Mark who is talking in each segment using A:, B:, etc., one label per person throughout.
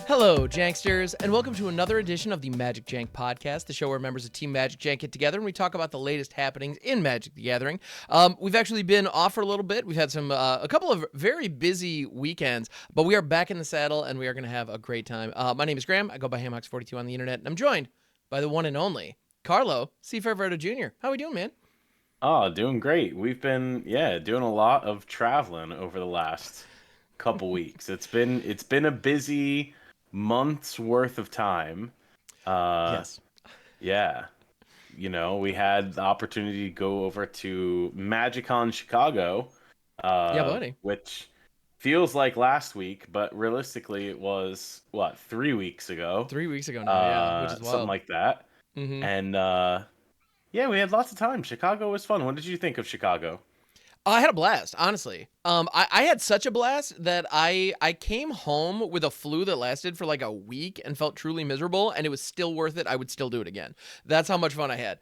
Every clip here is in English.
A: Hello, Janksters, and welcome to another edition of the MagicJank podcast, the show where members of Team MagicJank get together and we talk about the latest happenings in Magic the Gathering. We've actually been off for a little bit. We've had a couple of very busy weekends, but we are back in the saddle and we are going to have a great time. My name is Graham. I go by Hamox42 on the internet, and I'm joined by the one and only Carlo C. Ferverto Jr. How are we doing, man?
B: Oh, doing great. We've been, doing a lot of traveling over the last couple weeks. It's been a busy month's worth of time.
A: Yes.
B: Yeah. We had the opportunity to go over to MagicCon Chicago,
A: Yeah, buddy.
B: which feels like last week, but realistically it was, 3 weeks ago?
A: 3 weeks ago now, yeah, which is
B: Something
A: wild.
B: like that.
A: Mm-hmm.
B: And yeah, we had lots of time. Chicago was fun. What did you think of Chicago?
A: I had a blast, honestly. I had such a blast that I came home with a flu that lasted for like a week and felt truly miserable, and it was still worth it. I would still do it again. That's how much fun I had.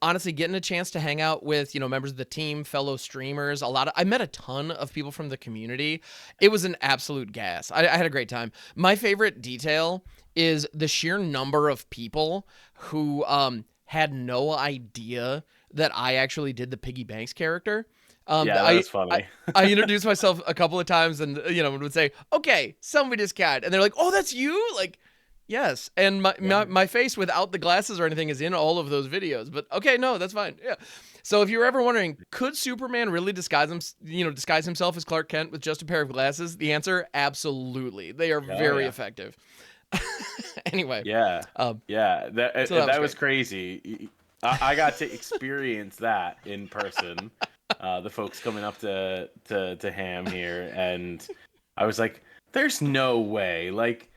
A: Honestly, getting a chance to hang out with, members of the team, fellow streamers, I met a ton of people from the community. It was an absolute gas. I had a great time. My favorite detail is the sheer number of people who had no idea that I actually did the Piggy Banks character.
B: Yeah, that
A: I,
B: was
A: I
B: funny.
A: I introduced myself a couple of times, and would say, "Okay, somebody just cat," and they're like, "Oh, that's you!" Like, yes, and my face without the glasses or anything is in all of those videos. But okay, no, that's fine. Yeah. So if you're ever wondering, could Superman really disguise himself as Clark Kent with just a pair of glasses? The answer, absolutely. They are
B: Oh
A: very
B: yeah.
A: effective. Anyway,
B: Yeah.
A: um,
B: Yeah.
A: so that was
B: That was
A: great.
B: crazy. I got to experience that in person. The folks coming up to Ham here, and I was like, "There's no way!" Like,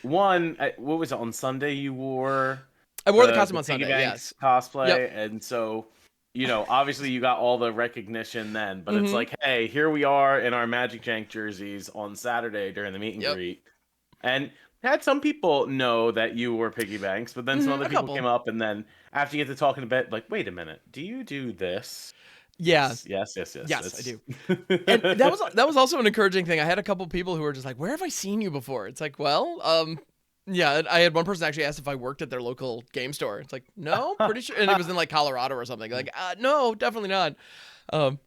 B: what was it on Sunday? You wore
A: I wore the costume
B: the
A: on
B: Piggy
A: Sunday.
B: Banks
A: Yes. Yep.
B: cosplay, and so obviously you got all the recognition then, but it's
A: Mm-hmm.
B: like, hey, here we are in our MagicJank jerseys on Saturday during the meet and
A: Yep.
B: greet. And had some people know that you were Piggy Banks, but then some
A: Mm-hmm.
B: other
A: A
B: people
A: couple.
B: came up, and then after you get to talking a bit, like, wait a minute, do you do this?
A: Yeah.
B: Yes, yes, yes, yes.
A: Yes, I do. And that was also an encouraging thing. I had a couple people who were just like, "Where have I seen you before?" It's like, well, yeah. I had one person actually asked if I worked at their local game store. It's like, no, pretty sure, and it was in like Colorado or something. Like, no, definitely not.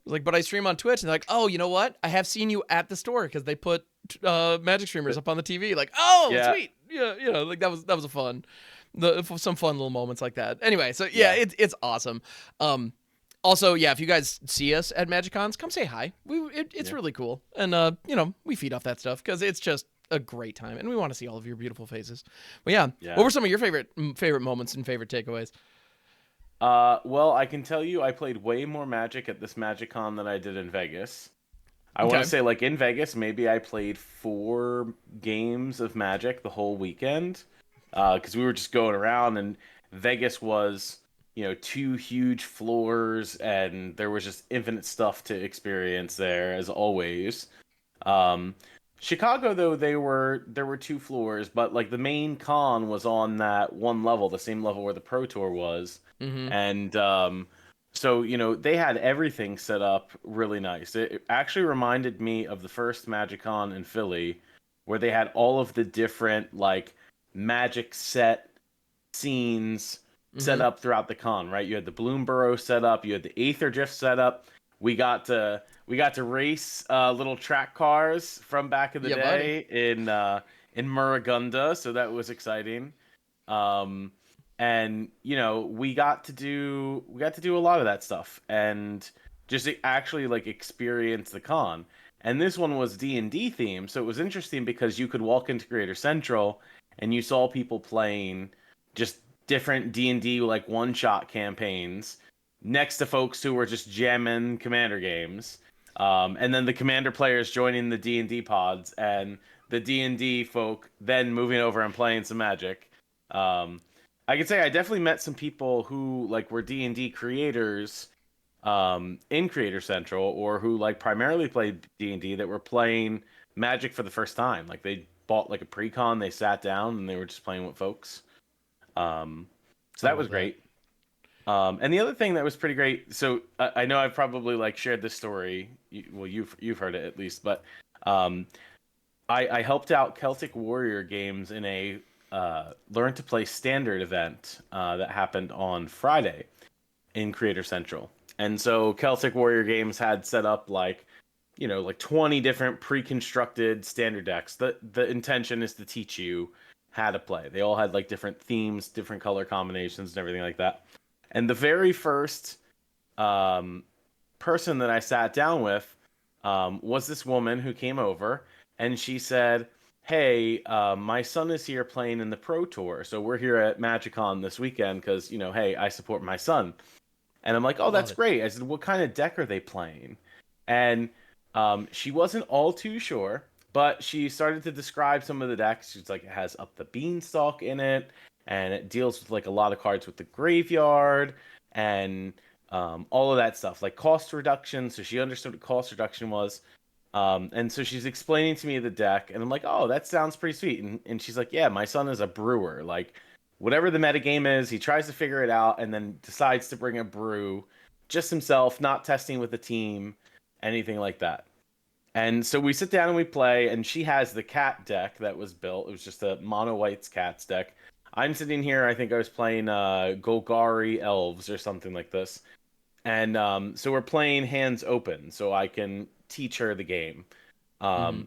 A: Like, but I stream on Twitch, and they're like, oh, you know what? I have seen you at the store because they put Magic streamers up on the TV. Like, oh,
B: Yeah,
A: sweet, yeah, like that was a fun, some fun little moments like that. Anyway, so yeah,
B: yeah,
A: it's awesome. Also, yeah, if you guys see us at MagicCons, come say hi. It's
B: yeah,
A: really cool, and we feed off that stuff because it's just a great time, and we want to see all of your beautiful faces. But yeah, what
B: yeah.
A: were some of your favorite moments and favorite takeaways?
B: Well, I can tell you, I played way more Magic at this MagicCon than I did in Vegas. I want to
A: Okay.
B: say, like in Vegas, maybe I played 4 games of Magic the whole weekend, because we were just going around, and Vegas was, 2 huge floors, and there was just infinite stuff to experience there, as always. Um, Chicago, though, there were 2 floors, but like the main con was on that one level, the same level where the Pro Tour was,
A: Mm-hmm.
B: and so they had everything set up really nice. It actually reminded me of the first MagicCon in Philly, where they had all of the different like Magic set scenes set
A: Mm-hmm.
B: up throughout the con. Right, you had the Bloomborough set up, you had the Aether Drift set up. We got to race little track cars from back in the
A: Yeah, buddy.
B: day in Murragunda, so that was exciting. Um, and we got to do a lot of that stuff and just actually like experience the con. And this one was D&D themed, so it was interesting because you could walk into Creator Central and you saw people playing just different D&D like one-shot campaigns next to folks who were just jamming Commander games. And then the Commander players joining the D&D pods, and the D&D folk then moving over and playing some Magic. Um, I could say I definitely met some people who like were D&D creators in Creator Central, or who like primarily played D&D that were playing Magic for the first time. Like they bought like a pre-con, they sat down and they were just playing with folks. Um, so
A: I
B: that was
A: love that.
B: great. And the other thing that was pretty great, so I know I've probably like shared this story. Well, you've heard it at least, but um, I helped out Celtic Warrior Games in a Learn to Play Standard event that happened on Friday in Creator Central. And so Celtic Warrior Games had set up like, like 20 different pre-constructed standard decks. The intention is to teach you how to play. They all had like different themes, different color combinations, and everything like that. And the very first person that I sat down with was this woman who came over, and she said, "Hey, my son is here playing in the Pro Tour, so we're here at MagicCon this weekend because hey, I support my son." And I'm like, "Oh,
A: Love
B: that's
A: it.
B: great." I said, "What kind of deck are they playing?" And she wasn't all too sure, but she started to describe some of the decks. She's like, it has Up the Beanstalk in it, and it deals with like a lot of cards with the graveyard and all of that stuff, like cost reduction. So she understood what cost reduction was. And so she's explaining to me the deck, and I'm like, oh, that sounds pretty sweet. And she's like, yeah, my son is a brewer. Like, whatever the metagame is, he tries to figure it out and then decides to bring a brew just himself, not testing with the team, anything like that. And so we sit down and we play, and she has the cat deck that was built. It was just a mono whites cats deck. I'm sitting here, I think I was playing Golgari Elves or something like this. And so we're playing hands open so I can teach her the game.
A: Mm-hmm.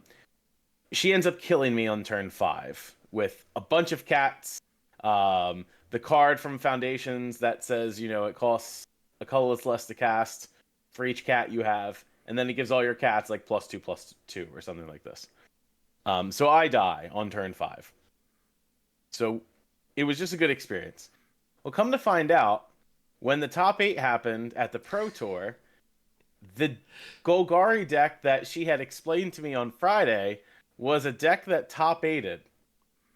B: She ends up killing me on turn 5 with a bunch of cats. The card from Foundations that says, it costs a colorless less to cast for each cat you have. And then it gives all your cats like +2/+2 or something like this. So I die on turn 5. So it was just a good experience. Well, come to find out, when the top 8 happened at the Pro Tour, the Golgari deck that she had explained to me on Friday was a deck that top 8'd.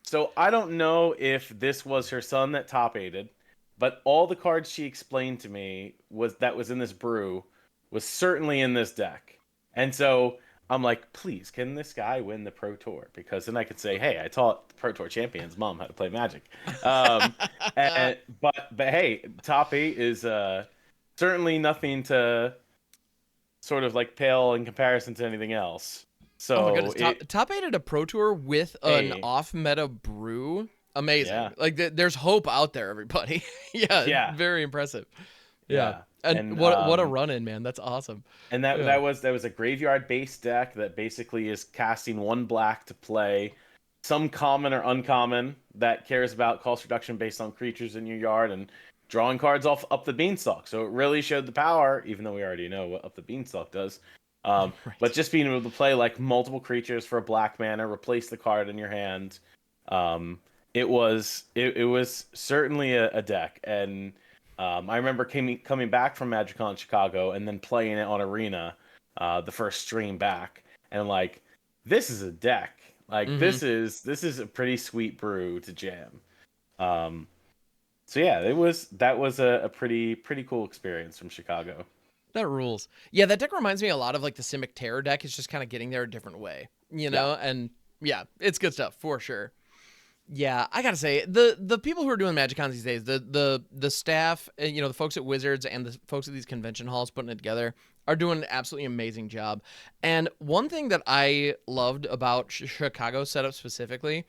B: So I don't know if this was her son that top 8'd, but all the cards she explained to me was in this brew was certainly in this deck. And so I'm like, please, can this guy win the Pro Tour? Because then I could say, hey, I taught the Pro Tour champion's mom how to play Magic. Um, but hey, top 8 is certainly nothing to sort of like pale in comparison to anything else.
A: Oh my
B: So
A: goodness, top 8 at a Pro Tour with an
B: hey,
A: off meta brew, amazing.
B: yeah,
A: Like there's hope out there, everybody. Yeah,
B: yeah,
A: very impressive. Yeah,
B: yeah,
A: and
B: and
A: what a run in, man. That's awesome.
B: and that
A: Yeah.
B: was a graveyard based deck that basically is casting 1 black to play some common or uncommon that cares about cost reduction based on creatures in your yard and drawing cards off Up the Beanstalk. So it really showed the power, even though we already know what Up the Beanstalk does. But
A: Right.
B: just being able to play like multiple creatures for a black mana, replace the card in your hand, it was certainly a deck. And I remember coming back from MagicCon Chicago and then playing it on Arena, the first stream back, and like, this is a deck. Like
A: Mm-hmm.
B: this is a pretty sweet brew to jam. Um, so yeah, that was a pretty cool experience from Chicago.
A: That rules. Yeah, that deck reminds me a lot of like the Simic Terror deck. It's just kind of getting there a different way,
B: Yeah,
A: And yeah, it's good stuff for sure. Yeah, I gotta say the people who are doing MagicCons these days, the staff, the folks at Wizards and the folks at these convention halls putting it together are doing an absolutely amazing job. And one thing that I loved about Chicago setup specifically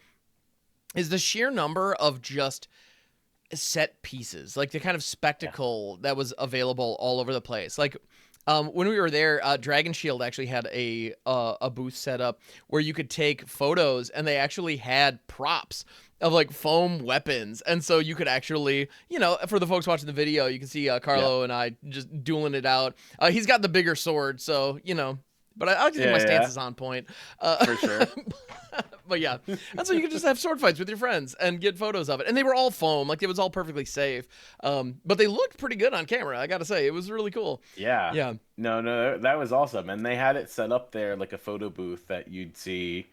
A: is the sheer number of just set pieces, like the kind of
B: yeah,
A: spectacle that was available all over the place. Like when we were there, Dragon Shield actually had a booth set up where you could take photos, and they actually had props of like foam weapons, and so you could actually, for the folks watching the video, you can see
B: yeah,
A: Carlo and I just dueling it out. He's got the bigger sword, so But I like to think my
B: yeah,
A: stance
B: yeah,
A: is on point.
B: for sure.
A: But yeah, and so you could just have sword fights with your friends and get photos of it, and they were all foam, like it was all perfectly safe. But they looked pretty good on camera. I gotta say, it was really cool.
B: Yeah.
A: Yeah.
B: No, no, that was awesome. And they had it set up there like a photo booth that you'd see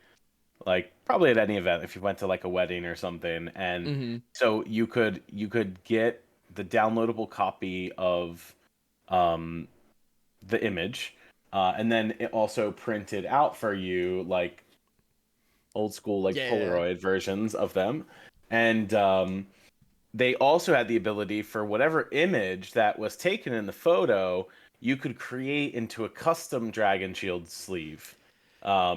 B: like probably at any event if you went to like a wedding or something. And
A: Mm-hmm.
B: so you could get the downloadable copy of um the image. And then it also printed out for you like old school like
A: Yeah.
B: Polaroid versions of them. And they also had the ability for whatever image that was taken in the photo, you could create into a custom Dragon Shield sleeve,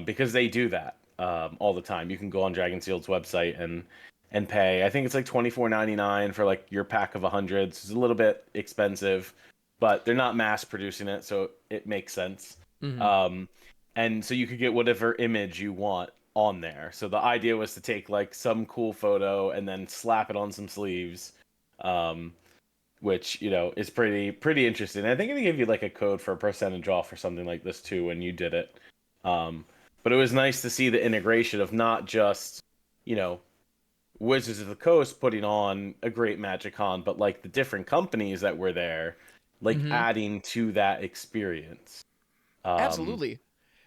B: because they do that. all the time. You can go on Dragonseal's website and pay. I think it's like $24.99 for like your pack of 100. So it's a little bit expensive, but they're not mass producing it, so it makes sense.
A: Hmm.
B: Um, and so you could get whatever image you want on there. So the idea was to take like some cool photo and then slap it on some sleeves, um, which is pretty interesting. I think they give you like a code for a percentage off or something like this too when you did it. Um, but it was nice to see the integration of not just you know Wizards of the Coast putting on a great MagicCon, but like the different companies that were there, like
A: Hmm.
B: adding to that experience. Um,
A: Absolutely.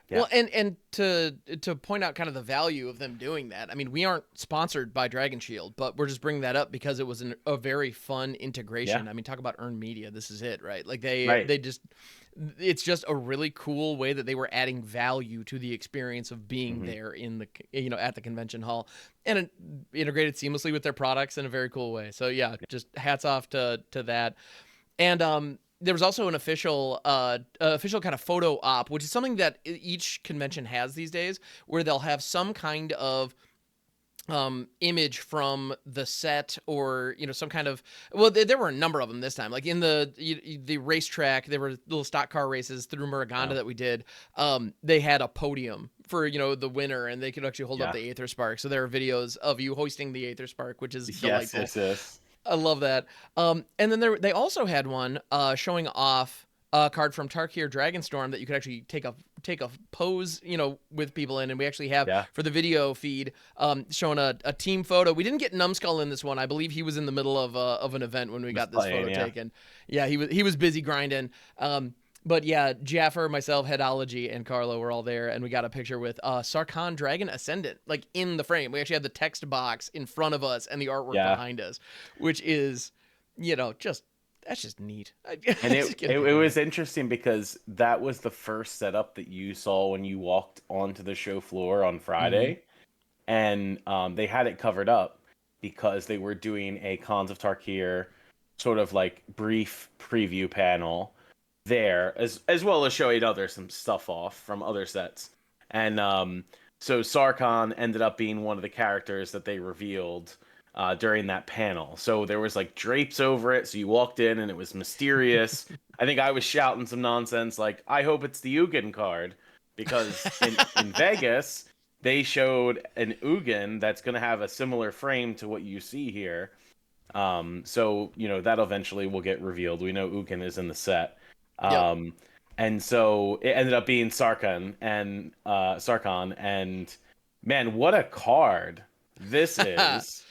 B: yeah,
A: Well, and to point out kind of the value of them doing that. I mean, we aren't sponsored by Dragon Shield, but we're just bringing that up because it was a very fun
B: yeah,
A: integration. I mean, talk about earned media. This is it, right? Like
B: right.
A: they just it's just a really cool way that they were adding value to the experience of being
B: Hmm.
A: there in the at the convention hall, and it integrated seamlessly with their products in a very cool way. So yeah, just hats off to that. And there was also an official kind of photo op, which is something that each convention has these days, where they'll have some kind of image from the set, or some kind of, well, there were a number of them this time, like in the racetrack. There were little stock car races through Muruganda
B: Yeah,
A: that we did. They had a podium for the winner, and they could actually hold up
B: yeah,
A: the Aether Spark, so there are videos of you hoisting the Aether Spark, which is
B: yes,
A: delightful.
B: yes, yes.
A: I love that. And then they also had one showing off a card from Tarkir Dragonstorm that you could actually take a pose, with people in. And we actually have
B: Yeah,
A: for the video feed showing a team photo. We didn't get Numbskull in this one. I believe he was in the middle of an event when we
B: was
A: got this
B: playing.
A: photo
B: Yeah,
A: taken. Yeah, he was busy grinding. But yeah, Jaffer, myself, Headology, and Carlo were all there, and we got a picture with Sarkhan Dragon Ascendant, like in the frame. We actually had the text box in front of us and the artwork
B: yeah.
A: behind us, which is, just that's just neat. I
B: And
A: just get a
B: it
A: kick out of
B: was
A: that.
B: interesting because that was the first setup that you saw when you walked onto the show floor on
A: Mm-hmm.
B: Friday, and they had it covered up because they were doing a Cons of Tarkir sort of like brief preview panel there, as well as showing some stuff off from other sets. And so Sarkhan ended up being one of the characters that they revealed during that panel. So there was like drapes over it, so you walked in and it was mysterious. I think I was shouting some nonsense like, "I hope it's the Ugin card," because in Vegas they showed an Ugin that's going to have a similar frame to what you see here. So that eventually will get revealed. We know Ugin is in the set.
A: Yep.
B: Um, and so it ended up being Sarkhan, and man, what a card this is.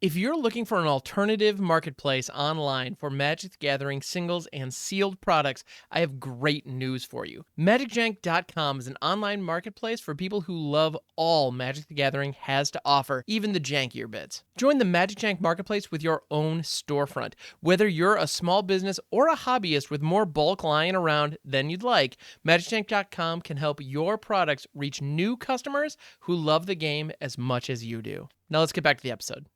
A: If you're looking for an alternative marketplace online for Magic the Gathering singles and sealed products, I have great news for you. MagicJank.com is an online marketplace for people who love all Magic the Gathering has to offer, even the jankier bits. Join the MagicJank marketplace with your own storefront. Whether you're a small business or a hobbyist with more bulk lying around than you'd like, MagicJank.com can help your products reach new customers who love the game as much as you do. Now let's get back to the episode.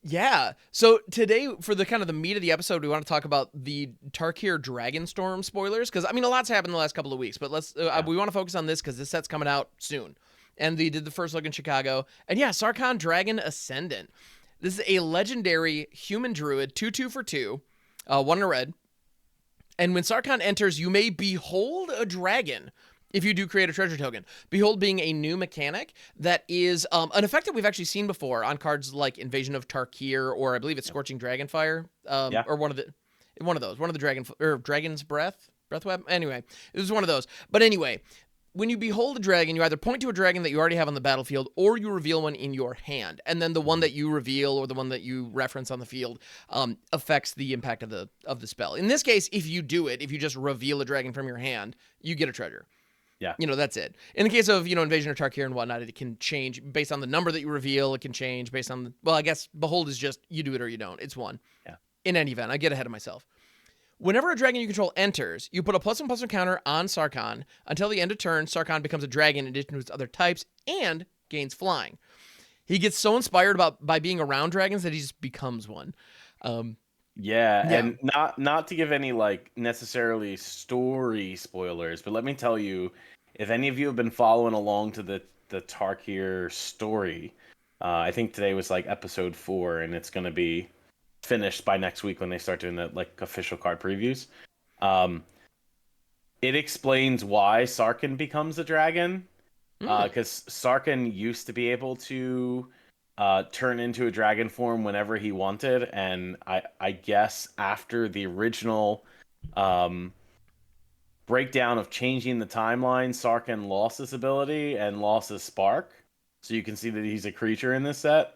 A: Yeah. So today, for the kind of the meat of the episode, we want to talk about the Tarkir Dragonstorm spoilers, because I mean, a lot's happened in the last couple of weeks, but
B: Yeah.
A: we want to focus on this because this set's coming out soon, and they did the first look in Chicago, and yeah, Sarkhan Dragon Ascendant. This is a legendary human druid, 2/2 for 2, one in a red. And when Sarkhan enters, you may behold a dragon if you do create a treasure token. Behold being a new mechanic that is an effect that we've actually seen before on cards like Invasion of Tarkir, or I believe it's Scorching Dragonfire,
B: Yeah.
A: or one of the Dragon's Breath Web. Anyway, it was one of those. But anyway, when you behold a dragon, you either point to a dragon that you already have on the battlefield, or you reveal one in your hand, and then the one
B: Mhm.
A: that you reveal or the one that you reference on the field affects the impact of the spell. In this case, if you do it, if you just reveal a dragon from your hand, you get a treasure.
B: Yeah.
A: That's it. In the case of Invasion of Tarkir and whatnot, it can change based on the number that you reveal. It can change based on well, I guess Behold is just you do it or you don't. It's one.
B: Yeah.
A: In any event, I get ahead of myself. Whenever a dragon you control enters, you put a +1/+1 counter on Sarkhan. Until the end of turn, Sarkhan becomes a dragon in addition to its other types and gains flying. He gets so inspired by being around dragons that he just becomes one.
B: Yeah,
A: Yeah.
B: and not to give any like necessarily story spoilers, but let me tell you, if any of you have been following along to the the Tarkir story. I think today was like episode 4, and it's going to be finished by next week when they start doing the like official card previews. Um, it explains why Sarkhan becomes a dragon,
A: Mm.
B: because Sarkhan used to be able to turn into a dragon form whenever he wanted, and I guess after the original um, breakdown of changing the timeline, Sarkhan lost this ability and lost his spark. So you can see that he's a creature in this set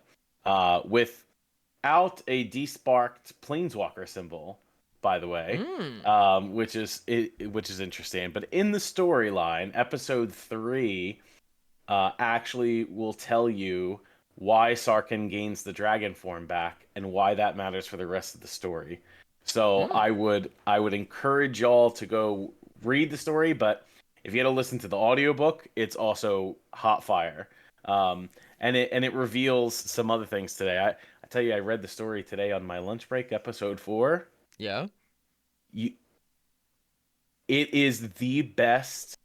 B: without a desparked planeswalker symbol, by the way,
A: Mm.
B: which is interesting. But in the storyline, episode 3 actually will tell you why Sarkhan gains the dragon form back and why that matters for the rest of the story. So
A: Mm.
B: I would encourage y'all to go read the story, but if you had to listen to the audiobook, it's also hot fire. And it reveals some other things today. I tell you, I read the story today on my lunch break, episode 4.
A: Yeah.
B: You, it is the best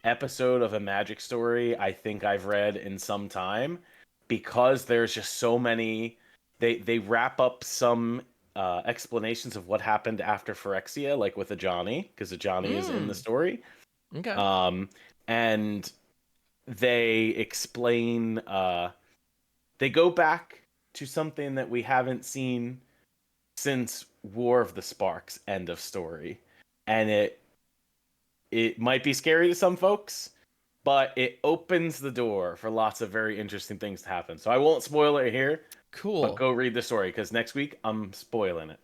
B: episode of a Magic story I think I've read in some time, because there's just so many. They wrap up some explanations of what happened after Phyrexia, like with Ajani, because Ajani is in the
A: Mm.
B: story.
A: Okay.
B: And they explain. They go back to something that we haven't seen since War of the Sparks end of story, and it might be scary to some folks, but it opens the door for lots of very interesting things to happen. So I won't spoil it here, but
A: Cool.
B: go read the story, because next week I'm spoiling it.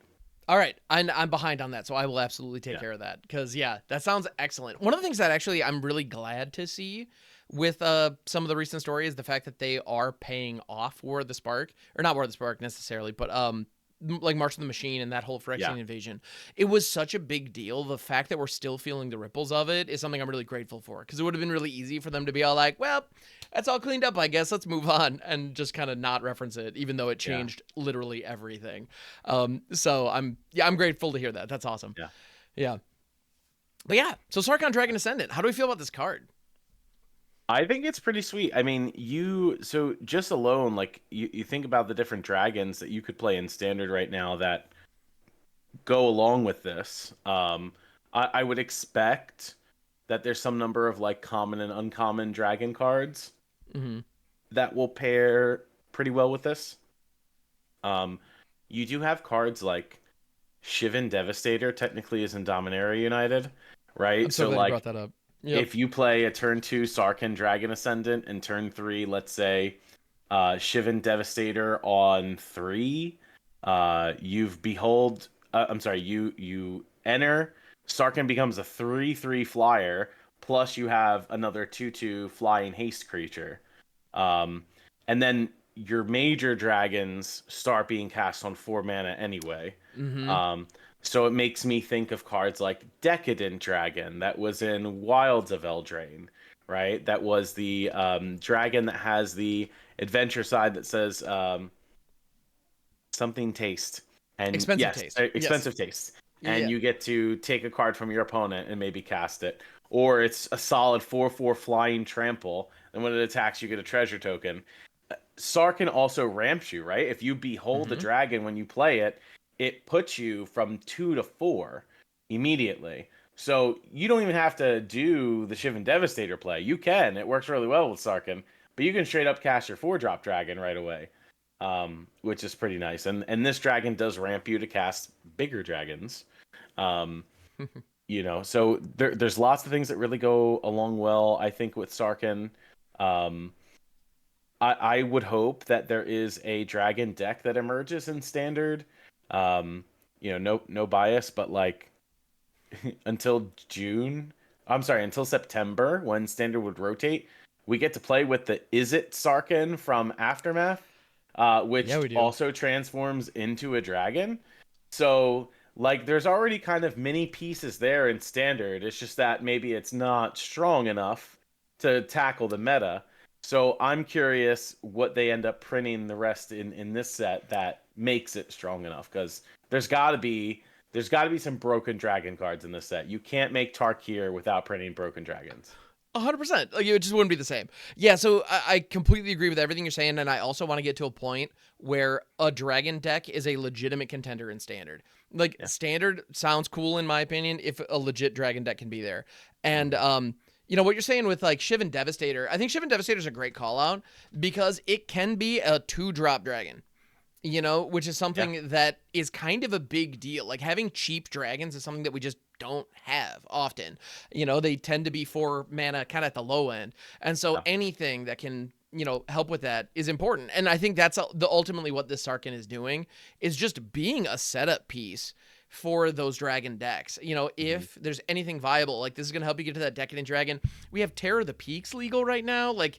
A: All right, I'm behind on that, so I will absolutely take
B: Yeah.
A: care of that. Because yeah, that sounds excellent. One of the things that actually I'm really glad to see with some of the recent story is the fact that they are paying off War of the Spark, or not War of the Spark necessarily, but like March of the Machine and that whole
B: Yeah.
A: Phyrexian invasion. It was such a big deal. The fact that we're still feeling the ripples of it is something I'm really grateful for, because it would have been really easy for them to be all like, well, that's all cleaned up, I guess. Let's move on, and just kind of not reference it, even though it
B: Yeah.
A: changed literally everything. So I'm grateful to hear that. That's awesome.
B: Yeah.
A: Yeah. But yeah, so Sarkhan Dragon Ascendant. How do we feel about this card?
B: I think it's pretty sweet. I mean, so just alone, like you think about the different dragons that you could play in standard right now that go along with this. I would expect that there's some number of like common and uncommon dragon cards
A: Mm-hmm.
B: that will pair pretty well with this. Um, you do have cards like Shivan Devastator technically is in Dominaria United,
A: I'm
B: right?
A: so
B: So
A: glad you brought
B: like
A: that up. Yep.
B: if you play a turn 2 Sarkhan Dragon Ascendant and turn 3, let's say Shivan Devastator on 3, you've behold I'm sorry, you enter, Sarkhan becomes a 3/3 flyer, plus you have another 2/2 flying haste creature. Um, and then your major dragons start being cast on 4 mana anyway.
A: Mm-hmm.
B: Um, so it makes me think of cards like Decadent Dragon that was in Wilds of Eldraine, right? That was the dragon that has the adventure side that says something taste. And
A: Expensive
B: yes,
A: taste. Yes.
B: expensive taste. And
A: Yeah.
B: you get to take a card from your opponent and maybe cast it. Or it's a solid 4/4 flying trample, and when it attacks, you get a treasure token. Sarkhan also ramps you, right? If you behold a
A: Mm-hmm.
B: dragon when you play it, it puts you from 2 to 4 immediately. So you don't even have to do the Shivan Devastator play. You can. It works really well with Sarkhan, but you can straight up cast your 4-drop dragon right away, which is pretty nice. And this dragon does ramp you to cast bigger dragons. Um, so there's lots of things that really go along well, I think, with Sarkhan. Um, I would hope that there is a dragon deck that emerges in standard. No bias, but like until June, I'm sorry, until September when standard would rotate, we get to play with the Is It Sarkhan from Aftermath,
A: Yeah,
B: which
A: we do.
B: also transforms into a dragon. So like there's already kind of many pieces there in standard. It's just that maybe it's not strong enough to tackle the meta. So I'm curious what they end up printing the rest in this set that makes it strong enough, because there's got to be some broken dragon cards in this set. You can't make Tarkir without printing broken dragons.
A: 100%. Like, it just wouldn't be the same. Yeah, so I completely agree with everything you're saying, and I also want to get to a point where a dragon deck is a legitimate contender in standard. Like,
B: Yeah.
A: standard sounds cool in my opinion if a legit dragon deck can be there. And
B: Mhm.
A: you know what you're saying with like Shivan Devastator. I think Shivan Devastator is a great call out because it can be a 2-drop dragon. You know, which is
B: Yeah.
A: something that is kind of a big deal. Like having cheap dragons is something that we just don't have often. You know, they tend to be 4 mana kind of at the low end. And so
B: Yeah.
A: anything that can, you know, help with that is important. And I think that's the ultimately what this Sarkhan is doing is just being a setup piece for those dragon decks. You know,
B: Mhm.
A: if there's anything viable, like this is going to help you get to that Decadent Dragon. We have Terror of the Peaks legal right now. Like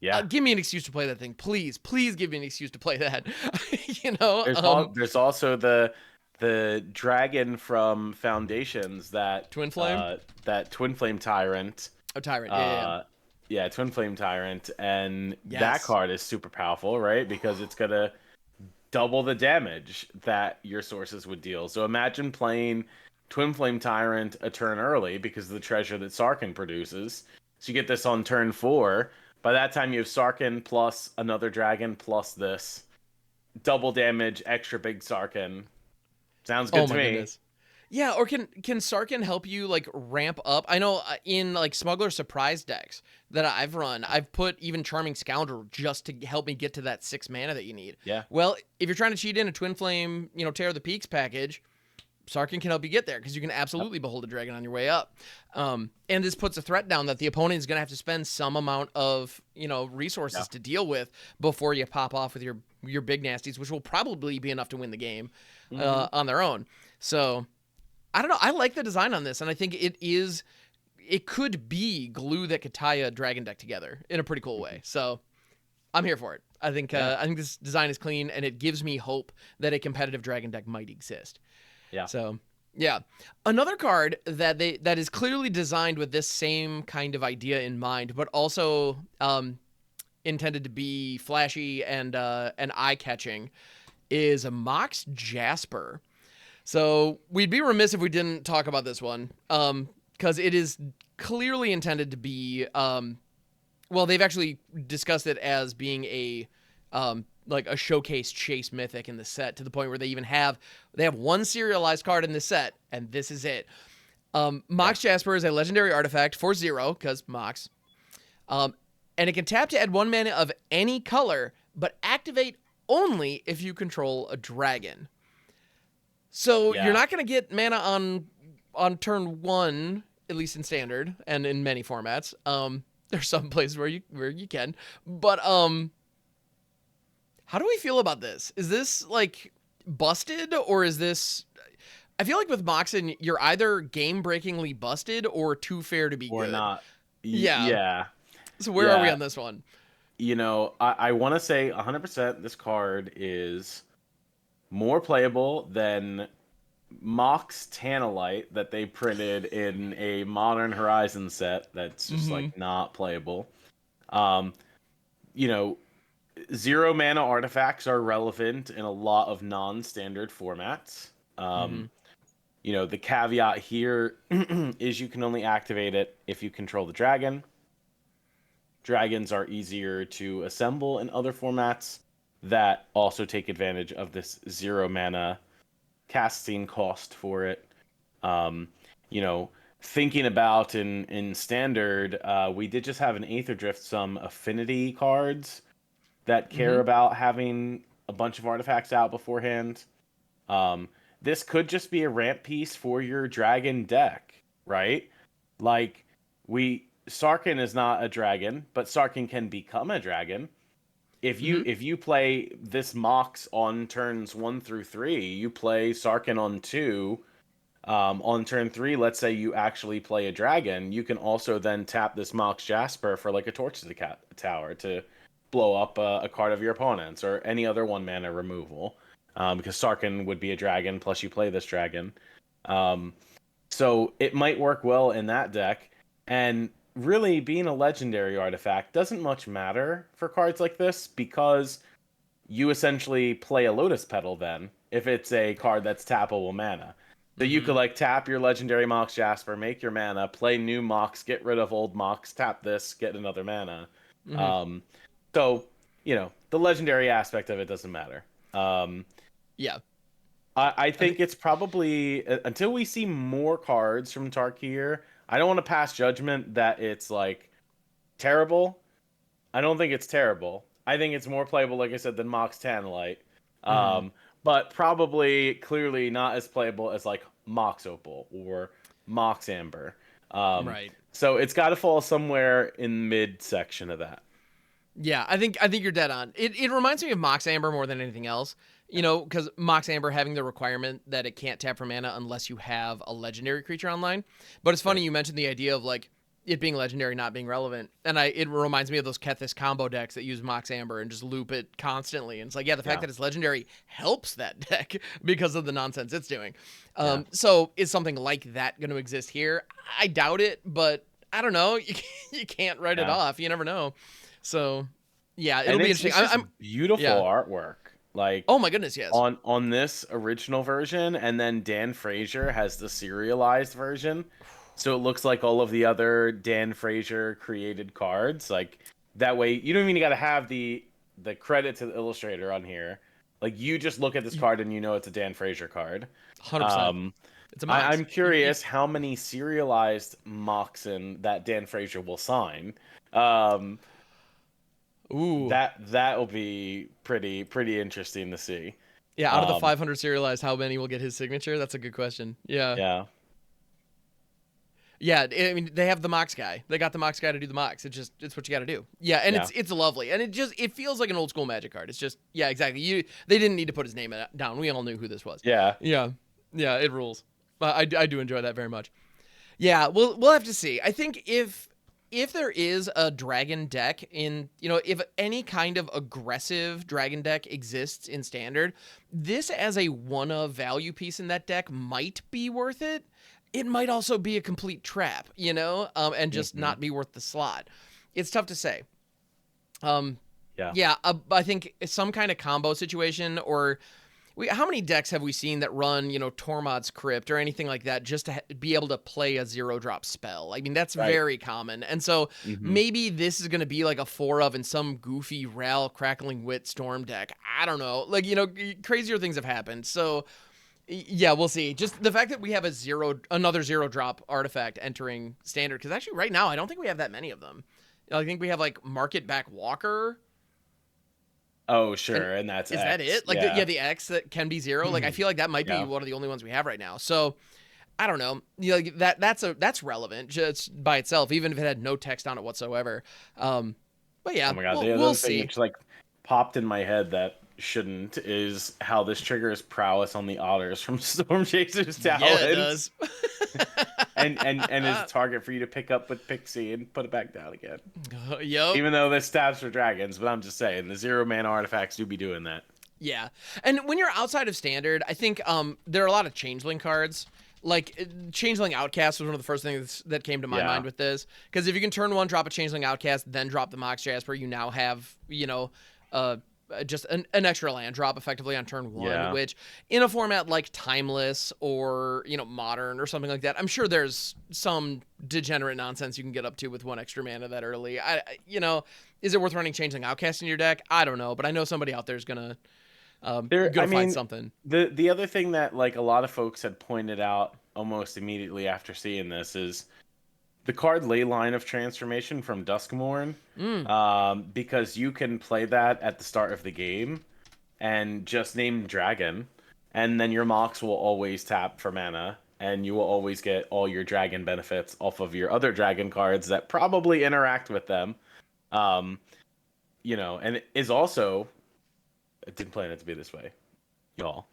B: Yeah.
A: give me an excuse to play that thing, please. Please give me an excuse to play that. You know,
B: There's also the dragon from Foundations that
A: Twin Flame,
B: that Twin Flame Tyrant.
A: oh Tyrant, yeah.
B: Uh yeah, Twin Flame Tyrant, and that
A: Yes.
B: card is super powerful, right? Because it's gonna double the damage that your sources would deal. So imagine playing Twin Flame Tyrant a turn early because of the treasure that Sarkhan produces. So you get this on turn 4. By that time you have Sarkhan plus another dragon plus this. Double damage, extra big Sarkhan. Sounds
A: Oh
B: good to
A: my
B: me.
A: goodness. Yeah, or can Sarkhan help you like ramp up? I know in like Smuggler Surprise decks that I've run, I've put even Charming Scoundrel just to help me get to that 6 mana that you need.
B: Yeah.
A: Well, if you're trying to cheat in a Twin Flame, you know, Tear of the Peaks package, Sarkhan can help you get there because you can
B: Yep.
A: absolutely behold a dragon on your way up. And this puts a threat down that the opponent is going to have to spend some amount of, you know, resources
B: Yeah.
A: to deal with before you pop off with your big nasties, which will probably be enough to win the game
B: Hmm.
A: on their own. So I don't know. I like the design on this, and I think it could be glue that could tie a dragon deck together in a pretty cool way. So I'm here for it.
B: Yeah.
A: I think this design is clean, and it gives me hope that a competitive dragon deck might exist.
B: Yeah.
A: So, yeah. Another card that is clearly designed with this same kind of idea in mind, but also intended to be flashy and eye catching, is a Mox Jasper. So we'd be remiss if we didn't talk about this one, because it is clearly intended to be. Well, they've actually discussed it as being a like a showcase chase mythic in the set to the point where they have one serialized card in the set, and this is it. Mox Jasper is a legendary artifact for 0 because Mox, and it can tap to add 1 mana of any color, but activate only if you control a dragon. So
B: Yeah.
A: you're not going to get mana on turn 1, at least in standard and in many formats. There's some places where you can, but how do we feel about this? Is this like busted or is this? I feel like with Moxen, you're either game-breakingly busted or too fair to be
B: Or
A: good.
B: not.
A: Yeah.
B: Yeah.
A: So where are we
B: Yeah.
A: on this one?
B: I want to say 100% this card is more playable than Mox Tanalite that they printed in a Modern Horizon set that's just
A: Mm-hmm.
B: like not playable. Um, you know, 0 mana artifacts are relevant in a lot of non-standard formats.
A: Mm-hmm.
B: The caveat here is you can only activate it if you control the dragon. Dragons are easier to assemble in other formats that also take advantage of this 0 mana casting cost for it. Um, Thinking about in standard, we did just have an Aether Drift some affinity cards that care
A: Mm-hmm.
B: about having a bunch of artifacts out beforehand. Um, this could just be a ramp piece for your dragon deck, right? Like Sarkhan is not a dragon, but Sarkhan can become a dragon.
A: Mm-hmm.
B: If you play this Mox on turns 1 through 3, you play Sarkhan on 2. On turn 3, let's say you actually play a dragon, you can also then tap this Mox Jasper for like a Torch to the Tower to blow up a card of your opponent's or any other 1 mana removal. Because Sarkhan would be a dragon, plus you play this dragon. Um, so it might work well in that deck. And really, being a legendary artifact doesn't much matter for cards like this because you essentially play a Lotus Petal then, if it's a card that's tappable mana. So you could
A: Mm-hmm.
B: like tap your legendary Mox Jasper, make your mana, play new Mox, get rid of old Mox, tap this, get another mana.
A: Mm-hmm.
B: Um, so the legendary aspect of it doesn't matter.
A: Yeah.
B: I
A: I think.
B: think it's probably until we see more cards from Tarkir. I don't want to pass judgment that it's like terrible. I don't think it's terrible. I think it's more playable, like I said, than Mox Tantalite.
A: Mm-hmm.
B: But probably clearly not as playable as like Mox Opal or Mox Amber.
A: Right.
B: So it's got to fall somewhere in mid section of that.
A: Yeah, I think you're dead on. It reminds me of Mox Amber more than anything else. Because Mox Amber having the requirement that it can't tap for mana unless you have a legendary creature online. But it's funny
B: Right.
A: you mentioned the idea of like it being legendary not being relevant, and it reminds me of those Kethis combo decks that use Mox Amber and just loop it constantly. And it's like, yeah, the fact
B: Yeah.
A: that it's legendary helps that deck because of the nonsense it's doing.
B: Yeah.
A: So is something like that going to exist here? I doubt it, but I don't know. You can't write it
B: Yeah.
A: off. You never know. So, yeah, it'll
B: And
A: be
B: it's
A: interesting.
B: just
A: I'm
B: beautiful
A: yeah.
B: artwork. Like
A: Oh my goodness, yes.
B: on this original version, and then Dan Frazier has the serialized version. So it looks like all of the other Dan Frazier created cards. Like that way you don't even gotta have the credit to the illustrator on here. Like you just look at this card and you know it's a Dan Frazier card.
A: 100%.
B: Um
A: It's a Mox.
B: I'm curious how many serialized Moxen that Dan Frazier will sign. Um
A: Ooh.
B: that will be pretty interesting to see.
A: Yeah, out of the
B: Um
A: 500 serialized, how many will get his signature? That's a good question. Yeah.
B: yeah.
A: Yeah, I mean they have the Mox guy. They got the Mox guy to do the Mox. It's what you got to do. Yeah, and
B: Yeah.
A: it's lovely. And it feels like an old school Magic card. It's just yeah, exactly. They didn't need to put his name down. We all knew who this was.
B: Yeah.
A: Yeah. Yeah, it rules. I do enjoy that very much. Yeah, we'll have to see. I think if there is a dragon deck in, if any kind of aggressive dragon deck exists in standard, this as a one of value piece in that deck might be worth it. It might also be a complete trap, and just
B: Mhm.
A: not be worth the slot. It's tough to say.
B: Yeah.
A: Yeah, I think some kind of combo situation or how many decks have we seen that run, Tormod's Crypt or anything like that just to be able to play a 0-drop spell? I mean, that's
B: Right.
A: very common. And so
B: Mhm.
A: maybe this is going to be like a 4 of in some goofy Ral Crackling Wit Storm deck. I don't know. Like, crazier things have happened. So, yeah, we'll see. Just the fact that we have another 0-drop artifact entering standard, because actually right now, I don't think we have that many of them. I think we have like Market Back Walker.
B: Oh,
A: And
B: sure, and that's
A: is that
B: X.
A: it? Like,
B: Yeah.
A: the X that can be 0. Like, I feel like that might be
B: Yeah.
A: one of the only ones we have right now. So, I don't know. Like, that's relevant just by itself, even if it had no text on it whatsoever. But yeah,
B: Oh my god,
A: we'll,
B: the
A: we'll
B: other thing
A: see.
B: which like popped in my head that shouldn't is how this triggers prowess on the otters from Storm Chaser's
A: Yeah, it
B: talents.
A: does.
B: And is a target for you to pick up with Pixie and put it back down again.
A: Yup.
B: Even though this stabs for dragons, but I'm just saying the 0-mana artifacts do be doing that.
A: Yeah. And when you're outside of standard, I think there are a lot of changeling cards. Like Changeling Outcast was one of the first things that came to my
B: Yeah.
A: mind with this. Because if you can turn one, drop a Changeling Outcast, then drop the Mox Jasper, you now have, just an extra land drop effectively on turn 1,
B: Yeah.
A: which in a format like Timeless or, Modern or something like that, I'm sure there's some degenerate nonsense you can get up to with one extra mana that early. Is it worth running Changeling Outcast in your deck? I don't know, but I know somebody out there is gonna
B: There, I
A: find
B: mean,
A: something.
B: the other thing that like a lot of folks had pointed out almost immediately after seeing this is the card Leyline of Transformation from Duskmourn,
A: Mm.
B: because you can play that at the start of the game and just name Dragon, and then your Mox will always tap for mana, and you will always get all your Dragon benefits off of your other Dragon cards that probably interact with them. Um, and it is also, I didn't plan it to be this way, y'all.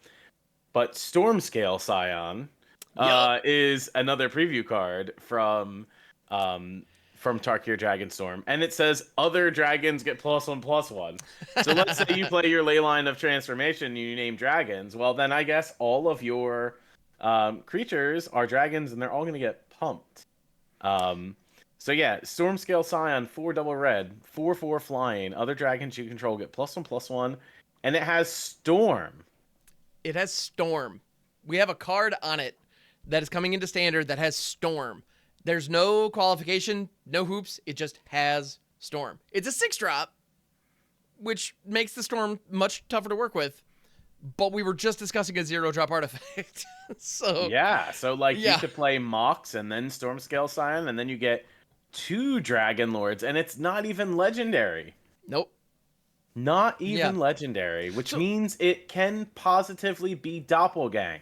B: But Stormscale Scion
A: Yup.
B: is another preview card from Tarkir Dragonstorm, and it says other dragons get +1/+1. So let's say you play your Leyline of Transformation, and you name dragons. Well, then I guess all of your creatures are dragons, and they're all going to get pumped. So yeah, Stormscale Scion, 4 double red, 4/4 flying. Other dragons you control get +1/+1, and it has Storm.
A: It has Storm. We have a card on it that is coming into Standard that has Storm. There's no qualification, no hoops. It just has Storm. It's a 6-drop, which makes the Storm much tougher to work with. But we were just discussing a 0-drop artifact. So
B: like you could play Mox and then Stormscale Scion, and then you get 2 Dragon Lords, and it's not even legendary.
A: Nope.
B: Not even legendary, which means it can positively be doppelganged.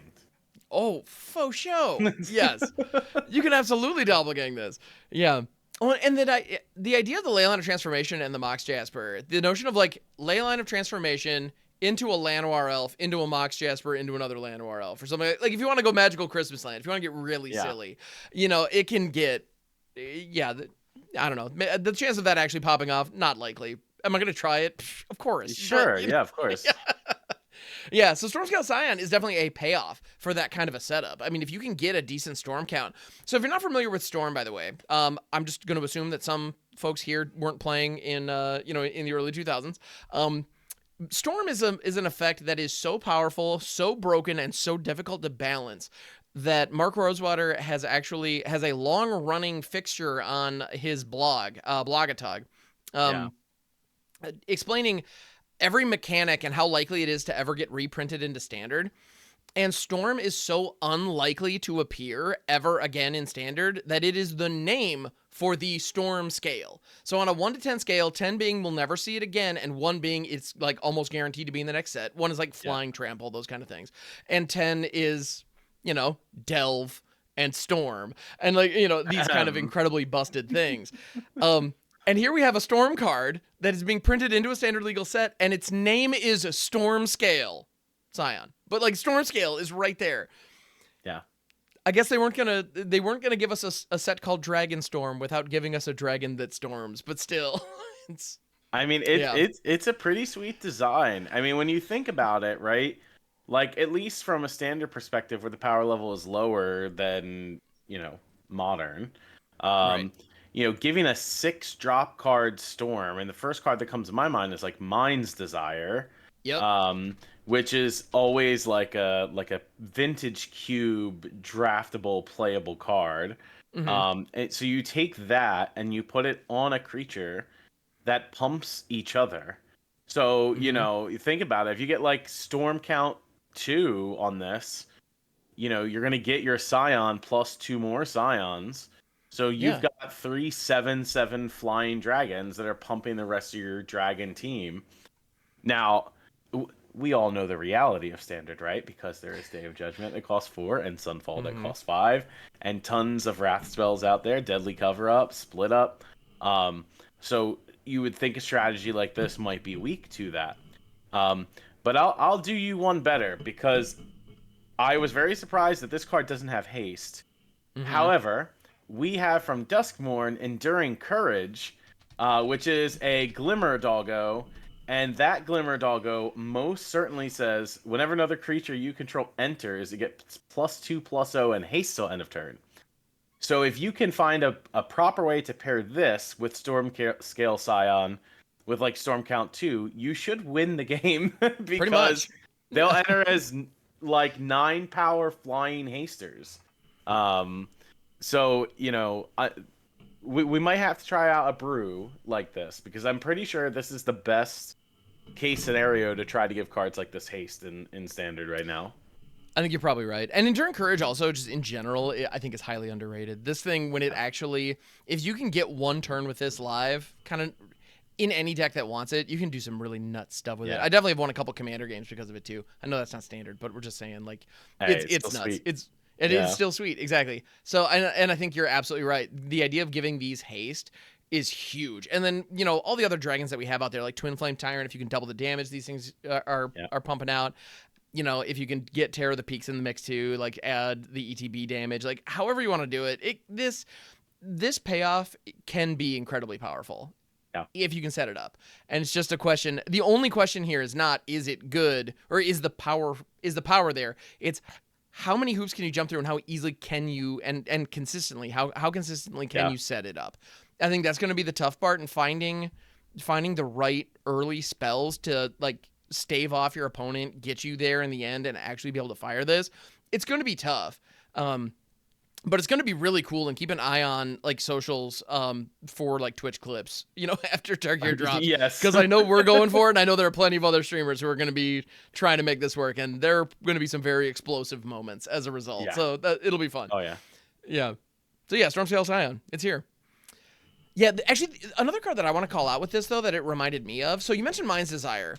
A: Oh, faux show. Yes. You can absolutely doppelgang this. Yeah. Oh, and then the idea of the Leyline of Transformation and the Mox Jasper, the notion of like Leyline of Transformation into a Llanowar Elf, into a Mox Jasper, into another Llanowar Elf, or something. Like if you want to go Magical Christmas Land, if you want to get really silly, you know, it can get, I don't know. The chance of that actually popping off, not likely. Am I going to try it? Psh, of course.
B: Sure,
A: but,
B: of course.
A: Yeah, so Stormscale Scion is definitely a payoff for that kind of a setup. I mean, if you can get a decent Storm count. So if you're not familiar with Storm, by the way, I'm just going to assume that some folks here weren't playing in, in the early 2000s. Storm is an effect that is so powerful, so broken, and so difficult to balance that Mark Rosewater has a long-running fixture on his blog, Blogatog, explaining every mechanic and how likely it is to ever get reprinted into Standard. And Storm is so unlikely to appear ever again in Standard that it is the name for the Storm scale. So on a 1 to 10 scale, 10 being we'll never see it again, and 1 being it's like almost guaranteed to be in the next set. 1 is like flying trample, those kind of things. And 10 is, delve and storm. And like, these kind of incredibly busted things. And here we have a Storm card that is being printed into a Standard legal set, and its name is Stormscale Scion. But like Stormscale is right there.
B: Yeah.
A: I guess they weren't gonna give us a set called Dragonstorm without giving us a dragon that storms, but still. It's
B: a pretty sweet design. I mean, when you think about it, right? Like at least from a Standard perspective where the power level is lower than, modern.
A: Right.
B: Giving a 6-drop card Storm, and the first card that comes to my mind is like Mind's Desire.
A: Yep.
B: Which is always like a vintage cube draftable playable card.
A: Mm-hmm.
B: So you take that and you put it on a creature that pumps each other. So, you think about it. If you get like Storm count 2 on this, you're going to get your Scion plus 2 more Scions. So you've got 3 7/7 flying dragons that are pumping the rest of your dragon team. Now, we all know the reality of Standard, right? Because there is Day of Judgment that costs 4, and Sunfall that costs 5, and tons of Wrath spells out there, Deadly Cover-Up, Split Up. So you would think a strategy like this might be weak to that. But I'll do you one better, because I was very surprised that this card doesn't have haste. However, we have from Duskmourn Enduring Courage, which is a Glimmer Doggo. And that Glimmer Doggo most certainly says, whenever another creature you control enters, it gets +2/+0 and haste till end of turn. So if you can find a proper way to pair this with Stormscale Scion, with like Storm Count 2, you should win the game because they'll enter as like 9 power flying hasters. So, we might have to try out a brew like this, because I'm pretty sure this is the best case scenario to try to give cards like this haste in Standard right now.
A: I think you're probably right. And Enduring Courage also, just in general, I think is highly underrated. This thing, when it actually, if you can get one turn with this live, kind of in any deck that wants it, you can do some really nuts stuff with it. I definitely have won a couple Commander games because of it too. I know that's not Standard, but we're just saying, like, it's nuts. Sweet. It is still sweet, exactly. So, and I think you're absolutely right. The idea of giving these haste is huge. And then, all the other dragons that we have out there, like Twin Flame Tyrant, if you can double the damage these things are pumping out. If you can get Terror of the Peaks in the mix too, like add the ETB damage, like however you want to do it, this payoff can be incredibly powerful. If you can set it up. And it's just a question. The only question here is not, is it good, or is the power there? It's how many hoops can you jump through, and how easily can you, and consistently, how consistently can you set it up? I think that's going to be the tough part, in finding the right early spells to like stave off your opponent, get you there in the end, and actually be able to fire this. It's going to be tough. But it's going to be really cool, and keep an eye on like socials for like Twitch clips, after Tarkir drops.
B: Yes.
A: Because I know we're going for it, and I know there are plenty of other streamers who are going to be trying to make this work, and there are going to be some very explosive moments as a result.
B: Yeah.
A: So it'll be fun.
B: Oh yeah.
A: Yeah. So yeah, Stormscale Scion, it's here. Yeah, actually, another card that I want to call out with this, though, that it reminded me of. So you mentioned Mind's Desire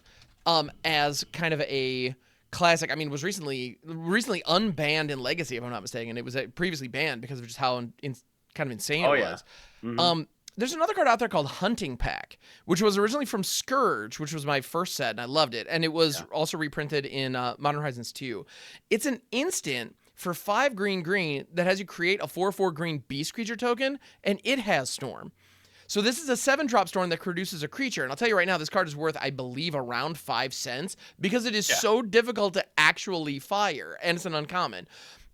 A: as kind of a classic. I mean, was recently unbanned in Legacy, if I'm not mistaken. It was previously banned because of just how kind of insane it was.
B: Mm-hmm.
A: There's another card out there called Hunting Pack, which was originally from Scourge, which was my first set, and I loved it. And it was also reprinted in Modern Horizons 2. It's an instant for 5 green that has you create a 4/4 green beast creature token, and it has Storm. So this is a 7-drop Storm that produces a creature. And I'll tell you right now, this card is worth, I believe, around 5 cents because it is so difficult to actually fire, and it's an uncommon.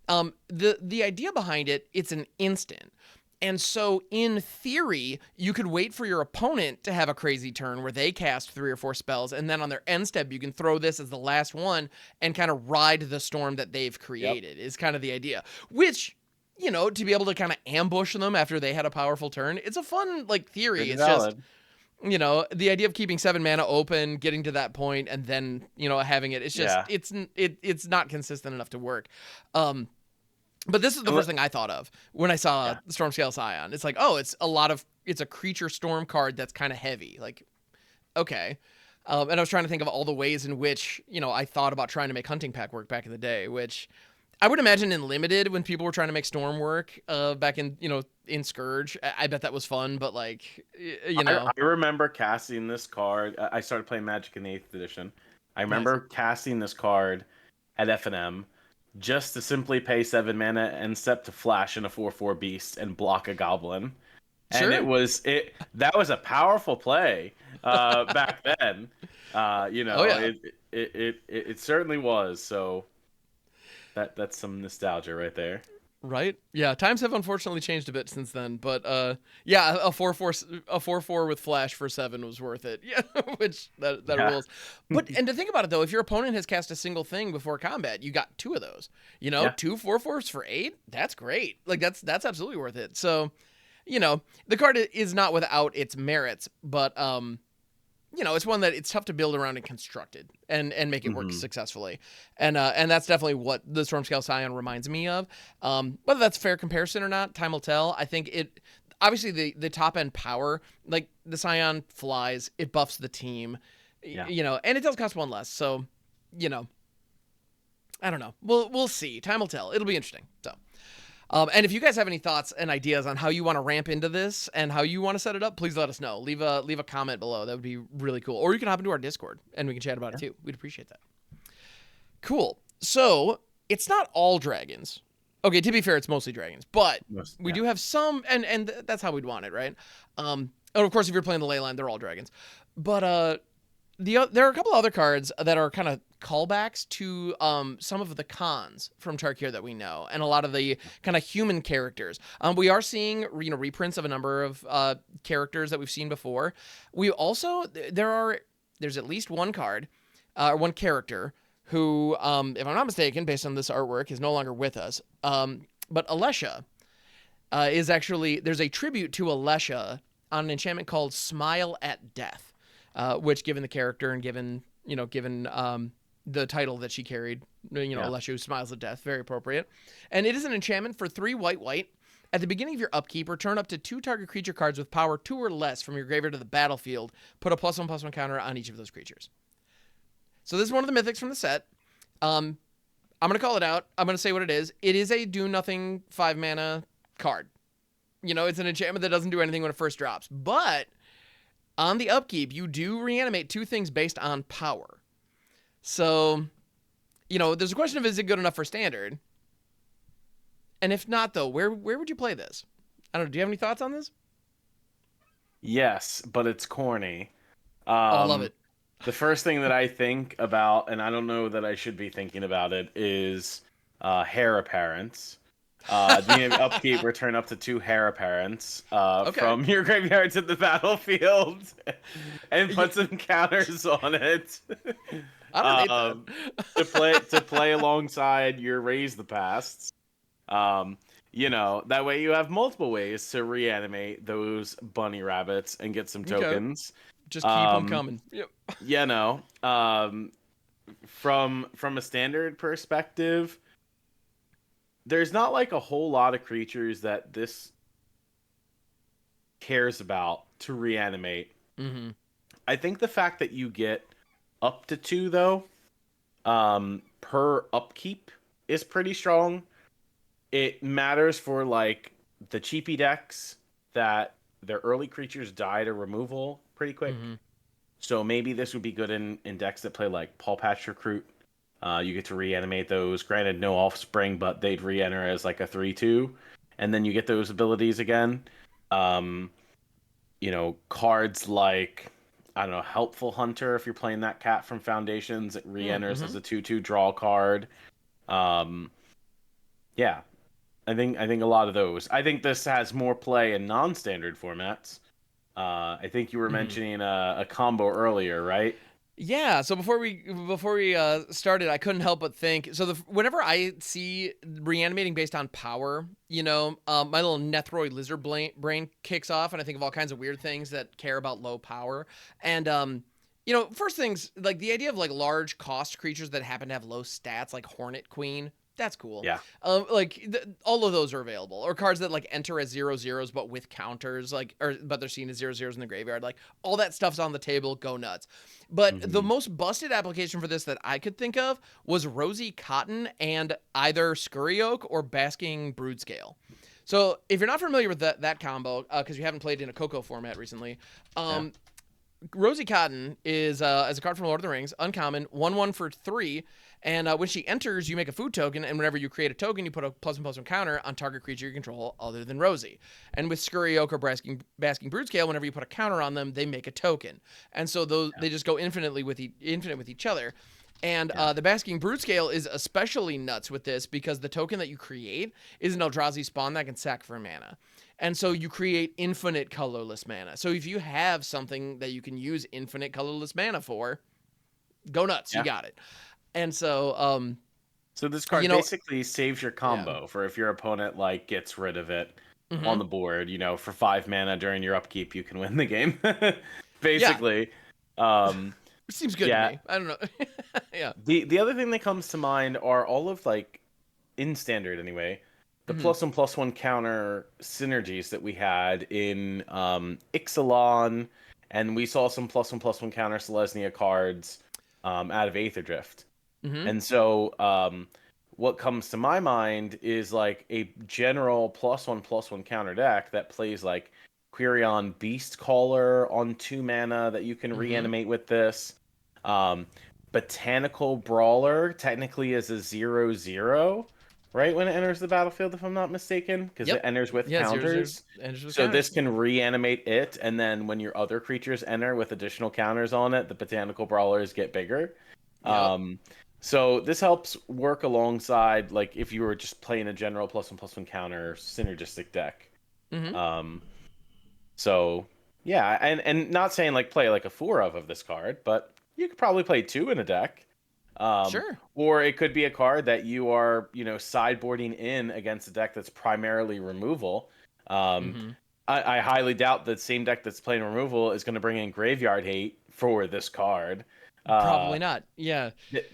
A: The idea behind it, it's an instant. And so in theory, you could wait for your opponent to have a crazy turn where they cast 3 or 4 spells, and then on their end step, you can throw this as the last one and kind of ride the storm that they've created, is kind of the idea. Which, to be able to kind of ambush them after they had a powerful turn, it's a fun, theory.
B: Pretty
A: it's
B: valid.
A: Just, the idea of keeping 7 mana open, getting to that point, and then, having it, it's just, it's not consistent enough to work. But this is the first thing I thought of when I saw Stormscale Scion. It's like, oh, it's a creature storm card that's kind of heavy. Like, okay. And I was trying to think of all the ways in which, I thought about trying to make Hunting Pack work back in the day, which I would imagine in Limited when people were trying to make Storm work back in, in Scourge. I bet that was fun, but I
B: remember casting this card. I started playing Magic in the 8th edition. I remember casting this card at FNM just to simply pay 7 mana and step to flash in a 4/4 beast and block a goblin.
A: Sure.
B: And that was a powerful play back then. It certainly was. So that's some nostalgia right there.
A: Right? Yeah, times have unfortunately changed a bit since then, but a 4/4 with flash for 7 was worth it. Yeah, which that rules. But and to think about it though, if your opponent has cast a single thing before combat, you got 2 of those. 2 4/4s for 8? That's great. That's absolutely worth it. So, the card is not without its merits, but it's one that it's tough to build around and construct it and make it work successfully. And that's definitely what the Stormscale Scion reminds me of. Whether that's a fair comparison or not, time will tell. I think obviously the top end power, like the Scion flies, it buffs the team, and it does cost 1 less. So, I don't know. We'll see. Time will tell. It'll be interesting. So, and if you guys have any thoughts and ideas on how you want to ramp into this and how you want to set it up, please let us know. Leave a comment below. That would be really cool. Or you can hop into our Discord and we can chat about it too. We'd appreciate that. Cool. So it's not all dragons. Okay, to be fair, it's mostly dragons, but we do have some, and that's how we'd want it, right? And of course, if you're playing the ley line, they're all dragons. But there are a couple other cards that are kind of callbacks to some of the cons from Tarkir that we know, and a lot of the kind of human characters. We are seeing reprints of a number of characters that we've seen before. We also there's at least one card, one character who, if I'm not mistaken, based on this artwork, is no longer with us. But Alesha is actually, there's a tribute to Alesha on an enchantment called Smile at Death. Which, given the character and given the title that she carried, Alesha who smiles at death, very appropriate. And it is an enchantment for 3 white. At the beginning of your upkeep, return up to 2 target creature cards with power 2 or less from your graveyard to the battlefield. Put a +1/+1 counter on each of those creatures. So this is one of the mythics from the set. I'm going to call it out. I'm going to say what it is. It is a do nothing 5 mana card. It's an enchantment that doesn't do anything when it first drops. But on the upkeep, you do reanimate 2 things based on power. So, there's a question of, is it good enough for standard? And if not, though, where would you play this? I don't know. Do you have any thoughts on this?
B: Yes, but it's corny.
A: I love it.
B: The first thing that I think about, and I don't know that I should be thinking about it, is hair apparents. The upkeep, return up to 2 hair apparents from your graveyard to the battlefield, and put some counters on it.
A: I don't hate that.
B: to play alongside your Raise the Pasts. Um, that way you have multiple ways to reanimate those bunny rabbits and get some
A: Okay.
B: tokens.
A: Just keep them
B: Um,
A: coming. Yep.
B: you know, um, from a standard perspective, there's not like a whole lot of creatures that this cares about to reanimate.
A: Mm-hmm.
B: I think the fact that you get up to two though, per upkeep is pretty strong. It matters for like the cheapy decks that their early creatures die to removal pretty quick.
A: Mm-hmm.
B: So maybe this would be good in decks that play like Paul Patch Recruit. You get to reanimate those. Granted, no offspring, but they'd re-enter as like a 3/2, and then you get those abilities again. Um, cards like I don't know, Helpful Hunter. If you're playing that cat from Foundations, it re-enters
A: Mm-hmm.
B: as a 2/2 draw card. Um, yeah, I think a lot of those. I think this has more play in non-standard formats. I think you were
A: Mm-hmm.
B: mentioning a combo earlier, right?
A: Yeah. So before we started, I couldn't help but think. So whenever I see reanimating based on power, my little Nethroid lizard brain kicks off, and I think of all kinds of weird things that care about low power. And first things like the idea of like large cost creatures that happen to have low stats, like Hornet Queen. That's cool.
B: Yeah.
A: All of those are available, or cards that like enter as 0/0s but with counters, but they're seen as 0/0s in the graveyard. Like all that stuff's on the table. Go nuts. But the
B: Hmm.
A: most busted application for this that I could think of was Rosy Cotton and either Scurry Oak or Basking Brood-Scale. So if you're not familiar with that combo, because you haven't played in a Coco format recently,
B: Yeah.
A: um, Rosy Cotton is as a card from Lord of the Rings, uncommon, 1/1 for 3. And when she enters, you make a food token, and whenever you create a token, you put a +1/+1 counter on target creature you control other than Rosie. And with Scurry Oak or Basking Brood-Scale, whenever you put a counter on them, they make a token. And so
B: Yeah.
A: they just go infinite with each other. And
B: Yeah.
A: the Basking Brood-Scale is especially nuts with this because the token that you create is an Eldrazi spawn that can sack for mana. And so you create infinite colorless mana. So if you have something that you can use infinite colorless mana for, go nuts. You
B: Yeah.
A: got it. And so,
B: So this
A: you
B: card
A: know,
B: basically saves your
A: yeah.
B: combo for if your opponent like gets rid of it on
A: Mm-hmm.
B: the board, for 5 mana during your upkeep, you can win the game.
A: Yeah.
B: Basically. Um,
A: It seems good to
B: yeah.
A: me. I don't know. Yeah.
B: The other thing that comes to mind are all of like in standard anyway, the
A: Mm-hmm.
B: +1/+1 counter synergies that we had in Ixalan, and we saw some +1/+1 counter Selesnya cards out of Aether Drift.
A: Mm-hmm.
B: And so, what comes to my mind is like a general +1/+1 counter deck that plays like Quirion Beast Caller on 2 mana that you can
A: Mm-hmm.
B: reanimate with this. Um, Botanical Brawler technically is a 0/0, right? When it enters the battlefield, if I'm not mistaken, because it
A: Yep.
B: enters with
A: Yeah. 0/0
B: counters.
A: enters with
B: So this
A: counters.
B: can reanimate it, and then when your other creatures enter with additional counters on it, the Botanical Brawlers get bigger.
A: Yep.
B: Um, so this helps work alongside, like, if you were just playing a general +1/+1 counter synergistic deck.
A: Mm-hmm.
B: Um, so yeah, and not saying like play like a four of this card, but you could probably play two in a deck.
A: Sure.
B: Or it could be a card that you are, sideboarding in against a deck that's primarily removal. Um,
A: Mm-hmm.
B: I highly doubt the same deck that's playing removal is going to bring in Graveyard Hate for this card. Uh,
A: Probably not. Yeah.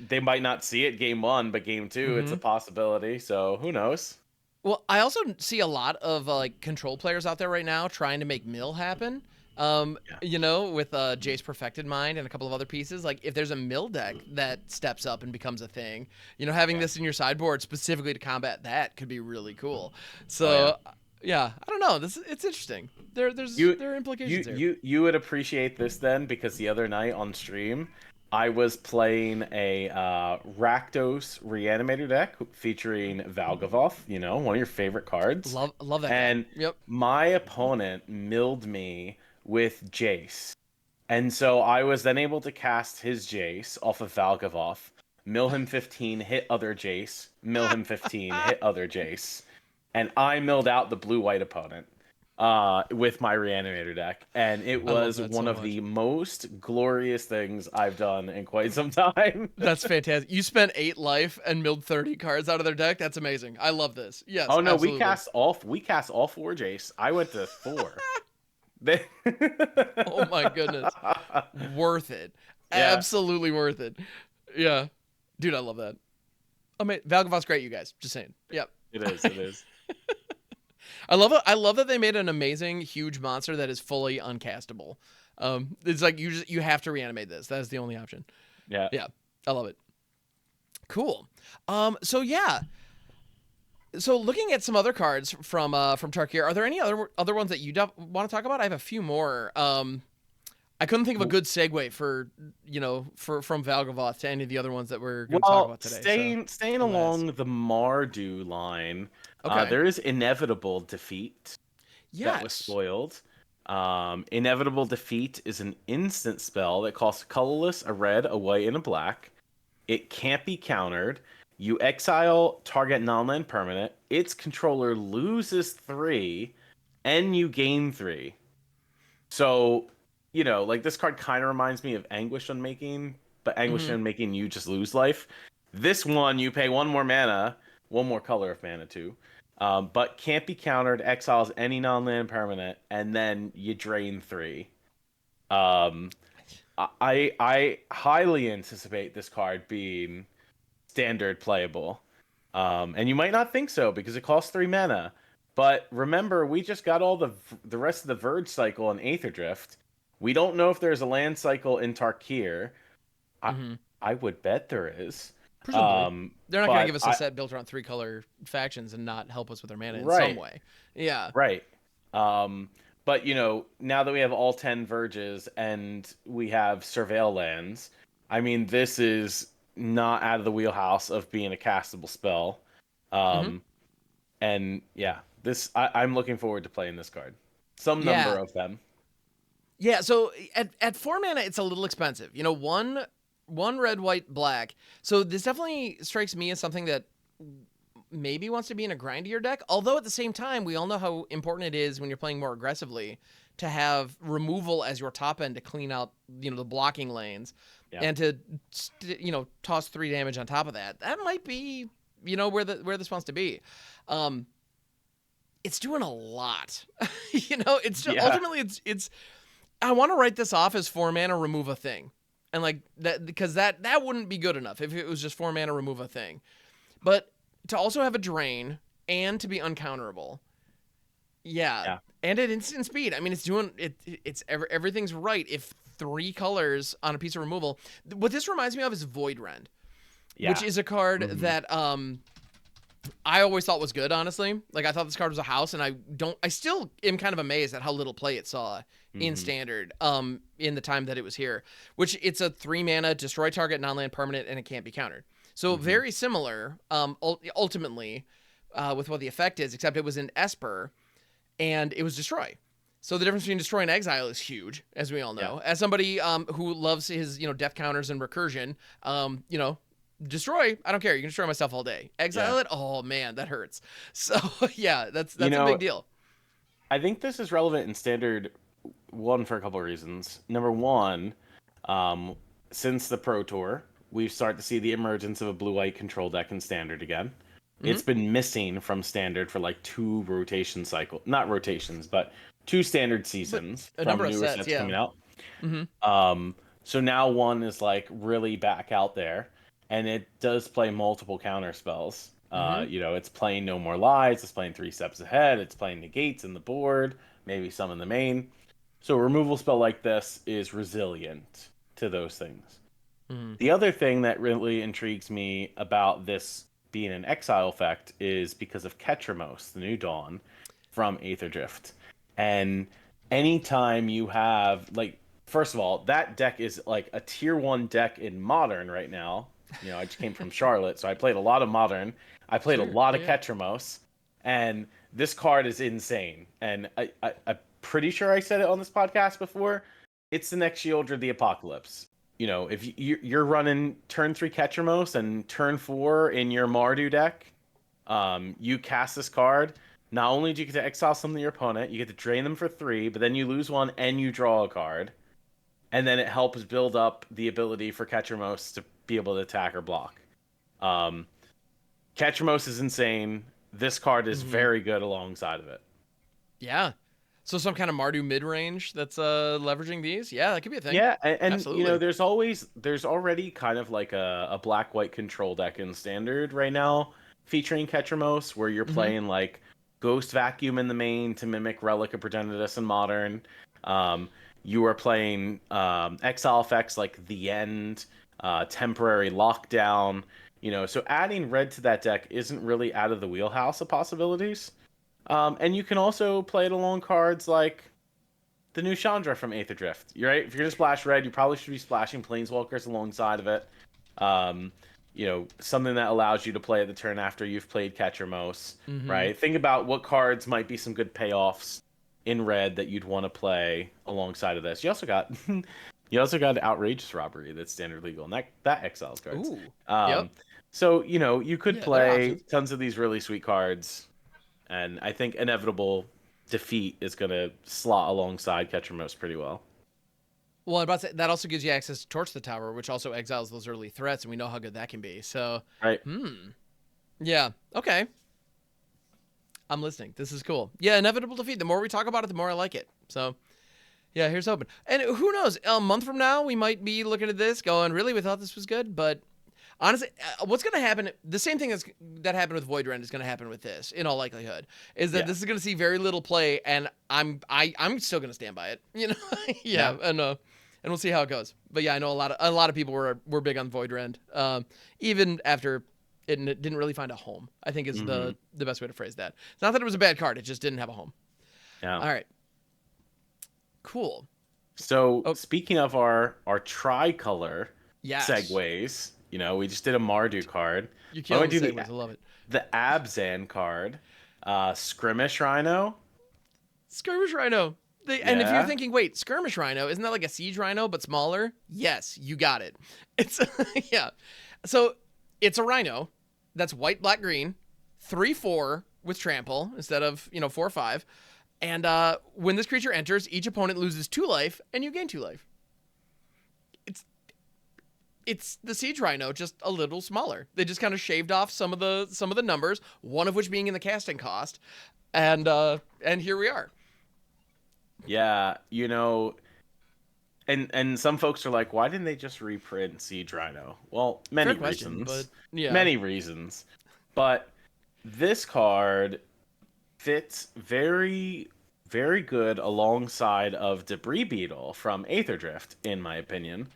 B: they might not see it game one, but game two, it's
A: Mm-hmm.
B: a possibility. So who knows?
A: Well, I also see a lot of like control players out there right now trying to make mill happen.
B: Yeah.
A: With Jace Perfected Mind and a couple of other pieces. Like if there's a mill deck that steps up and becomes a thing, having
B: Yeah.
A: this in your sideboard specifically to combat that could be really cool.
B: Oh yeah.
A: So, yeah, I don't know. It's interesting. There
B: You
A: are
B: you
A: implications here.
B: you would appreciate this then, because the other night on stream I was playing a Rakdos Reanimator deck featuring Valgavoth, one of your favorite cards.
A: Love that guy.
B: And
A: Yep.
B: my opponent milled me with Jace. And so I was then able to cast his Jace off of Valgavoth, mill him 15, hit other Jace, mill him 15, hit other Jace. And I milled out the blue-white opponent. with my Reanimator deck, and it
A: I love
B: was
A: that
B: one
A: so
B: of
A: much.
B: the most glorious things I've done in quite some time.
A: That's fantastic. You spent 8 life and milled 30 cards out of their deck. That's amazing. I love this. Yes,
B: Oh no,
A: absolutely.
B: we cast all 4 Jace. I went to 4. They...
A: Oh my goodness. Worth it.
B: Yeah,
A: Absolutely worth it. Yeah. Dude, I love that. I mean, Valgavoth's great, you guys. Just saying. Yep.
B: it is. It is.
A: I love it. I love that they made an amazing, huge monster that is fully uncastable. It's like you have to reanimate this. That is the only option.
B: Yeah.
A: Yeah, I love it. Cool. So yeah. So looking at some other cards from Tarkir, are there any other ones that you want to talk about? I have a few more. I couldn't think of a good segue for from Valgavoth to any of the other ones that we're going to talk
B: Well,
A: about today. So
B: staying
A: alas.
B: along the Mardu line,
A: Okay.
B: there is Inevitable Defeat that was
A: Yes.
B: spoiled. Inevitable Defeat is an instant spell that costs colorless, a red, a white, and a black. It can't be countered. You exile target non-land permanent. Its controller loses 3, and you gain 3. So, like this card kind of reminds me of Anguish Unmaking, but Anguish
A: Mm-hmm.
B: Unmaking you just lose life. This one you pay 1 more mana, 1 more color of mana too, but can't be countered. Exiles any non-land permanent, and then you drain 3. Um, I highly anticipate this card being standard playable. And you might not think so because it costs 3 mana. But remember, we just got all the rest of the Verge cycle in Aether Drift. We don't know if there's a land cycle in Tarkir. I
A: Mm-hmm.
B: I would bet there is.
A: Presumably. They're not going to
B: But
A: give us a
B: I
A: set built around 3 color factions and not help us with our mana in some
B: right,
A: way. Yeah.
B: right. But now that we have all 10 Verges and we have Surveil lands, I mean, this is not out of the wheelhouse of being a castable spell.
A: Mm-hmm.
B: Um, And yeah, I'm looking forward to playing this card. Some number
A: Yeah.
B: of them.
A: Yeah. So at 4 mana, it's a little expensive. One red, white, black. So this definitely strikes me as something that maybe wants to be in a grindier deck. Although at the same time, we all know how important it is when you're playing more aggressively to have removal as your top end to clean out the blocking lanes,
B: Yeah.
A: and to toss 3 damage on top of that. That might be where this wants to be. It's doing a lot. It's
B: Yeah.
A: ultimately it's. I want to write this off as 4 mana remove a thing, and like that because that wouldn't be good enough if it was just 4 mana remove a thing. But to also have a drain and to be uncounterable, yeah,
B: Yeah.
A: and at instant speed. I mean, it's doing it. Everything's right. If 3 colors on a piece of removal, what this reminds me of is Void Rend, which
B: Yeah.
A: is a card
B: Mhm.
A: that I always thought was good, honestly. Like I thought this card was a house, and I still am kind of amazed at how little play it saw in
B: Mhm.
A: standard in the time that it was here. Which it's a 3 mana destroy target non-land permanent, and it can't be countered. So
B: Mhm.
A: very similar ultimately with what the effect is, except it was in Esper and it was destroy. So the difference between destroy and exile is huge, as we all
B: Yeah.
A: know. As somebody who loves his death counters and recursion, destroy, I don't care. You can destroy myself all day. Exile
B: Yeah.
A: it, oh man, that hurts. So yeah, that's
B: You
A: a big
B: know,
A: deal.
B: I think this is relevant in standard one for a couple of reasons. Number one, um, since the Pro Tour, we've started to see the emergence of a blue-white control deck in standard again.
A: Mm-hmm.
B: It's been missing from standard for like 2 rotation cycle, not rotations, but 2 standard
A: But
B: seasons
A: a number
B: from
A: of
B: newer
A: sets,
B: sets
A: yeah.
B: coming out.
A: Mm-hmm.
B: So now one is like really back out there, and it does play multiple counter spells.
A: Mm-hmm.
B: It's playing No More Lies, it's playing 3 steps ahead, it's playing negates in the board, maybe some in the main. So a removal spell like this is resilient to those things.
A: Mm-hmm.
B: The other thing that really intrigues me about this being an exile effect is because of Ketramos, the New Dawn, from Aether Drift. And anytime you have, like, first of all, that deck is like a tier 1 deck in Modern right now. I just came from Charlotte, so I played a lot of Modern. I played a
A: Sure.
B: lot of
A: Yeah.
B: Ketramos, and this card is insane. And I'm pretty sure I said it on this podcast before. It's the next Sheoldred the Apocalypse. If you're running turn 3 Ketramos and turn 4 in your Mardu deck, you cast this card. not only do you get to exile something to your opponent, you get to drain them for 3, but then you lose 1 and you draw a card. And then it helps build up the ability for Ketramos to be able to attack or block. Ketramos is insane. This card is very good alongside of it.
A: Yeah. So some kind of Mardu mid-range that's leveraging these? Yeah, that could be a thing.
B: Yeah, and
A: Absolutely.
B: you know, there's already kind of like a black-white control deck in Standard right now featuring Ketramos, where you're playing like Ghost Vacuum in the main to mimic Relic of Progenitus in Modern. You are playing exile effects like The End, Temporary Lockdown. You know, so adding red to that deck isn't really out of the wheelhouse of possibilities. And you can also play it along cards like the new Chandra from Aether Drift. You're right. If you're gonna splash red, you probably should be splashing Planeswalkers alongside of it. You know, something that allows you to play at the turn after you've played Ketramos, right? Think about what cards might be some good payoffs in red that you'd want to play alongside of this. You also got Outrageous Robbery that's standard legal, and that exiles cards.
A: Ooh.
B: So you know, you could
A: Yeah, there are
B: play
A: options.
B: tons of these really sweet cards, and I think Inevitable Defeat is going to slot alongside Ketramos pretty well.
A: Well, I'm about to say, that also gives you access to Torch the Tower, which also exiles those early threats, and we know how good that can be. So,
B: Right.
A: Yeah. Okay. I'm listening. This is cool. Yeah, Inevitable Defeat. The more we talk about it, the more I like it. So, yeah, here's hoping. And who knows? A month from now, we might be looking at this going, really, we thought this was good, but honestly, what's going to happen, the same thing that happened with Void Rend is going to happen with this, in all likelihood, is that this is going to see very little play, and I'm still going to stand by it. You know? And we'll see how it goes. But yeah, I know a lot of people were big on Void Rend, even after it didn't really find a home, I think is the best way to phrase that. It's not that it was a bad card, it just didn't have a home.
B: Yeah.
A: All right. Cool.
B: So speaking of our tricolor
A: Yes.
B: segues, you know, we just did a Mardu card.
A: You killing the segues. I love it.
B: The Abzan card, Skirmish Rhino.
A: Skirmish Rhino. And if you're thinking, wait, Skirmish Rhino, isn't that like a Siege Rhino but smaller? Yes, you got it. It's yeah. So it's a Rhino that's white, black, green, 3/4 with trample instead of 4/5. And when this creature enters, each opponent loses 2 life, and you gain 2 life. It's the Siege Rhino, just a little smaller. They just kind of shaved off some of the numbers, one of which being in the casting cost, and here we are.
B: Yeah, you know, and some folks are like, why didn't they just reprint Siege Rhino? Well, many reasons. Many reasons. But this card fits very, very good alongside of Debris Beetle from Aether Drift, in my opinion.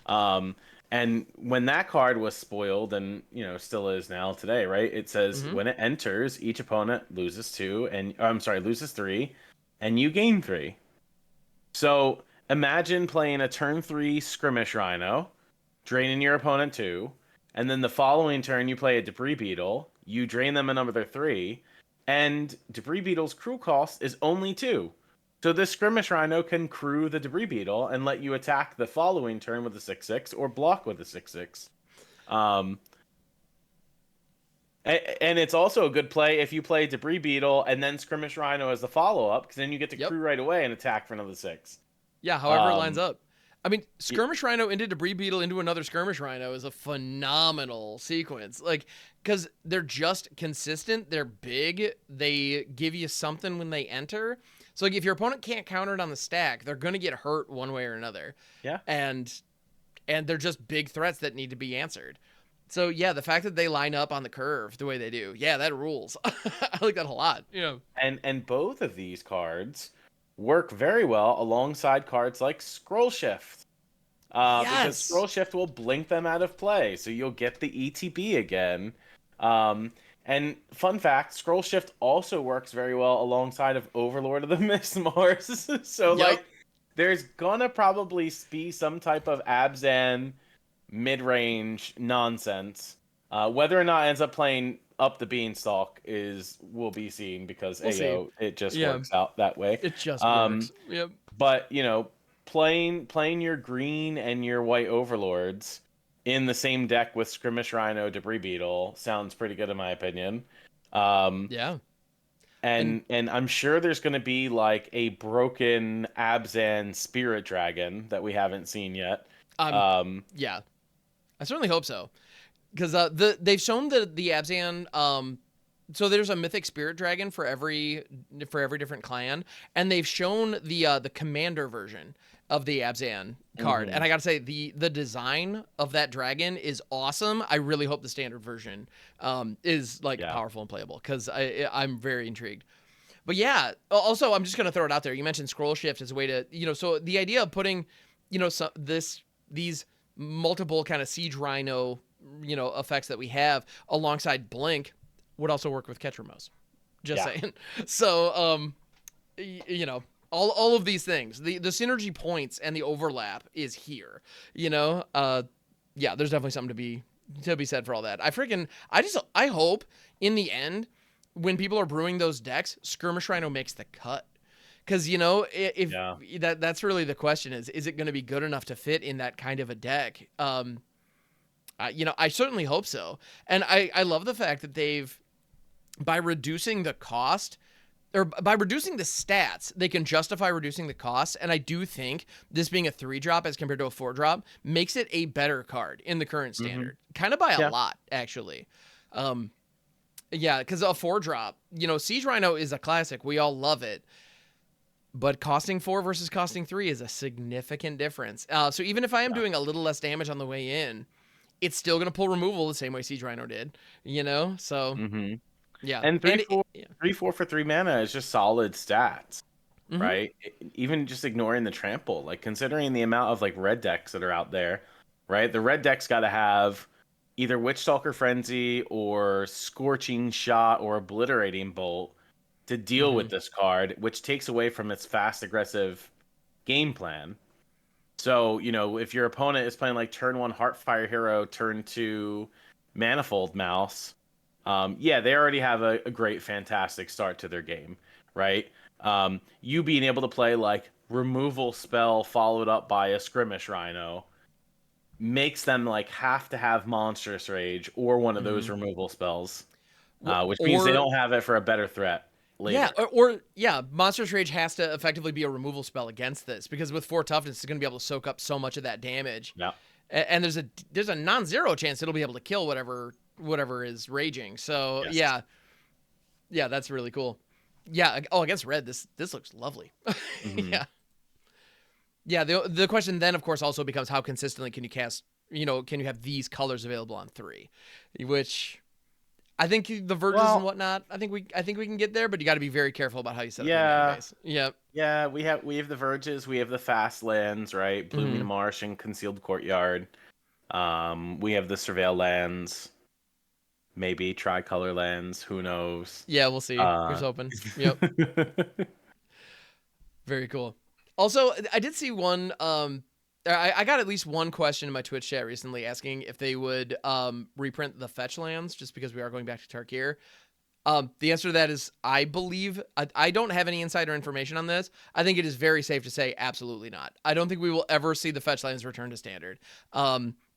B: And when that card was spoiled, and still is now today, right? It says when it enters, each opponent loses 2, and loses 3, and you gain 3. So imagine playing a turn 3 Skirmish Rhino, draining your opponent 2, and then the following turn you play a Debris Beetle, you drain them another 3, and Debris Beetle's crew cost is only 2. So this Skirmish Rhino can crew the Debris Beetle and let you attack the following turn with a 6/6 or block with a 6/6. And it's also a good play if you play Debris Beetle and then Skirmish Rhino as the follow-up, because then you get to crew right away and attack for another 6.
A: Yeah, however it lines up. I mean, Skirmish Rhino into Debris Beetle into another Skirmish Rhino is a phenomenal sequence. Like, because they're just consistent, they're big, they give you something when they enter. So, like, if your opponent can't counter it on the stack, they're going to get hurt one way or another.
B: Yeah.
A: And they're just big threats that need to be answered. So, yeah, the fact that they line up on the curve the way they do, yeah, that rules. I like that a lot. Yeah.
B: And both of these cards work very well alongside cards like Scroll Shift. Because Scroll Shift will blink them out of play, so you'll get the ETB again. And fun fact, Scroll Shift also works very well alongside of Overlord of the Mistmars. So, like, there's gonna probably be some type of Abzan mid-range nonsense. Whether or not it ends up playing up the beanstalk will be seen, because it just works out that way.
A: It just works. Yep.
B: But, playing your green and your white Overlords in the same deck with Skirmish Rhino, Debris Beetle sounds pretty good in my opinion.
A: Yeah. And
B: And I'm sure there's going to be like a broken Abzan spirit dragon that we haven't seen yet.
A: um,
B: Um,
A: yeah, I certainly hope so. Because they've shown the Abzan. So there's a mythic spirit dragon for every different clan, and they've shown the commander version of the Abzan card. And
B: mhm.
A: I gotta say, the design of that dragon is awesome. I really hope the standard version is like
B: Yeah.
A: powerful and playable, because I'm very intrigued. But yeah, also I'm just gonna throw it out there. You mentioned scroll shift as a way to, so the idea of putting, these multiple kind of siege rhino, effects that we have alongside blink would also work with Ketramos. Just
B: Yeah.
A: saying. So all of these things, the synergy points and the overlap is here. Yeah, there's definitely something to be said for all that. I hope in the end, when people are brewing those decks, Skirmish Rhino makes the cut. Because if
B: Yeah.
A: that's really the question, is it going to be good enough to fit in that kind of a deck? I certainly hope so. And I love the fact that they've, by reducing the cost, or by reducing the stats, they can justify reducing the cost. And I do think this being a 3-drop as compared to a 4-drop makes it a better card in the current
B: Hmm.
A: standard, kind of by a
B: Yeah.
A: lot, actually. Yeah, because a 4-drop, Siege Rhino is a classic. We all love it. But costing 4 versus costing 3 is a significant difference. So even if I am
B: Yeah.
A: doing a little less damage on the way in, it's still going to pull removal the same way Siege Rhino did, So,
B: Hmm.
A: yeah.
B: And
A: And yeah.
B: 3/4 for 3 mana is just solid stats,
A: Mm-hmm.
B: right? Even just ignoring the trample, like considering the amount of like red decks that are out there, right? The red deck's got to have either Witchstalker Frenzy or Scorching Shot or Obliterating Bolt to deal
A: Mm-hmm.
B: with this card, which takes away from its fast aggressive game plan. So, if your opponent is playing like turn 1 Heartfire Hero, turn 2 Manifold Mouse, yeah, they already have a great, fantastic start to their game, right? You being able to play like removal spell followed up by a Skirmish Rhino makes them like have to have Monstrous Rage or one of
A: Mm-hmm.
B: those removal spells,
A: Wh-
B: which means they
A: Or
B: don't have it for a better threat
A: yeah,
B: later.
A: yeah, Monstrous Rage has to effectively be a removal spell against this, because with 4 toughness, it's going to be able to soak up so much of that damage.
B: Yeah.
A: And there's a non-zero chance it'll be able to kill whatever is raging. So
B: Yes.
A: yeah, that's really cool. Yeah. Oh, against red, this looks lovely.
B: Hmm.
A: Yeah. Yeah. The question then, of course, also becomes how consistently can you cast? Can you have these colors available on 3? Which I think the verges and
B: Well,
A: whatnot. I think we can get there, but you got to be very careful about how you set up your mana
B: yeah.
A: base. Yep.
B: Yeah, we have the Verges, we have the Fast Lands, right? Blooming
A: Hmm.
B: Marsh and Concealed Courtyard. We have the Surveil Lands, maybe Tricolor Lands, who knows?
A: Yeah, we'll see. Here's
B: Uh,
A: hoping. Yep. Very cool. Also, I did see one. I got at least one question in my Twitch chat recently asking if they would reprint the fetch lands, just because we are going back to Tarkir. The answer to that is I believe I don't have any insider information on this. I think it is very safe to say absolutely not. I don't think we will ever see the fetch lands return to standard.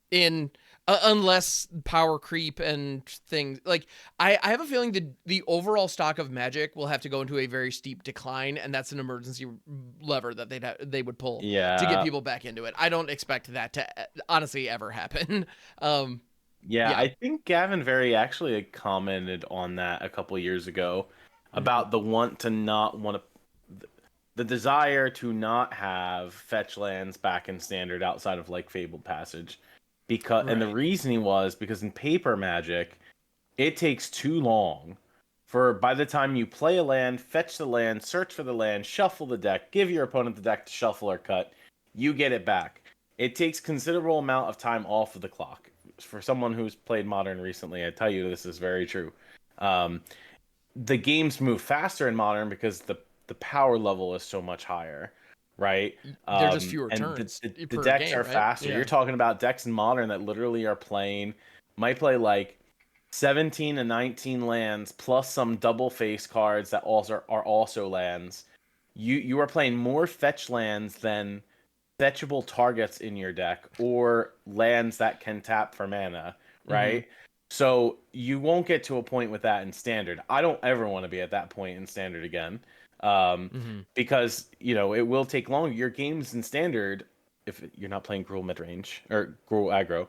A: In Unless power creep and things like I have a feeling the overall stock of Magic will have to go into a very steep decline, and that's an emergency lever that they would pull to get
B: yeah,
A: people back into it. I don't expect that to honestly ever happen. Um,
B: yeah.
A: yeah.
B: I think Gavin Very actually commented on that a couple years ago
A: Hmm.
B: about the want to not want to, the desire to not have fetch lands back in standard outside of like Fabled Passage, and the
A: Right.
B: reasoning was because in paper Magic it takes too long for by the time you play a land, fetch the land, search for the land, shuffle the deck, give your opponent the deck to shuffle or cut, you get it back. It takes considerable amount of time off of the clock. For someone who's played Modern recently, I tell you this is very true. Um, the games move faster in Modern because the power level is so much higher, right?
A: There's just fewer
B: And
A: turns
B: the
A: per
B: decks
A: game,
B: are
A: right?
B: faster. You're
A: Yeah.
B: talking about decks in Modern that literally are playing, might play like 17 and 19 lands plus some double face cards that also are also lands. You are playing more fetch lands than fetchable targets in your deck or lands that can tap for mana,
A: Hmm.
B: right? So you won't get to a point with that in standard. I don't ever want to be at that point in standard again, um,
A: Hmm.
B: because it will take longer. Your games in standard, if you're not playing Gruul mid range or Gruul aggro,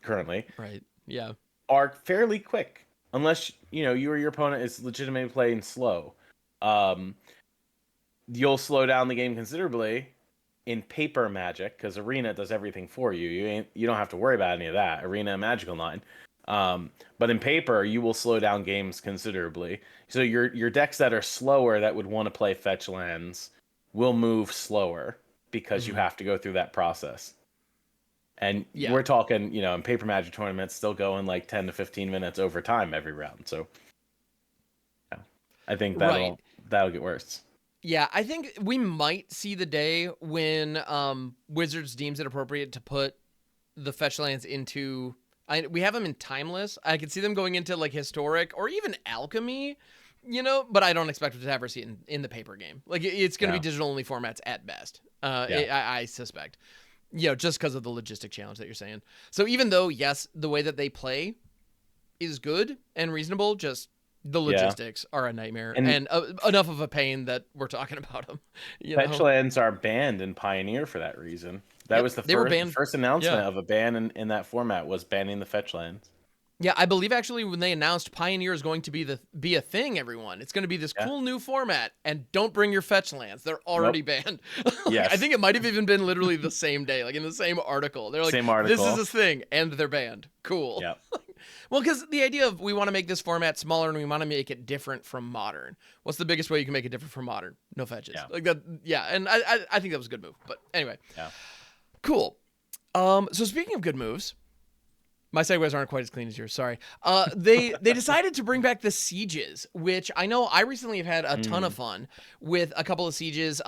B: currently,
A: Right. Yeah.
B: are fairly quick, unless you or your opponent is legitimately playing slow. Um, you'll slow down the game considerably in paper Magic because Arena does everything for you. You don't have to worry about any of that. Arena and Magic Online. But in paper, you will slow down games considerably. So your decks that are slower that would want to play fetch lands will move slower because you
A: Hmm.
B: have to go through that process. And
A: Yeah.
B: we're talking, in paper Magic tournaments, still going like 10 to 15 minutes over time every round. So yeah, I think
A: Right.
B: that'll get worse.
A: Yeah, I think we might see the day when Wizards deems it appropriate to put the fetch lands into. We have them in timeless. I could see them going into like historic or even alchemy, but I don't expect to ever see it in the paper game. Like it's going to be
B: Yeah.
A: digital only formats at best.
B: Yeah.
A: I suspect, just because of the logistic challenge that you're saying. So even though yes, the way that they play is good and reasonable, just the
B: Yeah.
A: logistics are a nightmare
B: And
A: and enough of a pain that we're talking about them.
B: fetch lands are banned in Pioneer for that reason. That
A: Yep,
B: was the
A: they were
B: first
A: banned.
B: first
A: Yeah.
B: announcement of a ban in that format was banning the fetch lands.
A: Yeah, I believe actually when they announced Pioneer is going to be a thing, everyone. It's going to be this
B: Yeah.
A: cool new format, and don't bring your fetch lands. They're already
B: Nope.
A: banned. Like, I
B: Yes.
A: think it might have even been literally the same day, like in the same article. They're like,
B: Same
A: "This is
B: article.
A: a thing," and they're banned. Cool.
B: Yeah.
A: Well, because the idea of we want to make this format smaller and we want to make it different from modern. What's the biggest way you can make it different from modern? No fetches.
B: Yeah.
A: Like that. Yeah, and I think that was a good move. But anyway,
B: Yeah.
A: cool. So speaking of good moves, my segues aren't quite as clean as yours. Sorry. They decided to bring back the sieges, which I know I recently have had a ton of
B: Mm.
A: fun with a couple of sieges.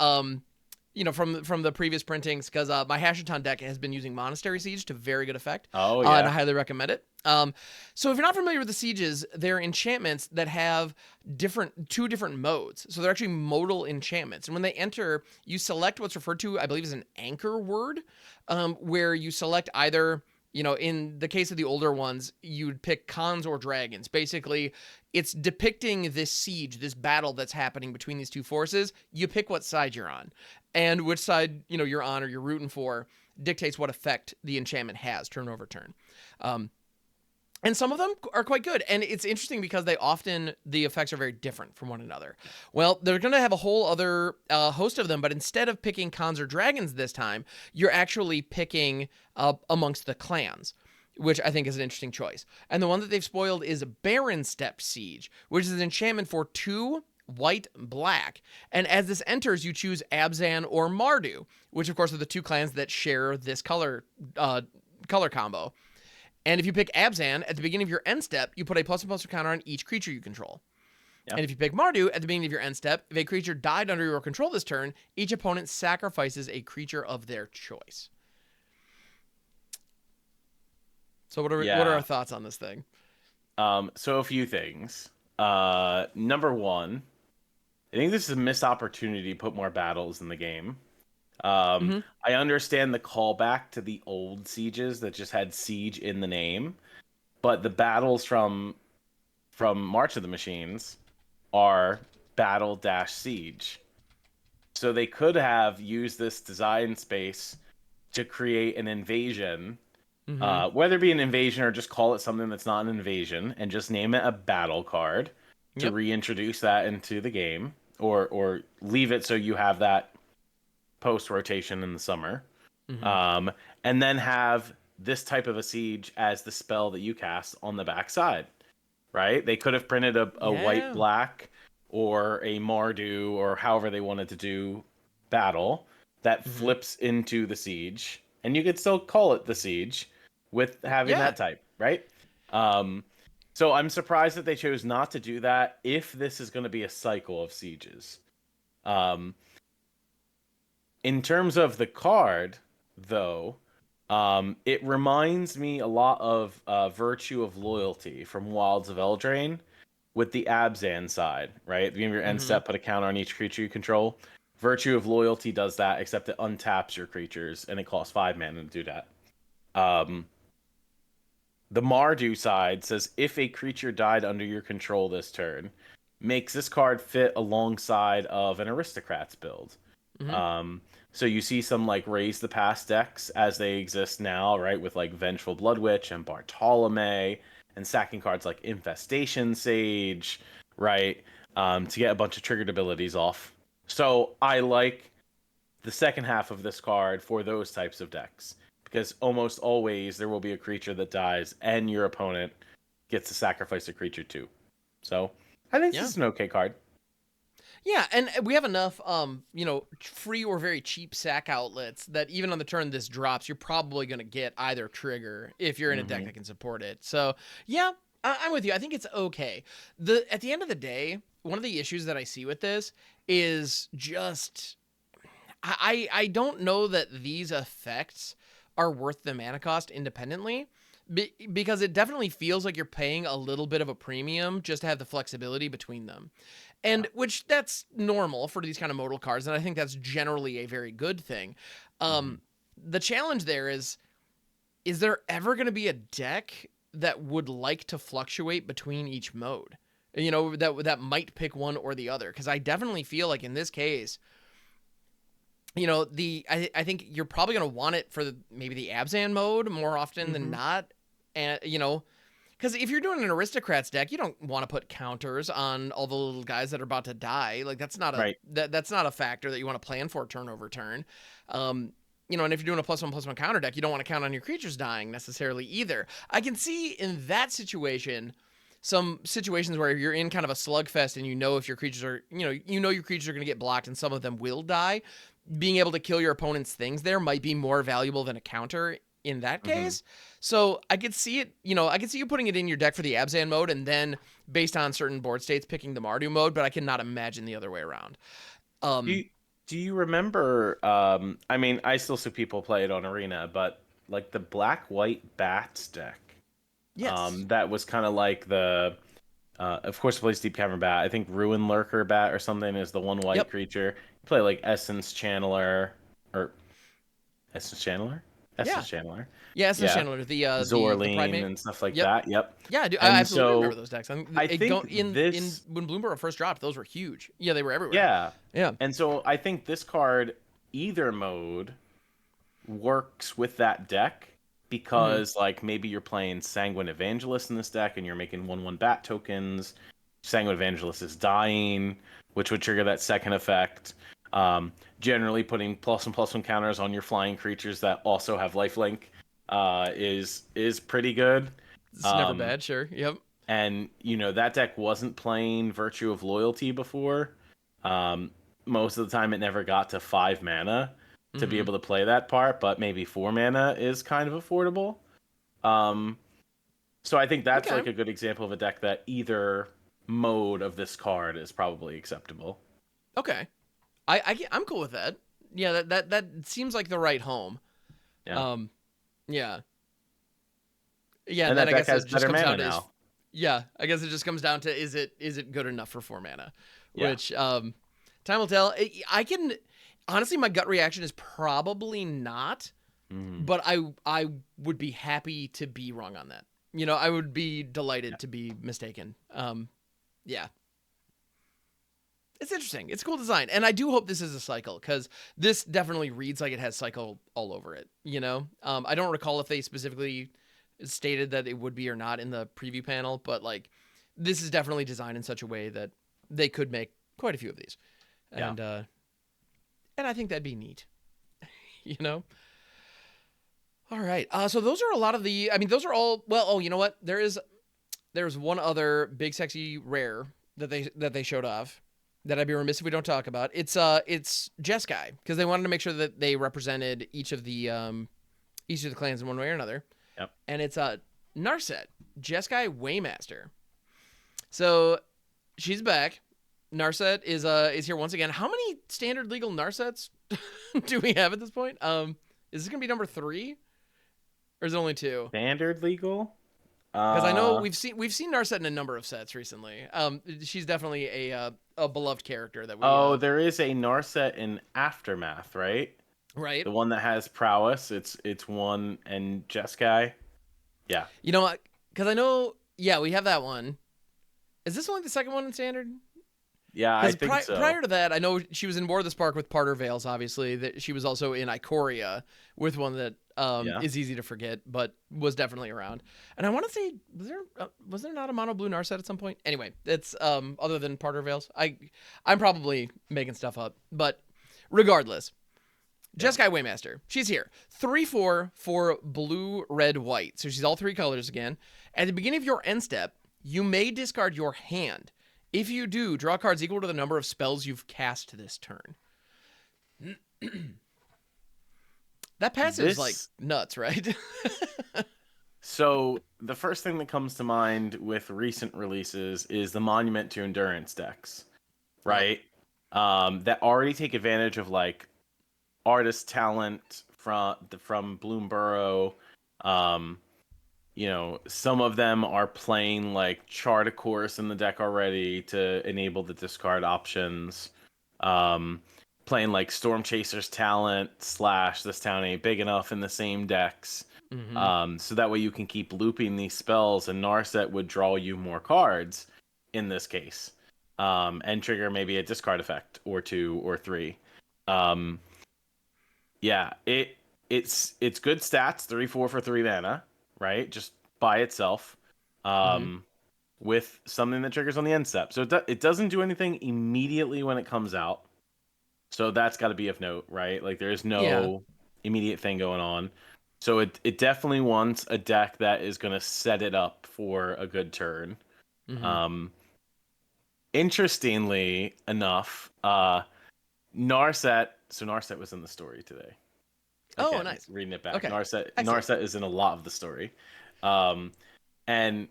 A: From the previous printings, because my Hashaton deck has been using Monastery Siege to very good effect,
B: Oh
A: and I
B: yeah.
A: highly recommend it. So if you're not familiar with the sieges, they're enchantments that have two different modes. So they're actually modal enchantments, and when they enter, you select what's referred to, I believe, as an anchor word, where you select either. In the case of the older ones, you'd pick cons or dragons. Basically, it's depicting this siege, this battle that's happening between these two forces. You pick what side you're on, and which side you're on or you're rooting for dictates what effect the enchantment has turn over turn. And some of them are quite good. And it's interesting because the effects are very different from one another. Well, they're going to have a whole other host of them, but instead of picking cons or dragons this time, you're actually picking amongst the clans, which I think is an interesting choice. And the one that they've spoiled is Baron Step Siege, which is an enchantment for 2 white, black. And as this enters, you choose Abzan or Mardu, which of course are the 2 clans that share this color combo. And if you pick Abzan, at the beginning of your end step, you put a +1/+2 counter on each creature you control.
B: Yeah.
A: And if you pick Mardu, at the beginning of your end step, if a creature died under your control this turn, each opponent sacrifices a creature of their choice. So what are our
B: Yeah.
A: thoughts on this thing?
B: So a few things. Number one, I think this is a missed opportunity to put more battles in the game.
A: Mm-hmm.
B: I understand the callback to the old sieges that just had siege in the name, but the battles from March of the Machines are battle dash siege. So they could have used this design space to create an invasion,
A: Mm-hmm.
B: whether it be an invasion or just call it something that's not an invasion and just name it a battle card to
A: Yep.
B: reintroduce that into the game, or leave it so you have that post rotation in the summer.
A: Mm-hmm.
B: Um, and then have this type of a siege as the spell that you cast on the backside, right? They could have printed a white
A: Yeah.
B: black or a Mardu or however they wanted to do battle that
A: Mm-hmm.
B: flips into the siege, and you could still call it the siege with having
A: Yeah.
B: that type, right? Um, so I'm surprised that they chose not to do that if this is going to be a cycle of sieges. Um, in terms of the card, though, it reminds me a lot of Virtue of Loyalty from Wilds of Eldraine with the Abzan side, right? At the beginning of your end
A: Mm-hmm.
B: step, put a counter on each creature you control. Virtue of Loyalty does that, except it untaps your creatures, and it costs 5 mana to do that. Um, The Mardu side says if a creature died under your control this turn, makes this card fit alongside of an Aristocrats build.
A: Hmm.
B: Um, so you see some like Raise the Past decks as they exist now, right? With like Vengeful Blood Witch and Bartolome, and sacking cards like Infestation Sage, right? To get a bunch of triggered abilities off. So I like the second half of this card for those types of decks because almost always there will be a creature that dies and your opponent gets to sacrifice a creature too. So I think this
A: Yeah.
B: is an okay card.
A: Yeah, and we have enough, free or very cheap sack outlets that even on the turn this drops, you're probably going to get either trigger if you're in a deck
B: Mm-hmm.
A: that can support it. So, yeah, I'm with you. I think it's okay. At the end of the day, one of the issues that I see with this is just I don't know that these effects are worth the mana cost independently. Because it definitely feels like you're paying a little bit of a premium just to have the flexibility between them. And which that's normal for these kind of modal cards, and I think that's generally a very good thing.
B: Mm-hmm.
A: The challenge there is there ever going to be a deck that would like to fluctuate between each mode? That might pick one or the other. Because I definitely feel like in this case, I think you're probably going to want it for maybe the Abzan mode more often than
B: Mm-hmm.
A: not. And, because if you're doing an Aristocrats deck, you don't want to put counters on all the little guys that are about to die. Like
B: Right.
A: that's not a factor that you want to plan for turn over turn. And if you're doing a +1/+1 counter deck, you don't want to count on your creatures dying necessarily either. I can see in that situation some situations where you're in kind of a slugfest and if your creatures are, your creatures are going to get blocked and some of them will die. Being able to kill your opponent's things there might be more valuable than a counter in that
B: Mm-hmm.
A: case. So I could see it, I could see you putting it in your deck for the Abzan mode and then based on certain board states picking the Mardu mode, but I cannot imagine the other way around.
B: Do
A: Um,
B: you, do you remember? I mean, I still see people play it on Arena, but like the Black White Bats deck.
A: yes.
B: That was kind of like the. Of course, it plays Deep Cavern Bat. I think Ruin Lurker Bat or something is the one white
A: Yep.
B: creature. You play like Essence Channeler or Essence Channeler,
A: Yeah.
B: Essence Channeler.
A: Yeah, it's the
B: Yeah,
A: Chandler, the Pride
B: Zorline
A: Mate.
B: and stuff like
A: Yep.
B: that. Yep.
A: Yeah, I
B: And
A: absolutely remember
B: so
A: those decks. I mean,
B: I think
A: in
B: this,
A: when Bloomburrow first dropped, those were huge. Yeah, they were everywhere.
B: yeah,
A: Yeah.
B: and so I think this card, either mode, works with that deck
A: Hmm.
B: because like maybe you're playing Sanguine Evangelist in this deck and you're making 1/1 bat tokens. Sanguine Evangelist is dying, which would trigger that second effect. Generally putting +1/+1 counters on your flying creatures that also have lifelink is pretty good.
A: It's never
B: Um,
A: bad. Sure. Yep.
B: and that deck wasn't playing Virtue of Loyalty before. Um, Most of the time, it never got to 5 mana to be
A: Hmm.
B: able to play that part, but maybe 4 mana is kind of affordable. Um, so I think that's
A: Okay.
B: like a good example of a deck that either mode of this card is probably acceptable.
A: Okay. I'm cool with that. Yeah, that seems like the right home.
B: Yeah,
A: Um, yeah, yeah, and
B: and
A: then
B: that
A: I
B: deck
A: guess
B: has
A: it just
B: better
A: comes
B: mana
A: down to
B: now.
A: I guess it just comes down to is it good enough for 4 mana,
B: Yeah.
A: which time will tell. I can honestly, my gut reaction is probably not,
B: Mhm.
A: but I would be happy to be wrong on that. I would be delighted
B: Yeah.
A: to be mistaken. Yeah. It's interesting. It's a cool design. And I do hope this is a cycle because this definitely reads like it has cycle all over it. I don't recall if they specifically stated that it would be or not in the preview panel, but like this is definitely designed in such a way that they could make quite a few of these.
B: Yeah.
A: And I think that'd be neat. you know? All right. So those are a lot of those are all, well, oh, you know what? There's one other big sexy rare that they showed off that I'd be remiss if we don't talk about. It's Jeskai because they wanted to make sure that they represented each of the clans in one way or another.
B: Yep.
A: And it's Narset, Jeskai Waymaster. So she's back. Narset is here once again. How many standard legal Narsets do we have at this point? Is this gonna be number 3 or is it only 2?
B: Standard legal.
A: Because I know we've seen Narset in a number of sets recently. She's definitely a beloved character that we
B: Oh, there is a Narset in Aftermath, right?
A: right.
B: The one that has prowess. It's one and Jeskai. Yeah.
A: You know what? Because I know, yeah, we have that one. Is this only the second one in standard?
B: Yeah, I
A: Because
B: think so.
A: prior to that, I know she was in War of the Spark with Parter Veils, obviously. That she was also in Ikoria with one that
B: Yeah.
A: is easy to forget, but was definitely around. And I want to say, was there not a mono blue Narset at some point? Anyway, it's other than Parter Veils. I'm probably making stuff up, but regardless,
B: Yeah.
A: Jeskai Waymaster. She's here. 3/4 for blue, red, white. So she's all three colors again. At the beginning of your end step, you may discard your hand. If you do, draw cards equal to the number of spells you've cast this turn. That passive's like nuts, right?
B: So the first thing that comes to mind with recent releases is the Monument to Endurance decks, right? That already take advantage of like artist talent from Bloomborough. You know, some of them are playing like Chart a Course in the deck already to enable the discard options. Playing like Storm Chaser's talent / this town ain't big enough in the same decks. So that way you can keep looping these spells, and Narset would draw you more cards in this case, and trigger maybe a discard effect or 2 or 3. Yeah, it's good stats, 3/4 for 3 mana, right? Just by itself, with something that triggers on the end step. So it doesn't do anything immediately when it comes out. So that's got to be of note, right? Like there is no immediate thing going on. So it definitely wants a deck that is going to set it up for a good turn. Interestingly enough, Narset. So Narset was in the story today.
A: Oh,
B: Again,
A: nice.
B: reading it back.
A: Okay.
B: Narset is in a lot of the story. And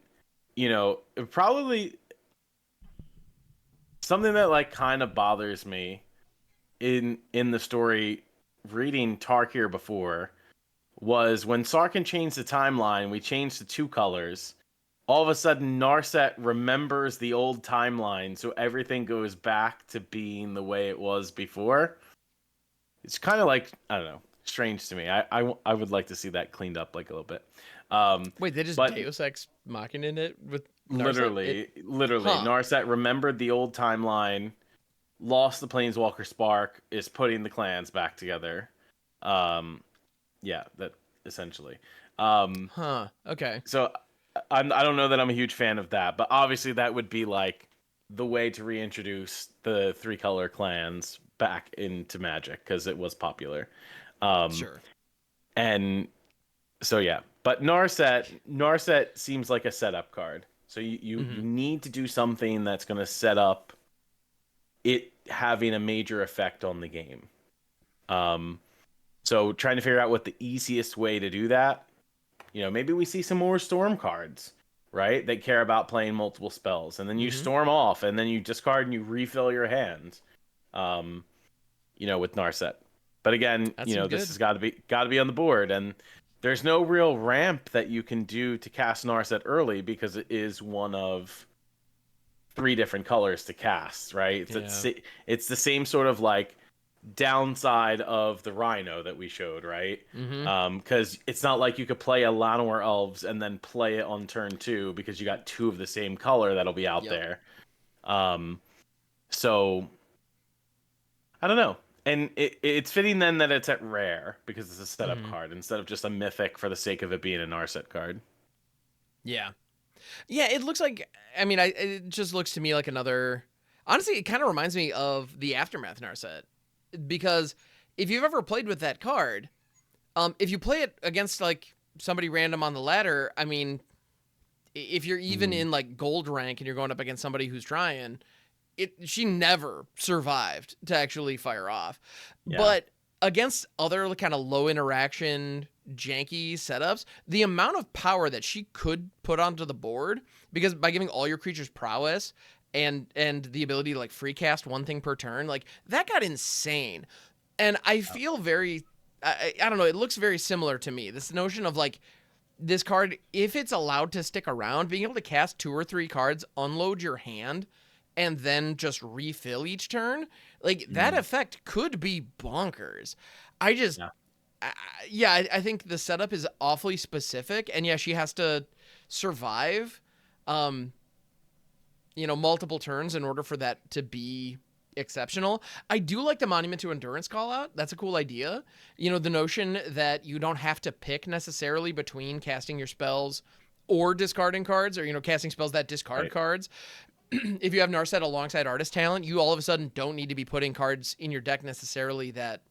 B: you know, probably something that like kind of bothers me in the story reading Tarkir before was when Sarkhan changed the timeline, we changed to 2 colors. All of a sudden, Narset remembers the old timeline, so everything goes back to being the way it was before. It's kind of like, I don't know, strange to me. I would like to see that cleaned up like a little bit.
A: Wait, they just
B: but
A: Deus Ex Machina in it with
B: literally,
A: Huh.
B: Narset remembered the old timeline, lost the Planeswalker Spark, is putting the clans back together. Yeah, that essentially.
A: Okay.
B: So I don't know that I'm a huge fan of that, but obviously that would be like the way to reintroduce the 3 color clans back into Magic because it was popular.
A: Sure.
B: And so yeah, but Narset seems like a setup card. So you need to do something that's going to set up it having a major effect on the game. So trying to figure out what the easiest way to do that. You know, maybe we see some more storm cards, right? That care about playing multiple spells, and then you storm off, and then you discard and you refill your hand. You know, with Narset. But again,
A: That
B: you know,
A: seems
B: this
A: good.
B: has got to be on the board, and there's no real ramp that you can do to cast Narset early because it is one of 3 different colors to cast, right? It's the same sort of like downside of the Rhino that we showed, right? Because it's not like you could play a Llanowar Elves and then play it on turn 2 because you got 2 of the same color that'll be out there. So I don't know. And it's fitting then that it's at rare because it's a setup card instead of just a mythic for the sake of it being a Narset card.
A: Yeah. Yeah, it looks like, I mean, it just looks to me like another, honestly, it kind of reminds me of the Aftermath Narset. Because if you've ever played with that card, if you play it against like somebody random on the ladder, I mean, if you're even in like gold rank and you're going up against somebody who's trying, she never survived to actually fire off.
B: Yeah.
A: But against other kind of low interaction janky setups, the amount of power that she could put onto the board, because by giving all your creatures prowess and the ability to like free cast one thing per turn, like that got insane. And I feel very I don't know, it looks very similar to me, this notion of like this card, if it's allowed to stick around, being able to cast 2 or 3 cards, unload your hand, and then just refill each turn, like that effect could be bonkers. I just yeah, I think the setup is awfully specific, and yeah, she has to survive, um, multiple turns in order for that to be exceptional. I do like the Monument to Endurance call out. That's a cool idea. The notion that you don't have to pick necessarily between casting your spells or discarding cards, or casting spells that discard
B: Right.
A: cards. If you have Narset alongside Artist Talent, you all of a sudden don't need to be putting cards in your deck necessarily that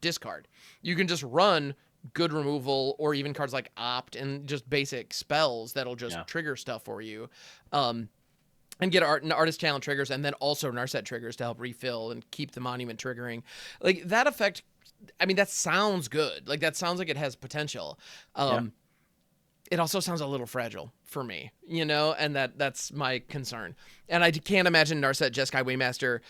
A: discard. You can just run good removal or even cards like Opt and just basic spells that'll just trigger stuff for you. And get Artist Talent triggers and then also Narset triggers to help refill and keep the Monument triggering. Like, that effect, I mean, that sounds good. Like, that sounds like it has potential. It also sounds a little fragile for me, and that's my concern. And I can't imagine Narset Jeskai Waymaster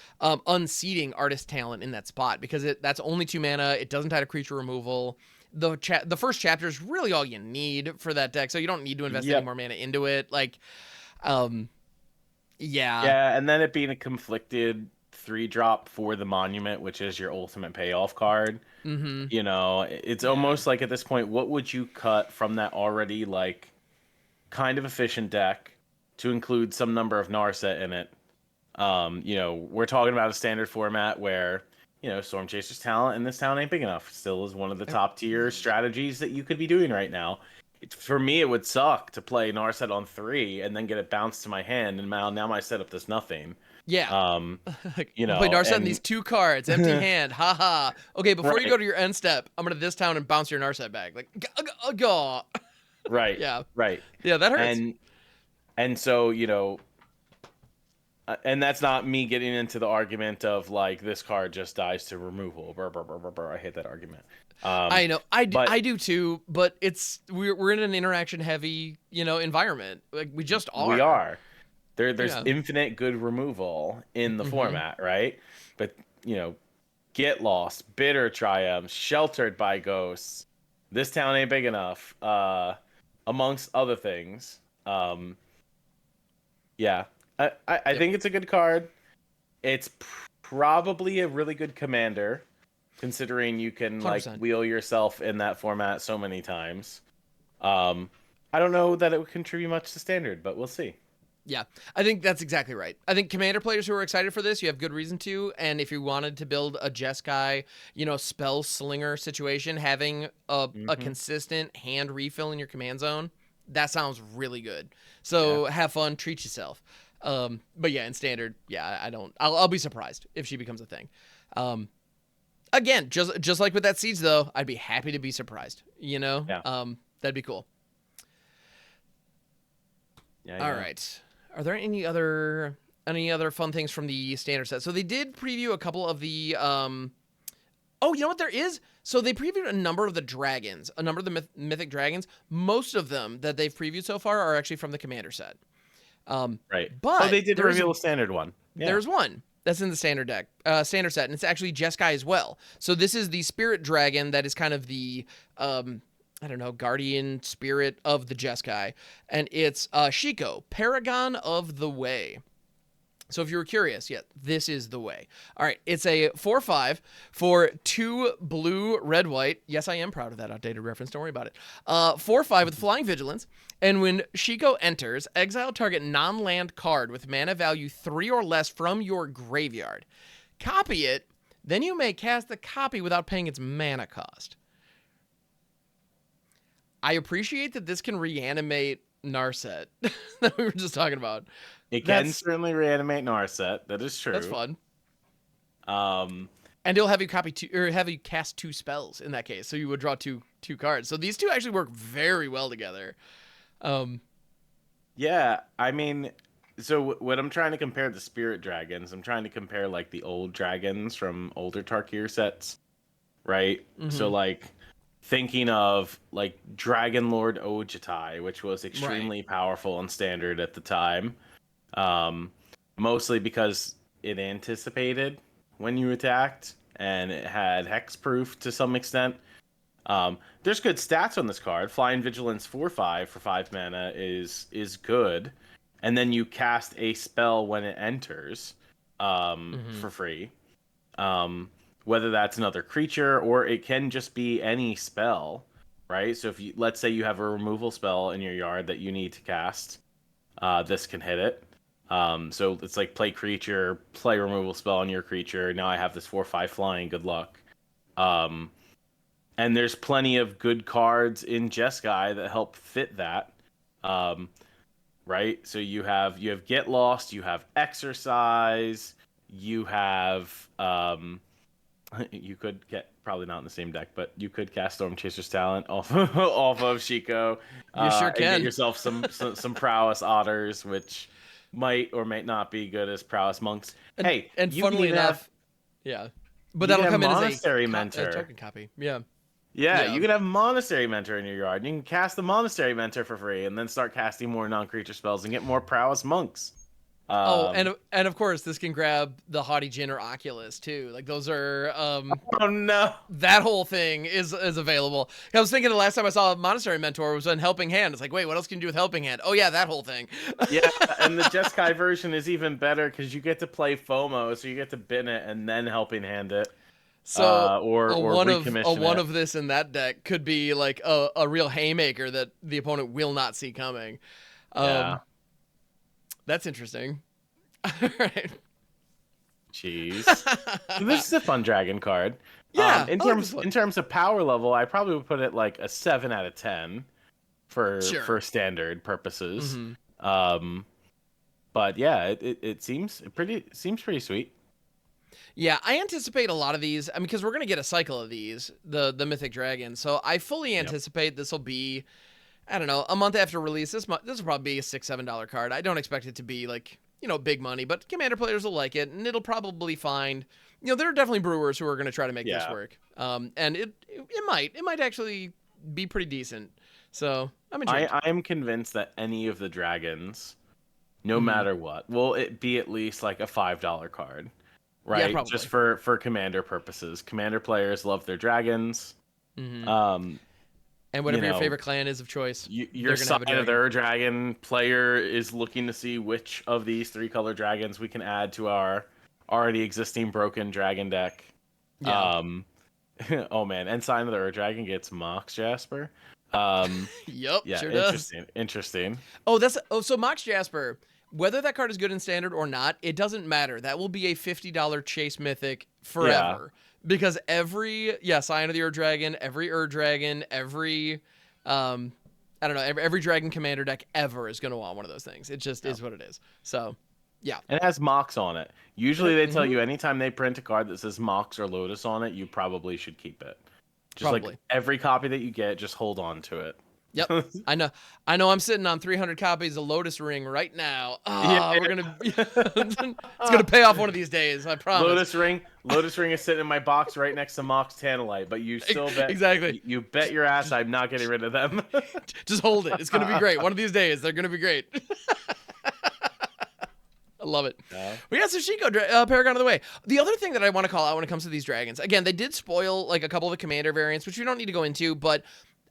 A: unseating Artist Talent in that spot, because that's only 2 mana. It doesn't tie to creature removal. The first chapter is really all you need for that deck, so you don't need to invest any more mana into it. Like,
B: Yeah, and then it being a conflicted 3-drop for the Monument, which is your ultimate payoff card. It's almost like at this point, what would you cut from that already like kind of efficient deck to include some number of Narset in it? We're talking about a standard format where Storm Chaser's talent in this town ain't big enough. Still is one of the top tier strategies that you could be doing right now. For me, it would suck to play Narset on 3 and then get it bounced to my hand, and now my setup does nothing.
A: Yeah.
B: Play
A: Narset in these 2 cards, empty hand, haha. Okay, before you go to your end step, I'm gonna this town and bounce your Narset back. Like,
B: right.
A: Yeah.
B: Right.
A: Yeah, that hurts.
B: And so, and that's not me getting into the argument of like this card just dies to removal. Brr, brr, brr, brr, brr. I hate that argument.
A: I know, I do too, but we're in an interaction heavy, environment. Like, we just are.
B: We are. There's infinite good removal in the format, right? But Get Lost, Bitter Triumphs, Sheltered by Ghosts. This town ain't big enough, amongst other things. Yeah, I think it's a good card. It's probably a really good commander, considering you can
A: 100%.
B: wheel yourself in that format so many times. I don't know that it would contribute much to standard, but we'll see.
A: Yeah, I think that's exactly right. I think commander players who are excited for this, you have good reason to. And if you wanted to build a Jeskai, spell slinger situation, having a consistent hand refill in your command zone, that sounds really good. So have fun, treat yourself. But yeah, in standard, I'll be surprised if she becomes a thing. Again, just like with that Siege though, I'd be happy to be surprised. That'd be cool. All right. Are there any other fun things from the standard set? So they did preview a couple of the oh, you know what there is? So they previewed a number of the dragons, a number of the mythic dragons. Most of them that they've previewed so far are actually from the commander set.
B: Right.
A: But
B: they did reveal a standard one. Yeah.
A: There's one that's in the standard deck, standard set, and it's actually Jeskai as well. So this is the spirit dragon that is kind of the guardian spirit of the Jeskai, and it's Shiko, Paragon of the Way. So if you were curious, this is the way. All right, it's a 4/5 for 2 blue, red, white. Yes, I am proud of that outdated reference. Don't worry about it. 4/5 with flying vigilance. And when Shiko enters, exile target non-land card with mana value 3 or less from your graveyard. Copy it, then you may cast the copy without paying its mana cost. I appreciate that this can reanimate Narset that we were just talking about.
B: It can certainly reanimate Narset. That is true.
A: That's fun. And it'll have you have you cast 2 spells in that case, so you would draw two cards. So these two actually work very well together.
B: Yeah, I mean, so when I'm trying to compare the spirit dragons, I'm trying to compare like the old dragons from older Tarkir sets, right? So like thinking of like Dragon Lord Ojutai, which was extremely powerful and standard at the time. Mostly because it anticipated when you attacked and it had hexproof to some extent. There's good stats on this card. Flying Vigilance 4/5 for 5 mana is good. And then you cast a spell when it enters for free. whether that's another creature or it can just be any spell, right? So if you, let's say you have a removal spell in your yard that you need to cast, this can hit it. So it's like play creature, play removal spell on your creature. Now I have this 4/5 flying. Good luck. Um, and there's plenty of good cards in Jeskai that help fit that. Um, right? So you have Get Lost, you have Exercise, you have you could get probably not in the same deck, but you could cast Storm Chaser's Talent off off of Shiko,
A: You sure
B: and get
A: can.
B: yourself some prowess otters, which might or might not be good as prowess monks. Hey,
A: And
B: you can
A: funnily
B: even
A: enough,
B: have
A: yeah, but
B: you can
A: that'll
B: have
A: come in as
B: Monastery
A: a
B: Mentor.
A: token copy. Yeah.
B: Yeah,
A: Yeah.
B: you can have Monastery Mentor in your yard. You can cast the Monastery Mentor for free, and then start casting more non-creature spells and get more prowess monks.
A: Oh,
B: Um,
A: and of course this can grab the Haughty Djinn or Oculus too. Like those are
B: oh no!
A: that whole thing is available. I was thinking the last time I saw a Monastery Mentor was in Helping Hand. It's like, wait, what else can you do with Helping Hand? Oh yeah, that whole thing.
B: Yeah, and the Jeskai version is even better because you get to play FOMO, so you get to bin it and then helping hand it,
A: So
B: or
A: a
B: recommission
A: one
B: it.
A: of this in that deck could be like a real haymaker that the opponent will not see coming.
B: Yeah.
A: That's interesting. All right.
B: Jeez. So this is a fun dragon card.
A: Yeah,
B: In
A: I like this one.
B: terms of power level, I probably would put it like a 7 out of 10 for
A: Sure.
B: standard purposes.
A: Mhm.
B: But yeah, it seems pretty sweet.
A: Yeah, I anticipate a lot of these. I mean, because we're gonna get a cycle of these, the Mythic Dragon. So I fully anticipate this will be, I don't know, a month after release. This will probably be a $6-7 card. I don't expect it to be like, big money, but Commander players will like it, and it'll probably find, there are definitely brewers who are gonna try to make this work. And it might actually be pretty decent. So I'm intrigued.
B: I'm convinced that any of the dragons, no
A: Mhm.
B: matter what, will it be at least like a $5 card. Right,
A: probably.
B: just for commander purposes. Commander players love their dragons.
A: Mhm.
B: Um,
A: And whatever your favorite clan is of choice,
B: your
A: they're gonna have a
B: Scion of
A: dragon.
B: the Dragon player is looking to see which of these 3-color dragons we can add to our already existing broken dragon deck.
A: Yeah.
B: Oh man, and Scion of the Dragon gets Mox Jasper.
A: Yep,
B: Yeah,
A: sure does.
B: interesting.
A: So Mox Jasper, whether that card is good in standard or not, it doesn't matter. That will be a $50 chase mythic forever. Because every Scion of the Dragon, every Dragon, every I don't know, every dragon commander deck ever is going to want one of those things. It just is what it is. So, yeah.
B: And it has Mox on it. Usually they tell you anytime they print a card that says Mox or Lotus on it, you probably should keep it. Just
A: Probably.
B: like every copy that you get, just hold on to it.
A: Yep. I know I'm sitting on 300 copies of Lotus Ring right now. We're going to it's going to pay off one of these days, I promise.
B: Lotus Ring is sitting in my box right next to Mox Tantalite, but you still bet
A: Exactly.
B: You bet your ass I'm not getting rid of them.
A: Just hold it. It's going to be great. One of these days they're going to be great. I love it. We got Sushiko Paragon of the way. The other thing that I want to call out when it comes to these dragons, again, they did spoil like a couple of the commander variants, which we don't need to go into, but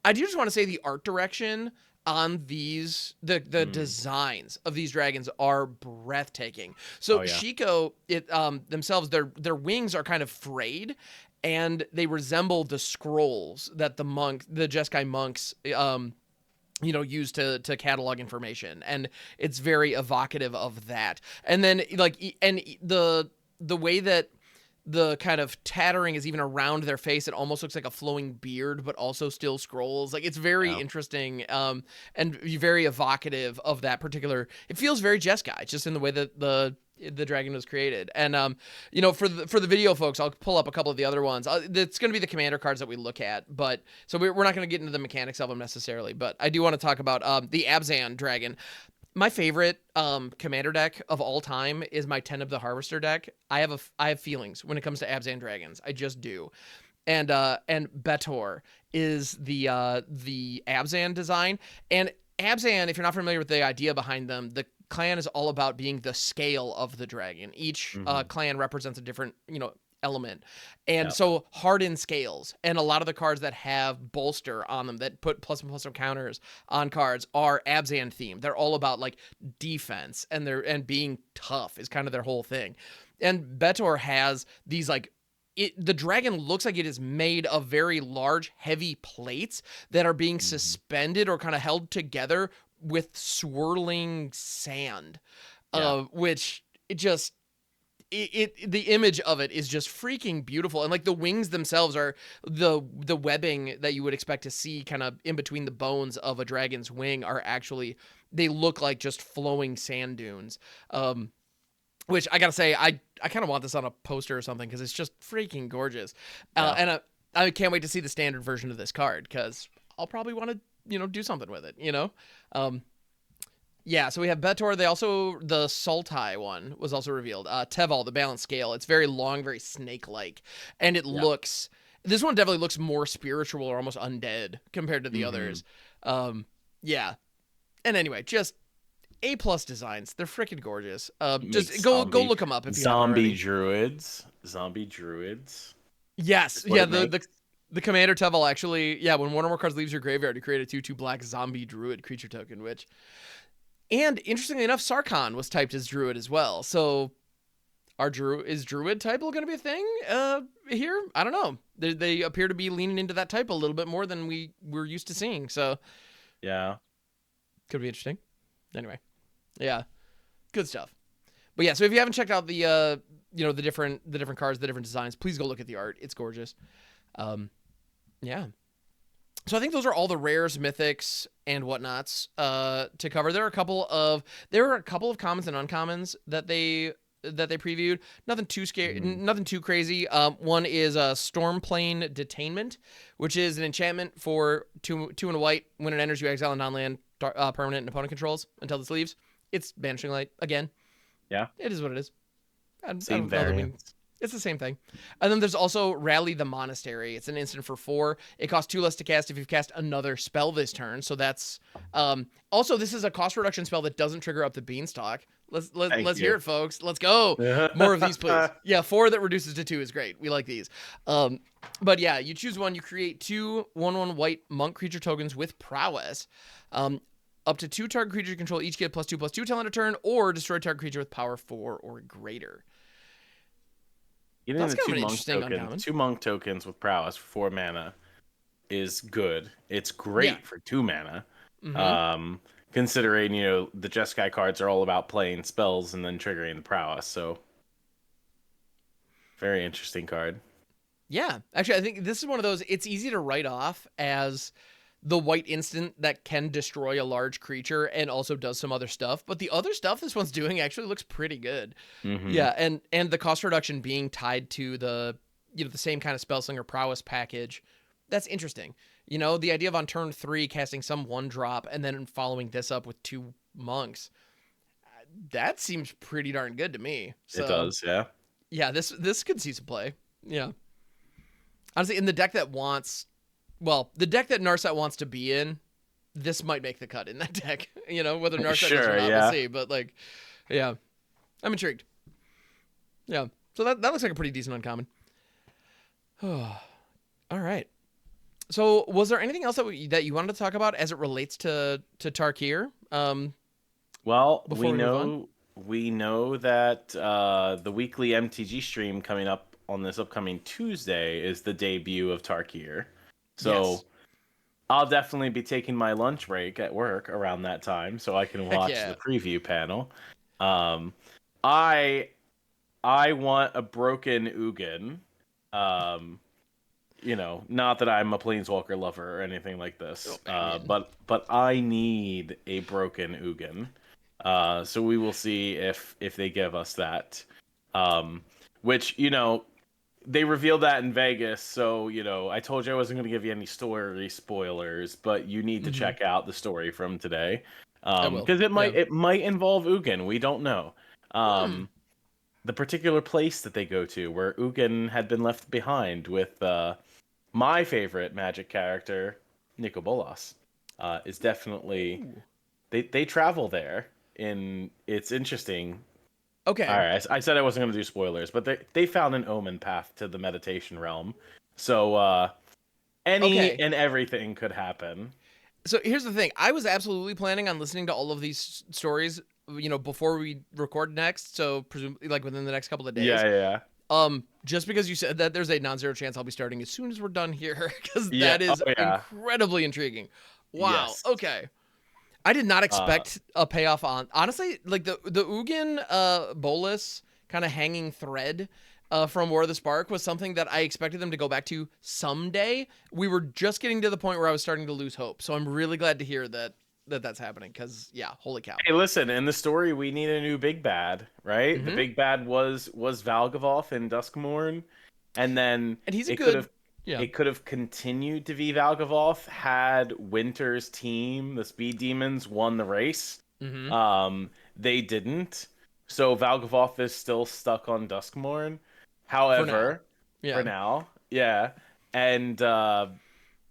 A: I do just want to say the art direction on these, the designs of these dragons are breathtaking. So Shiko, themselves, their wings are kind of frayed, and they resemble the scrolls that the Jeskai monks, use to catalog information, and it's very evocative of that. And then the way that the kind of tattering is even around their face, it almost looks like a flowing beard, but also still scrolls. Like, it's very interesting, and very evocative of that particular. It feels very Jeskai, just in the way that the dragon was created. And for the video folks, I'll pull up a couple of the other ones. It's going to be the commander cards that we look at, but so we're not going to get into the mechanics of them necessarily, but I do want to talk about the Abzan dragon. My favorite commander deck of all time is my Teneb the Harvester deck. I have feelings when it comes to Abzan dragons. I just do. And Betor is the Abzan design. And Abzan, if you're not familiar with the idea behind them, the clan is all about being the scale of the dragon. Each clan represents a different, element. And so hardened scales, and a lot of the cards that have bolster on them that put plus and plus counters on cards are Abzan themed. They're all about like defense, and being tough is kind of their whole thing. And Betor has these like the dragon looks like it is made of very large, heavy plates that are being suspended or kind of held together with swirling sand, which it just the image of it is just freaking beautiful. And like the wings themselves are the webbing that you would expect to see kind of in between the bones of a dragon's wing are actually, they look like just flowing sand dunes. Which I gotta say, I kind of want this on a poster or something because it's just freaking gorgeous. And I can't wait to see the standard version of this card because I'll probably want to, do something with it, Yeah, so we have Betor. The Sultai one was also revealed. Teval, the balanced scale. It's very long, very snake-like. And it looks... This one definitely looks more spiritual or almost undead compared to the others. Yeah. And anyway, just A+ designs. They're freaking gorgeous. Just go look them up if you haven't already.
B: Zombie druids.
A: Yes. Yeah, the Commander Teval actually... Yeah, when one or more cards leaves your graveyard, you create a 2/2 black zombie druid creature token, which... And interestingly enough, Sarkhan was typed as Druid as well. So, is Druid type going to be a thing here? I don't know. They appear to be leaning into that type a little bit more than we're used to seeing. So,
B: yeah,
A: could be interesting. Anyway, yeah, good stuff. But yeah, so if you haven't checked out the the different cards, the different designs, please go look at the art. It's gorgeous. Yeah. So I think those are all the rares, mythics, and whatnots to cover. There are a couple of commons and uncommons that they previewed. Nothing too scary, nothing too crazy. One is Stormplane Detainment, which is an enchantment for 2 and a white. When it enters, you exile a non-land permanent and opponent controls until this leaves. It's Banishing Light again.
B: Yeah,
A: it is what it is.
B: Same variants.
A: It's the same thing. And then there's also Rally the Monastery. It's an instant for 4. It costs 2 less to cast if you've cast another spell this turn. So that's also, this is a cost reduction spell that doesn't trigger up the Beanstalk. Let's hear it, folks. Let's go. More of these, please. Yeah, 4 that reduces to 2 is great. We like these. But yeah, you choose one. You create 2 1/1 white monk creature tokens with prowess. Up to 2 target creature you control each get +2/+2 till end of turn, or destroy target creature with power 4 or greater.
B: Even that's kind of an interesting uncommon. 2 monk tokens with prowess for 4 mana is good. It's great for 2 mana. Considering, the Jeskai cards are all about playing spells and then triggering the prowess. So, very interesting card.
A: Yeah. Actually, I think this is one of those, it's easy to write off as the white instant that can destroy a large creature and also does some other stuff. But the other stuff this one's doing actually looks pretty good. Yeah, and the cost reduction being tied to the the same kind of Spellslinger prowess package, that's interesting. The idea of on turn 3 casting some 1-drop and then following this up with 2 monks, that seems pretty darn good to me. So,
B: it does, yeah.
A: Yeah, this could see some play. Yeah. Honestly, in the deck that the deck that Narset wants to be in, this might make the cut in that deck. Whether Narset is or not, we'll see. But yeah, I'm intrigued. Yeah, so that looks like a pretty decent uncommon. All right. So, was there anything else that you wanted to talk about as it relates to Tarkir?
B: Well, we know that the weekly MTG stream coming up on this upcoming Tuesday is the debut of Tarkir. So I'll definitely be taking my lunch break at work around that time so I can watch the preview panel. I want a broken Ugin. Not that I'm a Planeswalker lover or anything like this. But I need a broken Ugin. So we will see if they give us that. Which, they revealed that in Vegas, so, I told you I wasn't going to give you any story spoilers, but you need to check out the story from today. Because it might involve Ugin. We don't know. The particular place that they go to, where Ugin had been left behind with my favorite Magic character, Nico Bolas, is definitely... They travel there, and it's interesting...
A: Okay.
B: All right. I said I wasn't going to do spoilers, but they found an omen path to the meditation realm. So any and everything could happen.
A: So here's the thing. I was absolutely planning on listening to all of these stories, before we record next. So presumably within the next couple of days.
B: Yeah.
A: Just because you said that, there's a non-zero chance I'll be starting as soon as we're done here, because
B: Yeah.
A: that
B: Oh
A: is
B: yeah.
A: incredibly intriguing. Wow.
B: Yes.
A: Okay. I did not
B: Uh,
A: expect a payoff on, honestly, like the Ugin bolus kind of hanging thread from War of the Spark was something that I expected them to go back to someday. We were just getting to the point where I was starting to lose hope. So I'm really glad to hear that's happening, because yeah, holy cow.
B: Hey, listen, in the story, we need a new big bad, right? The
A: Mm-hmm.
B: big bad was Valgavoth in Duskmourn, and then
A: And he's a
B: it could
A: good,
B: have
A: yeah.
B: it could have continued to be Valgavoth had Winter's team, the Speed Demons, won the race.
A: Mm-hmm.
B: They didn't, so Valgavoth is still stuck on Duskmourn.
A: For now.
B: However, for
A: Yeah.
B: now, yeah, and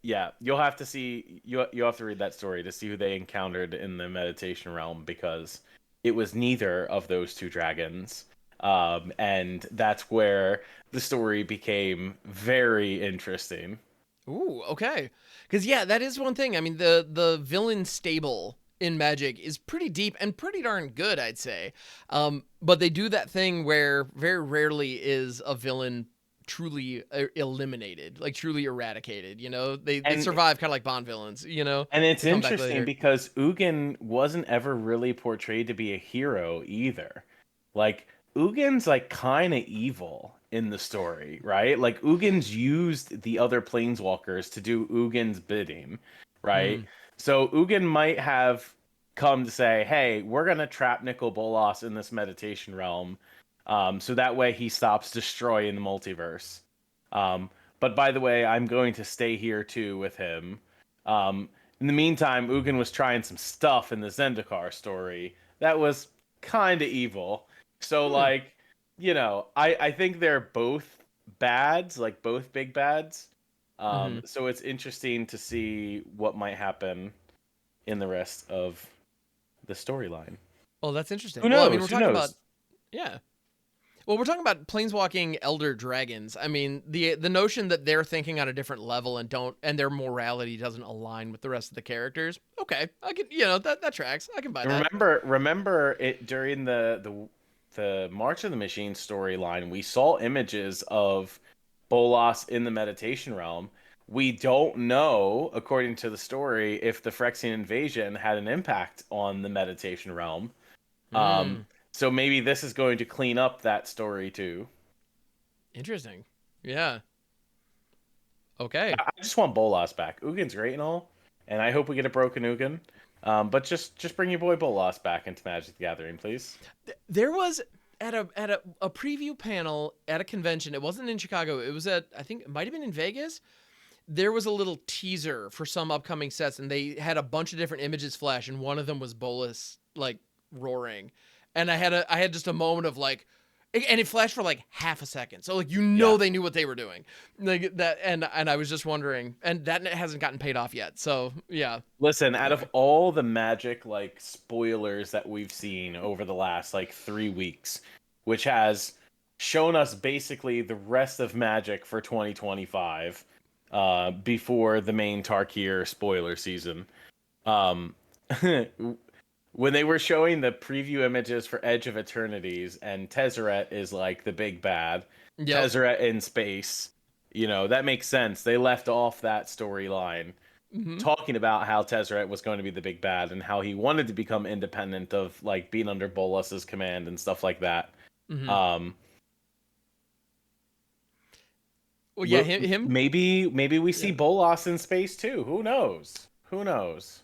B: yeah, you'll have to see you have to read that story to see who they encountered in the meditation realm, because it was neither of those two dragons. And that's where the story became very interesting.
A: Ooh, okay. Because yeah, that is one thing. I mean, the villain stable in Magic is pretty deep and pretty darn good, I'd say. But they do that thing where very rarely is a villain truly eliminated, like truly eradicated. You know, they
B: And
A: survive kind of like Bond villains. You know,
B: and it's
A: they come back
B: interesting
A: later.
B: because Ugin wasn't ever really portrayed to be a hero either. Like Ugin's like kind of evil in the story, right? Like Ugin's used the other planeswalkers to do Ugin's bidding, right?
A: Mm,
B: So Ugin might have come to say, "Hey, we're gonna trap Nicol Bolas in this meditation realm, so that way he stops destroying the multiverse." Um, but by the way, I'm going to stay here too with him. Um, in the meantime, Ugin was trying some stuff in the Zendikar story that was kind of evil. So,
A: hmm,
B: like, I think they're both bads, like both big bads.
A: mm-hmm.
B: So it's interesting to see what might happen in the rest of the storyline.
A: Well, that's
B: Who
A: interesting. Well, I mean, we're
B: knows? Who
A: talking about,
B: knows?
A: yeah. Well, we're talking about planeswalking elder dragons. I mean, the notion that they're thinking on a different level and their morality doesn't align with the rest of the characters. Okay, I can, that tracks. I can buy
B: And
A: that.
B: remember it during the March of the Machine storyline, we saw images of Bolas in the meditation realm. We don't know, according to the story, if the Phyrexian invasion had an impact on the meditation realm. Um,
A: Hmm.
B: so maybe this is going to clean up that story too.
A: Interesting. Yeah. Okay.
B: I just want Bolas back. Ugin's great and all, and I hope we get a broken Ugin. But just bring your boy Bolas back into Magic the Gathering, please.
A: There was at a preview panel at a convention. It wasn't in Chicago. It was at, I think it might have been in Vegas. There was a little teaser for some upcoming sets, and they had a bunch of different images flash, and one of them was Bolus like roaring, and I had just a moment of like, and it flashed for like half a second, so like
B: Yeah.
A: they knew what they were doing, like that, and I was just wondering, and that hasn't gotten paid off yet, so yeah.
B: Listen, out of
A: Anyway,
B: all the Magic like spoilers that we've seen over the last like 3 weeks, which has shown us basically the rest of Magic for 2025, before the main Tarkir spoiler season. Um, when they were showing the preview images for Edge of Eternities and Tezzeret is like the big bad,
A: yep.
B: Tezzeret in space, that makes sense. They left off that storyline
A: Hmm.
B: talking about how Tezzeret was going to be the big bad and how he wanted to become independent of like being under Bolas's command and stuff like that.
A: Hmm.
B: Um,
A: Well, yeah, him.
B: maybe we see
A: Yeah.
B: Bolas in space too. Who knows? Who knows?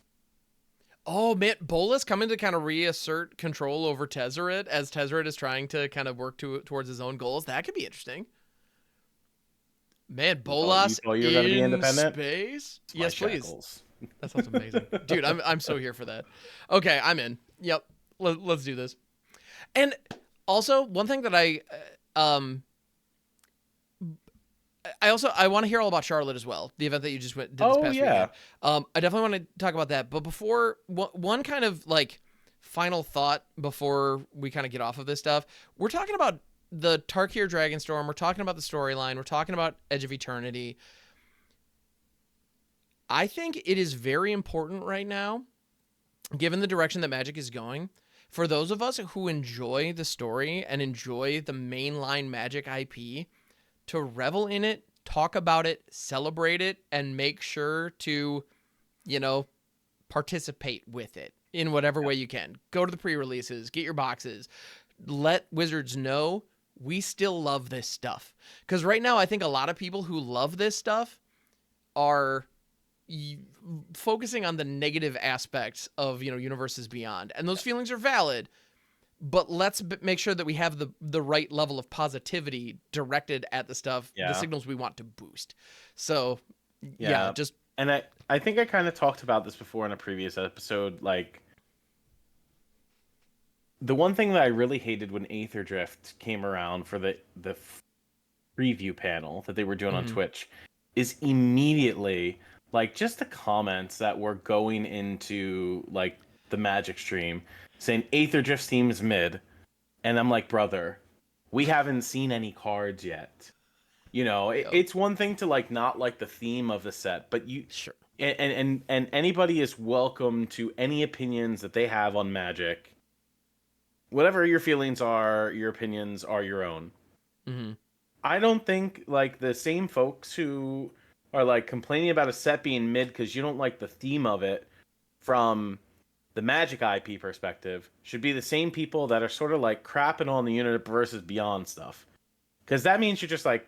A: Oh man, Bolus coming to kind of reassert control over Tezzeret as Tezzeret is trying to kind of work towards his own goals. That could be interesting. Man,
B: You
A: Bolas
B: thought you were going to be
A: in
B: independent?
A: space?
B: It's my
A: Yes, please.
B: shackles.
A: That sounds amazing, dude. I'm so here for that. Okay, I'm in. Yep, let's do this. And also, one thing that I want to hear all about Charlotte as well. The event that you just did this
B: Oh
A: past
B: yeah.
A: weekend. I definitely want to talk about that. But before one kind of like final thought before we kind of get off of this stuff, we're talking about the Tarkir Dragonstorm. We're talking about the storyline. We're talking about Edge of Eternity. I think it is very important right now, given the direction that Magic is going, For those of us who enjoy the story and enjoy the mainline Magic IP, to revel in it, talk about it, celebrate it, and make sure to, you know, participate with it in whatever way you can. Go to the pre-releases, get your boxes, let Wizards know we still love this stuff. Because right now, I think a lot of people who love this stuff are focusing on the negative aspects of, Universes Beyond, and those feelings are valid. But let's make sure that we have the right level of positivity directed at the stuff, the
B: Yeah.
A: signals we want to boost. So, yeah,
B: Yeah.
A: just
B: And I think I kind of talked about this before in a previous episode. Like, the one thing that I really hated when Aether Drift came around for the preview panel that they were doing on
A: mhm.
B: Twitch is immediately like just the comments that were going into like the Magic stream saying Aether Drift seems mid, and I'm like, brother, we haven't seen any cards yet.
A: Yep.
B: It's one thing to like not like the theme of the set, but you
A: Sure.
B: and anybody is welcome to any opinions that they have on Magic. Whatever your feelings are, your opinions are your own.
A: Mhm.
B: I don't think like the same folks who are like complaining about a set being mid because you don't like the theme of it from the Magic IP perspective should be the same people that are sort of like crapping on the unit versus beyond stuff. Because that means you're just like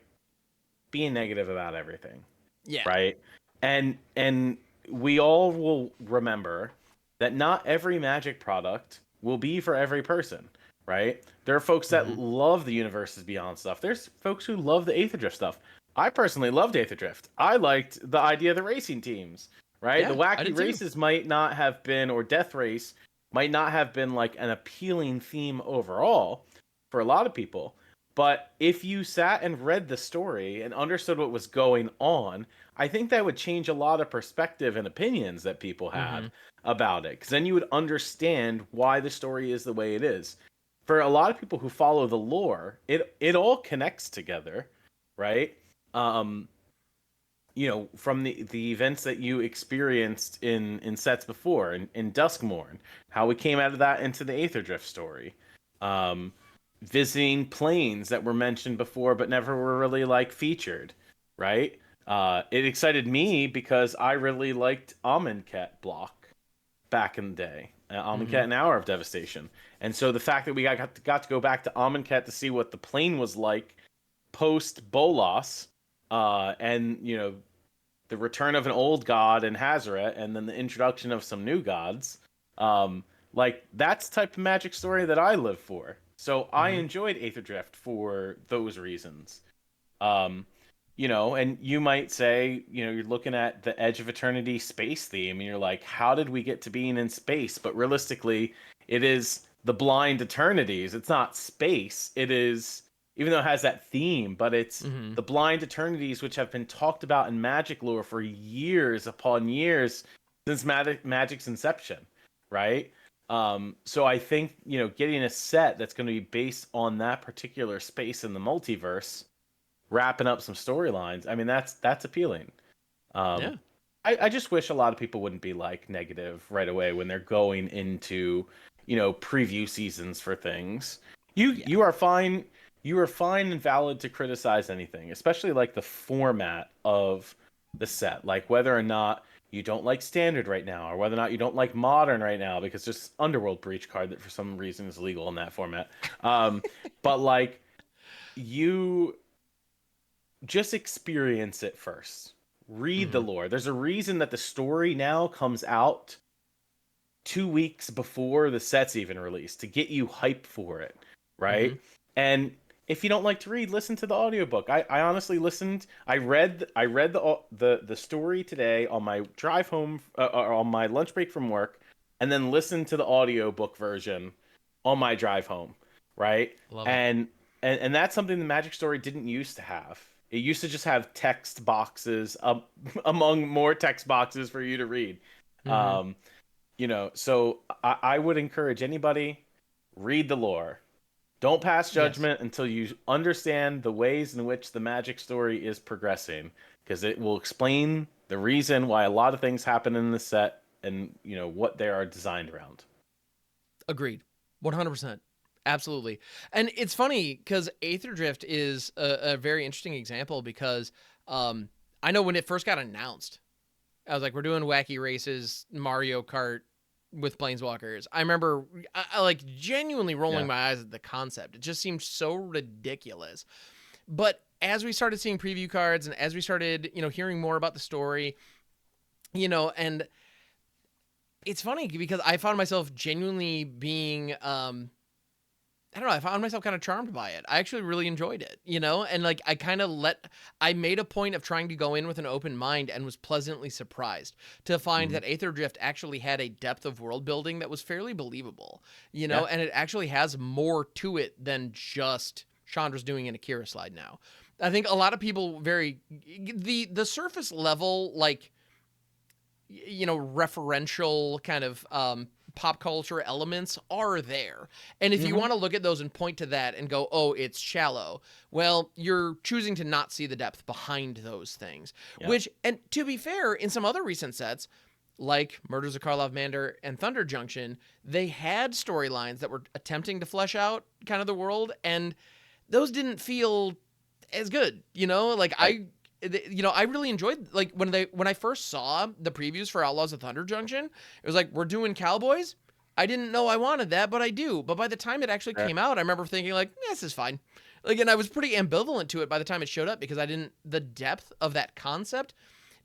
B: being negative about everything,
A: Yeah.
B: right? And we all will remember that not every Magic product will be for every person, right? There are folks that
A: Mhm.
B: love the Universes Beyond stuff. There's folks who love the Aether Drift stuff. I personally loved Aether Drift. I liked the idea of the racing teams, right? The
A: Yeah, I
B: wacky
A: did too.
B: races might not have been, or Death Race might not have been like an appealing theme overall for a lot of people. But if you sat and read the story and understood what was going on, I think that would change a lot of perspective and opinions that people had
A: Mhm.
B: about it. Because then you would understand why the story is the way it is. For a lot of people who follow the lore, it all connects together, right? Um, from the events that you experienced in sets before, in Duskmourn, how we came out of that into the Aether Drift story. Um, Visiting planes that were mentioned before but never were really like featured, right? It excited me because I really liked Amonkhet block back in the day. Amonkhet
A: Mhm.
B: an Hour of Devastation. And so the fact that we got to go back to Amonkhet to see what the plane was like post Bolas, and the return of an old god in Hazaret, and then the introduction of some new gods. Um, like that's the type of Magic story that I live for. So I
A: Mhm.
B: enjoyed Aether Drift for those reasons. Um, and you might say, you're looking at the Edge of Eternity space theme, and you're like, how did we get to being in space? But realistically, it is the blind eternities. It's not space. It is, even though it has that theme, but it's
A: Mhm.
B: the blind eternities, which have been talked about in Magic lore for years upon years since Magic's inception, right? So I think, getting a set that's going to be based on that particular space in the multiverse, wrapping up some storylines. I mean, that's appealing. Um,
A: Yeah.
B: I just wish a lot of people wouldn't be like negative right away when they're going into preview seasons for things. You
A: Yeah.
B: are fine. You are fine and valid to criticize anything, especially like the format of the set, like whether or not you don't like standard right now, or whether or not you don't like modern right now, because there's Underworld Breach card that for some reason is legal in that format. But like you just experience it first. Read the
A: Mhm.
B: lore. There's a reason that the story now comes out 2 weeks before the set's even released to get you hyped for it,
A: Mhm.
B: right? And if you don't like to read, listen to the audiobook. I honestly listened. I read the story today on my drive home, or on my lunch break from work, and then listened to the audiobook version on my drive home, right?
A: Love it.
B: And that's something the Magic Story didn't used to have. It used to just have text boxes, among more text boxes for you to read.
A: Mhm.
B: Um, so I would encourage anybody, read the lore. Don't pass
A: Yes.
B: judgment until you understand the ways in which the Magic Story is progressing, because it will explain the reason why a lot of things happen in the set, and what they are designed around.
A: Agreed. 100%. Absolutely. And it's funny because Aether Drift is a very interesting example because I know when it first got announced, I was like, we're doing wacky races, Mario Kart with Planeswalkers. I remember I like genuinely rolling
B: Yeah.
A: my eyes at the concept. It just seemed so ridiculous. But as we started seeing preview cards and as we started, hearing more about the story, and it's funny because I found myself genuinely being I don't know. I found myself kind of charmed by it. I actually really enjoyed it, and like I made a point of trying to go in with an open mind and was pleasantly surprised to find
B: Mhm.
A: that Aether Drift actually had a depth of world building that was fairly believable,
B: Yeah.
A: and it actually has more to it than just Chandra's doing an Akira slide now. I think a lot of people the surface level, like, referential kind of pop culture elements are there. And if you
B: Mhm.
A: want to look at those and point to that and go, oh, it's shallow, well, you're choosing to not see the depth behind those things.
B: Yeah.
A: Which, and to be fair, in some other recent sets, like Murders of Karlov Mander and Thunder Junction, they had storylines that were attempting to flesh out kind of the world, and those didn't feel as good, like
B: Right.
A: I really enjoyed, like, when I first saw the previews for Outlaws of Thunder Junction, it was like, we're doing cowboys. I didn't know I wanted that, but I do. But by the time it actually
B: Fair.
A: came out, I remember thinking like, this is fine. Like, and I was pretty ambivalent to it by the time it showed up because the depth of that concept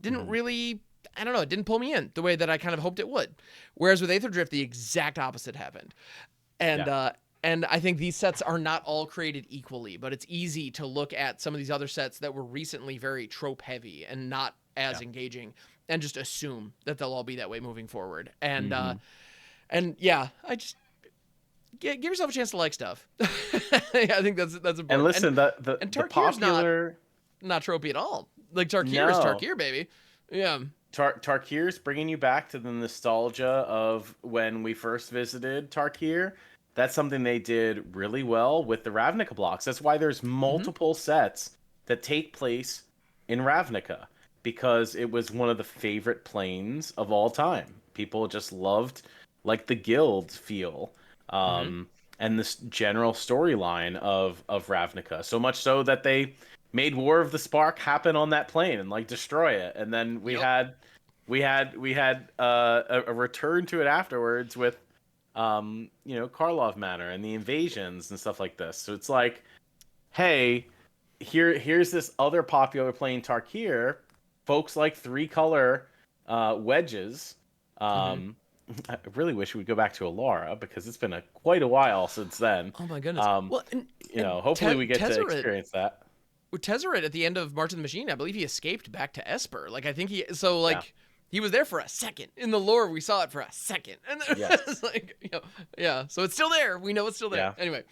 A: didn't
B: Mhm.
A: really, I don't know, it didn't pull me in the way that I kind of hoped it would. Whereas with Aether Drift, the exact opposite happened. And
B: Yeah.
A: and I think these sets are not all created equally, but it's easy to look at some of these other sets that were recently very trope heavy and not as
B: Yeah.
A: engaging and just assume that they'll all be that way moving forward. And yeah, I just give yourself a chance to like stuff. Yeah, I think that's
B: And
A: important.
B: listen,
A: And
B: the
A: Tarkir's
B: popular
A: not tropey at all. Like, Tarkir is
B: no.
A: Tarkir, baby. Yeah.
B: Tarkir's bringing you back to the nostalgia of when we first visited Tarkir. That's something they did really well with the Ravnica blocks. That's why there's
A: Mm-hmm.
B: multiple sets that take place in Ravnica, because it was one of the favorite planes of all time. People just loved, like, the guild feel,
A: Mm-hmm.
B: um, and this general storyline of Ravnica. So much so that they made War of the Spark happen on that plane and, like, destroy it. And then we
A: Yep.
B: had a return to it afterwards with Karlov Manor and the invasions and stuff like this. So it's like, hey, here's this other popular plane, Tarkir. Folks like three color wedges.
A: Mm-hmm.
B: Um, I really wish we'd go back to Alara because it's been quite a while since then.
A: Oh my goodness.
B: Um,
A: Well, and
B: Hopefully we get to
A: Tezzeret
B: experience that.
A: with Tezzeret at the end of March of the Machine, I believe he escaped back to Esper. Like, I think
B: Yeah.
A: he was there for a second. In the lore, we saw it for a second. And then
B: Yes.
A: it's like, yeah. So it's still there. We know it's still there.
B: Yeah.
A: Anyway,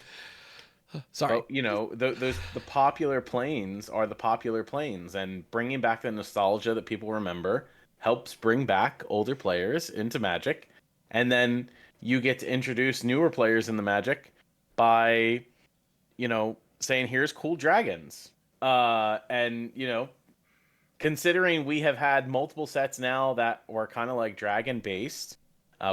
A: sorry.
B: But the popular planes are the popular planes, and bringing back the nostalgia that people remember helps bring back older players into Magic, and then you get to introduce newer players in the Magic by, saying here's cool dragons, and considering we have had multiple sets now that were kind of like dragon based,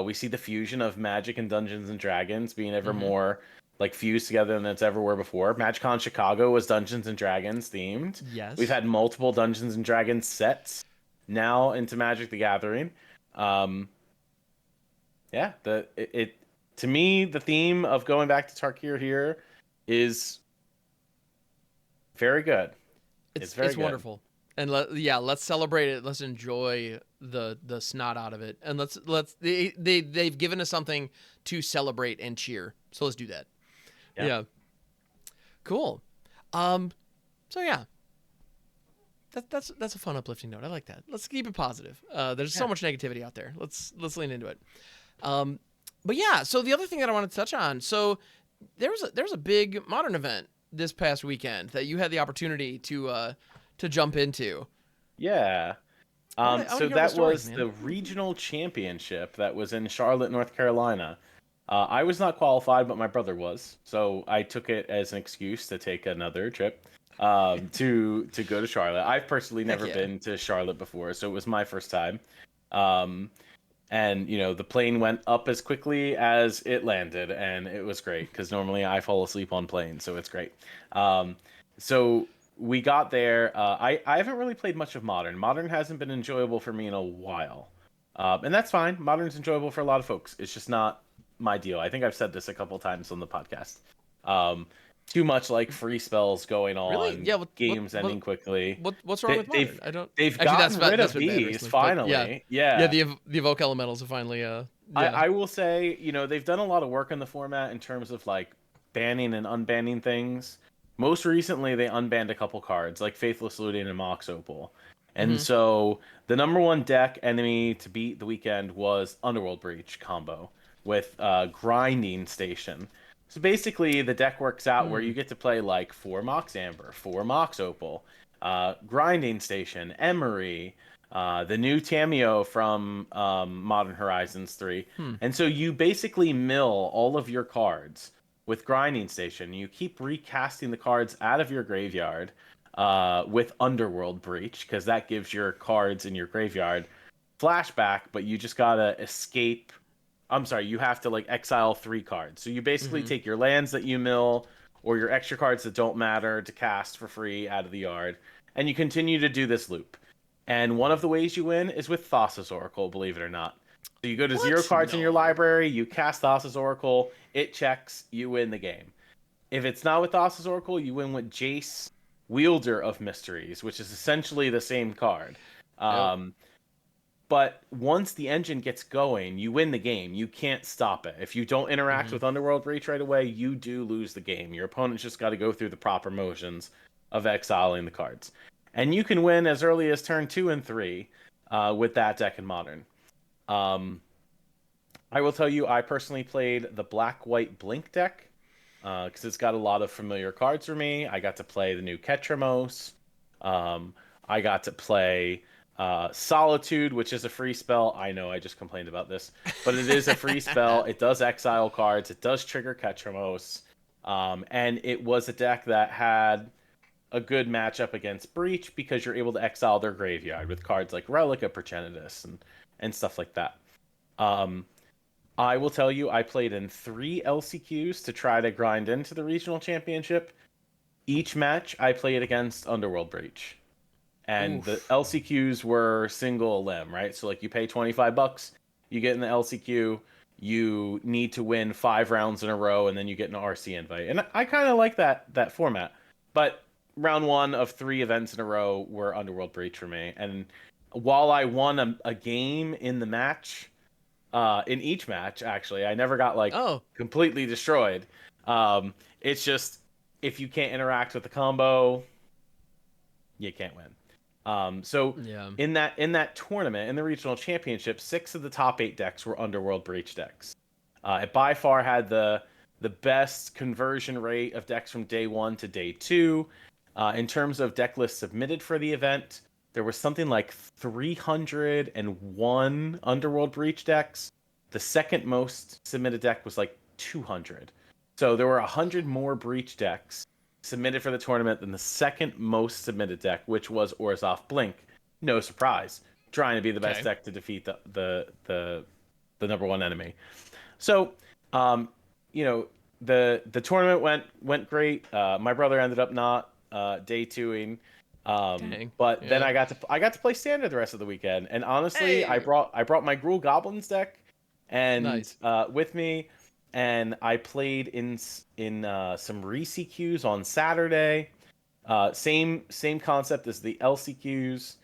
B: we see the fusion of Magic and Dungeons and Dragons being ever
A: Mm-hmm.
B: more like fused together than it's ever were before. MagicCon Chicago was Dungeons and Dragons themed. We've
A: Yes.
B: had multiple Dungeons and Dragons sets now into Magic the Gathering. Um, yeah, it to me the theme of going back to Tarkir here is very good. It's very
A: It's
B: good.
A: wonderful. And let's celebrate it. Let's enjoy the snot out of it. And they've given us something to celebrate and cheer. So let's do that.
B: Yeah.
A: Yeah. Cool. Um so yeah, that's a fun uplifting note. I like that. Let's keep it positive. There's so
B: Yeah.
A: much negativity out there. Let's lean into it. Um, but yeah, so the other thing that I wanted to touch on, so there's a big modern event this past weekend that you had the opportunity to jump into.
B: Yeah.
A: I want to
B: So
A: hear all the
B: that
A: stories,
B: was
A: man.
B: the regional championship that was in Charlotte, North Carolina. I was not qualified, but my brother was, so I took it as an excuse to take another trip to go to Charlotte. I've personally
A: Heck
B: never
A: yeah.
B: been to Charlotte before, so it was my first time. Um, and the plane went up as quickly as it landed, and it was great because normally I fall asleep on planes, so it's great. Um, so we got there. I haven't really played much of Modern. Modern hasn't been enjoyable for me in a while, and that's fine. Modern's enjoyable for a lot of folks. It's just not my deal. I think I've said this a couple times on the podcast. Um, Too much like free spells going
A: Really?
B: on,
A: Yeah.
B: games ending quickly.
A: What's wrong
B: They,
A: with
B: they've
A: modern? I don't.
B: they've
A: Actually,
B: gotten rid
A: that's
B: of
A: been bad
B: these
A: recently. But yeah,
B: finally.
A: yeah.
B: Yeah.
A: The evoke elementals are finally.
B: I,
A: Yeah.
B: I will say, they've done a lot of work in the format in terms of like banning and unbanning things. Most recently, they unbanned a couple cards, like Faithless Looting and Mox Opal. And
A: Hmm.
B: so the number one deck enemy to beat the weekend was Underworld Breach combo with Grinding Station. So basically, the deck works out where
A: Hmm.
B: you get to play like 4 Mox Amber, 4 Mox Opal, Grinding Station, Emery, the new Tameo from Modern Horizons 3.
A: Hmm.
B: And so you basically mill all of your cards with Grinding Station. You keep recasting the cards out of your graveyard with Underworld Breach, because that gives your cards in your graveyard flashback, but you just gotta escape. I'm sorry, you have to like exile 3 cards. So you basically
A: Hmm.
B: take your lands that you mill or your extra cards that don't matter to cast for free out of the yard, and you continue to do this loop. And one of the ways you win is with Thassa's Oracle, believe it or not. So you go to 0
A: What?
B: cards in your
A: No.
B: library, you cast Thassa's Oracle, it checks, you win the game. If it's not with Thassa's Oracle, you win with Jace, Wielder of Mysteries, which is essentially the same card.
A: Yep.
B: Um, but once the engine gets going, you win the game. You can't stop it. If you don't interact
A: Hmm.
B: with Underworld Breach right away, you do lose the game. Your opponent's just got to go through the proper motions of exiling the cards. And you can win as early as turn 2 and 3 with that deck in Modern. Um, I will tell you, I personally played the Black White Blink deck because it's got a lot of familiar cards for me. I got to play the new Ketramos. Um, I got to play Solitude, which is a free spell. I know I just complained about this, but it is a free spell. It does exile cards. It does trigger Ketramos. And it was a deck that had a good matchup against Breach because you're able to exile their graveyard with cards like Relic of Progenitus and stuff like that. Um, I will tell you, I played in 3 LCQs to try to grind into the regional championship. Each match, I played against Underworld Breach, and the
A: Oof.
B: LCQs were single limb, right? So like you pay $25, you get in the LCQ, you need to win 5 rounds in a row, and then you get an RC invite. And I kind of like that format. But round 1 of 3 events in a row were Underworld Breach for me, and while I won a game in the match in each match. Actually, I never got like
A: Oh.
B: completely destroyed. It's just if you can't interact with the combo, you can't win. So
A: Yeah.
B: in that tournament in the regional championship, 6 of the top 8 decks were Underworld Breach decks. It by far had the best conversion rate of decks from day 1 to day 2. In terms of deck lists submitted for the event, there was something like 301 Underworld Breach decks. The second most submitted deck was like 200. So there were 100 more Breach decks submitted for the tournament than the second most submitted deck, which was Orzhov Blink. No surprise, trying to be the best
A: Okay.
B: deck to defeat the number one enemy. So, um, you know, the tournament went great. My brother ended up not day twoing,
A: Dang.
B: but then
A: Yeah.
B: I got to play standard the rest of the weekend. And honestly, I
A: Hey.
B: brought my Gruul Goblins deck and
A: Nice.
B: with me, and I played in some re-CQs on Saturday. Same concept as the LCQs.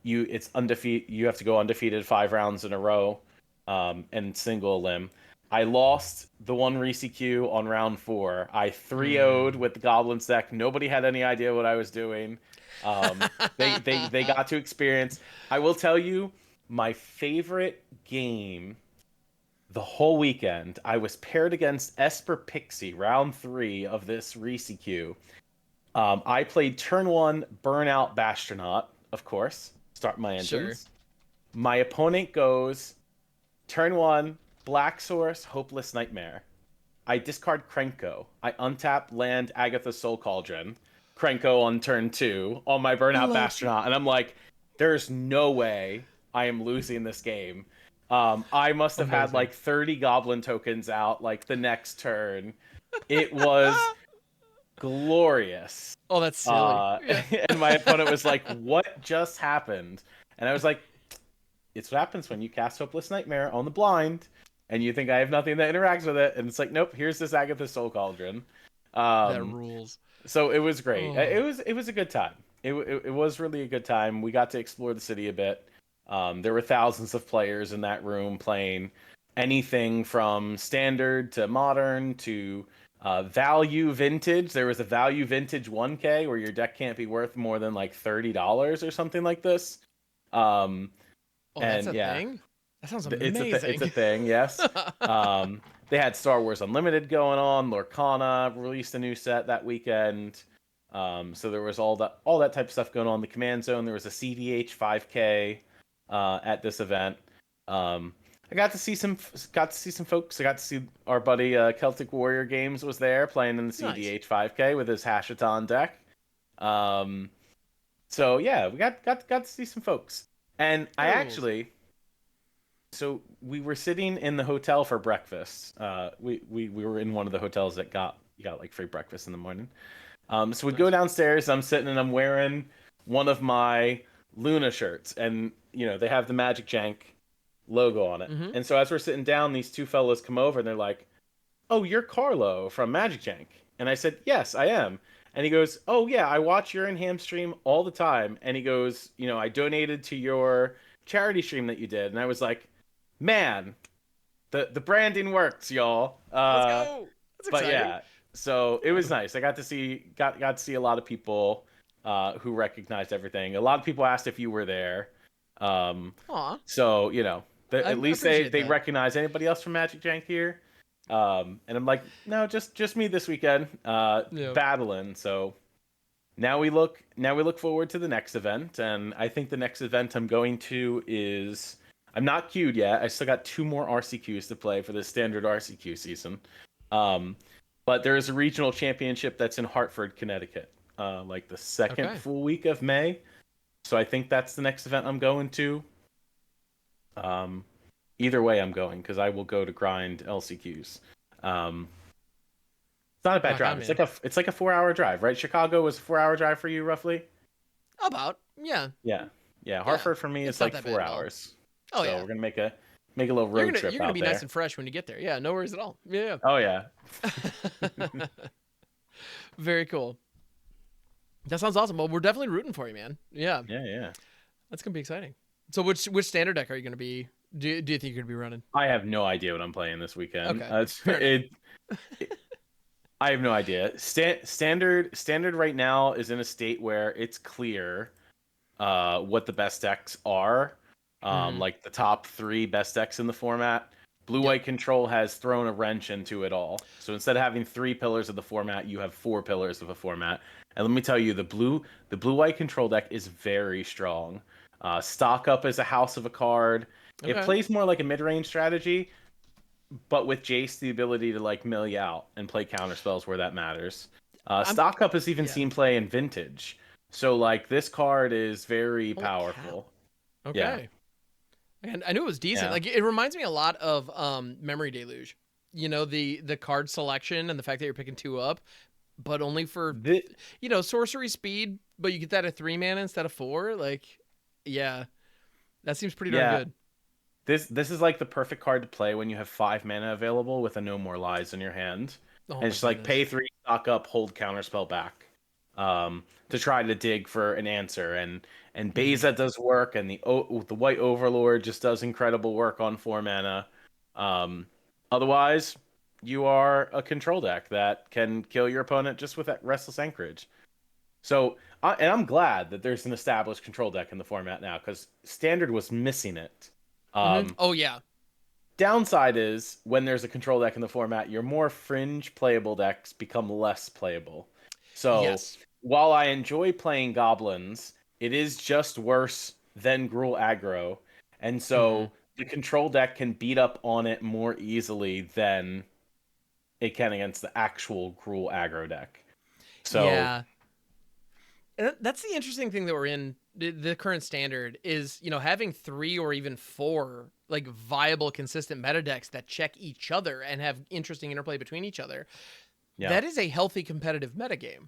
B: It's undefeated. You have to go undefeated 5 rounds in a row, and single limb. I lost the one Reese-Q on round 4. I 3-0'd
A: Mm.
B: with the Goblins deck. Nobody had any idea what I was doing. They got to experience. I will tell you, my favorite game the whole weekend. I was paired against Esper Pixie, round 3 of this Reese-Q. I played turn 1 Burnout Bastronaut, of course. Start my
A: Sure.
B: engines. My opponent goes turn 1 Black Source Hopeless Nightmare. I discard Krenko. I untap land Agatha's Soul Cauldron. Krenko on turn 2 on my Burnout
A: Lucky.
B: Bastronaut. And I'm like, there's no way I am losing this game. I must have had
A: Amazing.
B: like 30 goblin tokens out like the next turn. It was glorious.
A: Oh, that's silly. Yeah.
B: And my opponent was like, "What just happened?" And I was like, "It's what happens when you cast Hopeless Nightmare on the blind, and you think I have nothing that interacts with it." And it's like, "Nope, here's this Agatha Soul Cauldron."
A: That
B: Um,
A: rules.
B: so it was great.
A: Oh,
B: It was a good time. It was really a good time. We got to explore the city a bit. There were thousands of players in that room playing anything from standard to modern to value vintage. There was a value vintage 1K where your deck can't be worth more than like $30 or something like this. Um,
A: oh, that's
B: and
A: a
B: yeah,
A: thing. That sounds
B: it's a
A: amazing.
B: thing. Yes. They had Star Wars Unlimited going on. Lorcana released a new set that weekend. So there was all that type of stuff going on. The Command Zone. There was a CDH 5K at this event. Um, I got to see some folks. I got to see our buddy Celtic Warrior Games was there playing in the
A: Nice.
B: CDH 5K with his Hashaton deck. Um, so yeah, we got to see some folks. And I
A: That rules.
B: actually, so we were sitting in the hotel for breakfast. We were in one of the hotels that got like free breakfast in the morning. So we go
A: Nice.
B: downstairs. I'm sitting and I'm wearing one of my Luna shirts, and they have the MagicJank logo on it.
A: Mm-hmm.
B: And so as we're sitting down, these two fellows come over and they're like, "Oh, you're Carlo from MagicJank." And I said, "Yes, I am." And he goes, "Oh yeah, I watch your in-ham stream all the time." And he goes, "I donated to your charity stream that you did." And I was like, "Man, the branding works, y'all."
A: Let's go. That's
B: But
A: exciting.
B: yeah, so it
A: Yeah.
B: was nice. I got to see a lot of people who recognized everything. A lot of people asked if you were there. Um,
A: Aw,
B: so
A: I
B: at least
A: appreciate
B: they
A: that.
B: recognize anybody else from Magic Jank here. And I'm like, no, just me this weekend,
A: Yeah.
B: battling. So now we look forward to the next event, and I think the next event I'm going to is I'm not queued yet. I still got two more RCQs to play for the standard RCQ season. Um, but there is a regional championship that's in Hartford, Connecticut, like the second
A: Okay.
B: full week of May. So I think that's the next event I'm going to. Um, Either way, I'm going because I will go to grind LCQs. Um, it's not a bad
A: Rock
B: drive.
A: on, man.
B: It's like a 4 hour drive, right? Chicago was a 4 hour drive for you, roughly.
A: About. Yeah.
B: Yeah, yeah.
A: Yeah.
B: Hartford for me is
A: It's not
B: like
A: that bad
B: four
A: at all.
B: hours.
A: Oh
B: So
A: yeah.
B: we're gonna make a little road
A: You're
B: trip
A: gonna
B: out
A: be nice
B: there.
A: and fresh when you get there. Yeah. No worries at all. Yeah.
B: Oh yeah,
A: Very cool. That sounds awesome. Well, we're definitely rooting for you, man. Yeah.
B: yeah, yeah.
A: That's gonna be exciting. So which standard deck are you gonna be? Do you think you're gonna be running?
B: I have no idea what I'm playing this weekend.
A: Okay. Fair enough.
B: I have no idea. Standard right now is in a state where it's clear what the best decks are.
A: Mm-hmm.
B: Like the top three best decks in the format. Blue
A: Yep.
B: White Control has thrown a wrench into it all. So instead of having three pillars of the format, you have four pillars of a format. And let me tell you, the Blue White Control deck is very strong. Stock Up is a house of a card. It
A: Okay.
B: plays more like a mid range strategy, but with Jace the ability to like mill you out and play counter spells where that matters.
A: I'm.
B: Stock Up has even
A: Yeah.
B: seen play in Vintage. So like this card is very
A: Holy cow.
B: powerful. Yeah.
A: Okay. And I knew it was decent.
B: Yeah.
A: Like it reminds me a lot of Memory Deluge. The card selection and the fact that you're picking two up, but only for
B: The,
A: sorcery speed, but you get that at 3 mana instead of 4. Like, yeah, that seems pretty darn
B: yeah.
A: good.
B: This is like the perfect card to play when you have 5 mana available with a No More Lies in your hand.
A: Oh
B: And
A: my
B: it's like pay
A: goodness.
B: 3, stock up, hold counterspell back. To try to dig for an answer. And
A: Mhm.
B: Beza does work, and the White Overlord just does incredible work on 4 mana. Um, Otherwise, you are a control deck that can kill your opponent just with that Restless Anchorage. So, and I'm glad that there's an established control deck in the format now because Standard was missing it.
A: Mhm.
B: Um,
A: Oh yeah.
B: Downside is when there's a control deck in the format, your more fringe playable decks become less playable. So
A: Yes.
B: while I enjoy playing goblins, it is just worse than Gruul aggro. And
A: Mhm.
B: so the control deck can beat up on it more easily than it can against the actual Gruul aggro deck. So
A: Yeah. And that's the interesting thing that we're in the current standard is, having 3 or even 4 like viable, consistent meta decks that check each other and have interesting interplay between each other.
B: Yeah.
A: That is a healthy competitive metagame.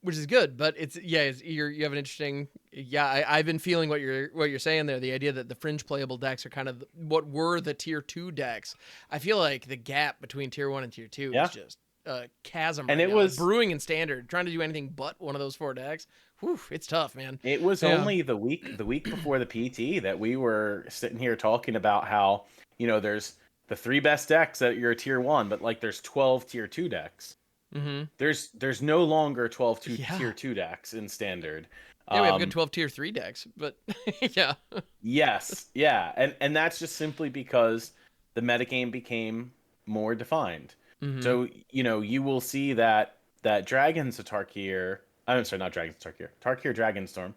A: Which is good, but you have an interesting. Yeah, I've been feeling what you're saying there. The idea that the fringe playable decks are kind of what were the tier 2 decks. I feel like the gap between tier 1 and tier 2 is just a chasm
B: And
A: right
B: it
A: now. Like
B: was
A: brewing and standard, trying to do anything but one of those 4 decks. Whew, it's tough, man.
B: it was
A: Yeah.
B: only the week before the PT that we were sitting here talking about how, there's the 3 best decks at your tier 1, but like there's 12 tier 2 decks.
A: Mm-hmm.
B: There's no longer 12
A: Yeah.
B: tier 2 decks in standard.
A: Yeah, we have a good 12 tier 3 decks, but yeah.
B: Yes, yeah, and that's just simply because the metagame became more defined.
A: Mm-hmm.
B: So you will see that Dragons of Tarkir, I'm sorry, not Dragons of Tarkir, Tarkir Dragonstorm,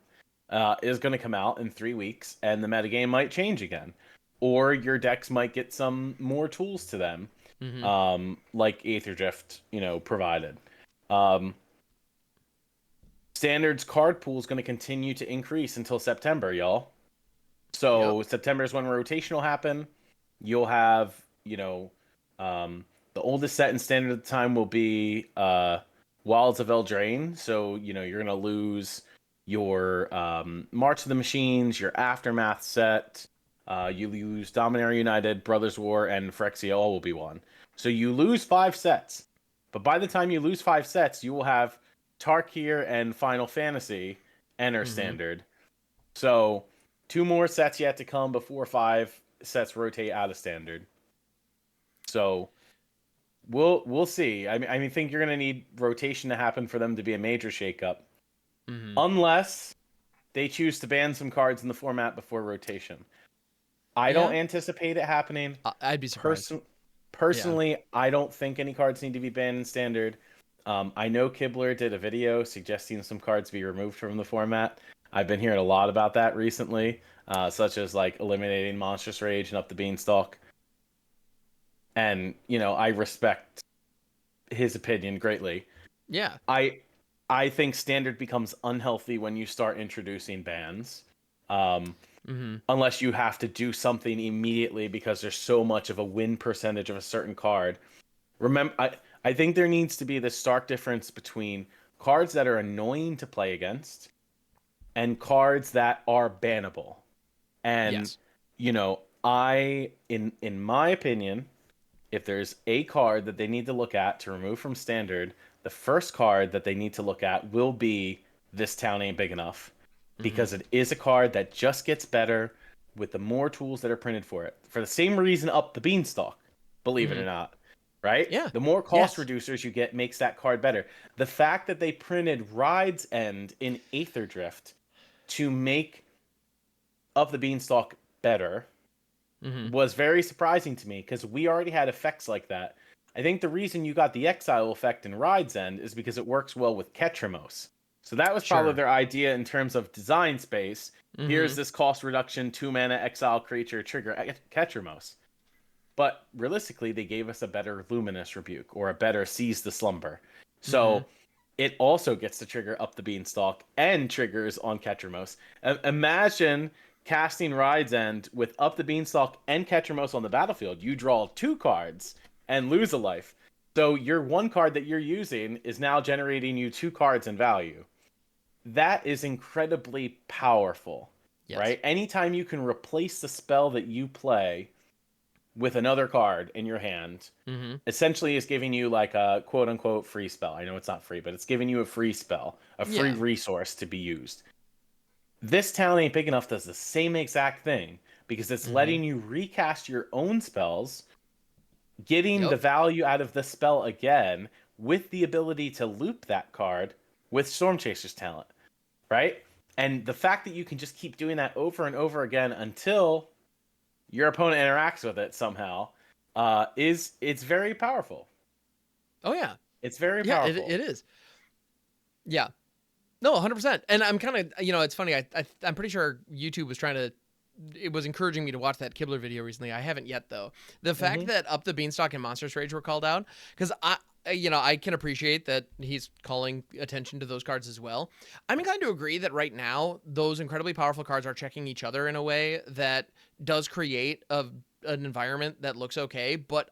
B: is going to come out in 3 weeks, and the metagame might change again, or your decks might get some more tools to them, like Aether Drift, provided. Standard's card pool is going to continue to increase until September, y'all. So September is when rotation will happen. You'll have, the oldest set in standard at the time will be Wilds of Eldraine. So, you're going to lose your March of the Machines, your Aftermath set. You lose Dominaria United, Brothers War, and Phyrexia all will be one. So you lose 5 sets. But by the time you lose 5 sets, you will have Tarkir and Final Fantasy enter standard. So 2 more sets yet to come before 5 sets rotate out of standard. So we'll see. I think you're gonna need rotation to happen for them to be a major shakeup, unless they choose to ban some cards in the format before rotation. I don't anticipate it happening.
A: I'd be surprised.
B: Personally, I don't think any cards need to be banned in standard. I know Kibler did a video suggesting some cards be removed from the format. I've been hearing a lot about that recently, such as like eliminating Monstrous Rage and Up the Beanstalk. And, I respect his opinion greatly.
A: Yeah.
B: I think standard becomes unhealthy when you start introducing bans. Unless you have to do something immediately because there's so much of a win percentage of a certain card. Remember, I think there needs to be this stark difference between cards that are annoying to play against and cards that are bannable. And, in my opinion, if there's a card that they need to look at to remove from standard, the first card that they need to look at will be This Town Ain't Big Enough. Because it is a card that just gets better with the more tools that are printed for it. For the same reason Up the Beanstalk, believe it or not. Right?
A: Yeah.
B: The more cost reducers you get makes that card better. The fact that they printed Ride's End in Aether Drift to make Up the Beanstalk better was very surprising to me, because we already had effects like that. I think the reason you got the Exile effect in Ride's End is because it works well with Ketrimos. So that was probably their idea in terms of design space. Here's this cost reduction, 2 mana exile creature trigger Ketrimos. But realistically, they gave us a better Luminous Rebuke or a better Seize the Slumber. So it also gets to trigger Up the Beanstalk and triggers on Ketrimos. Imagine casting Ride's End with Up the Beanstalk and Ketrimos on the battlefield. You draw 2 cards and lose a life. So your 1 card that you're using is now generating you 2 cards in value. That is incredibly powerful, right? Anytime you can replace the spell that you play with another card in your hand, essentially is giving you like a quote-unquote free spell. I know it's not free, but it's giving you a free spell, a free resource to be used. This Town Ain't Big Enough does the same exact thing, because it's letting you recast your own spells, getting the value out of the spell again, with the ability to loop that card with Stormchaser's talent, right? And the fact that you can just keep doing that over and over again until your opponent interacts with it somehow, it's very powerful.
A: Oh yeah,
B: it's very powerful.
A: It is. No, 100%. And I'm kind of, it's funny. I'm pretty sure YouTube was trying to it was encouraging me to watch that Kibler video recently. I haven't yet though. The fact
B: Mhm.
A: that Up the Beanstalk and Monstrous Rage were called out, because I can appreciate that he's calling attention to those cards as well. I'm inclined to agree that right now those incredibly powerful cards are checking each other in a way that does create an environment that looks okay. But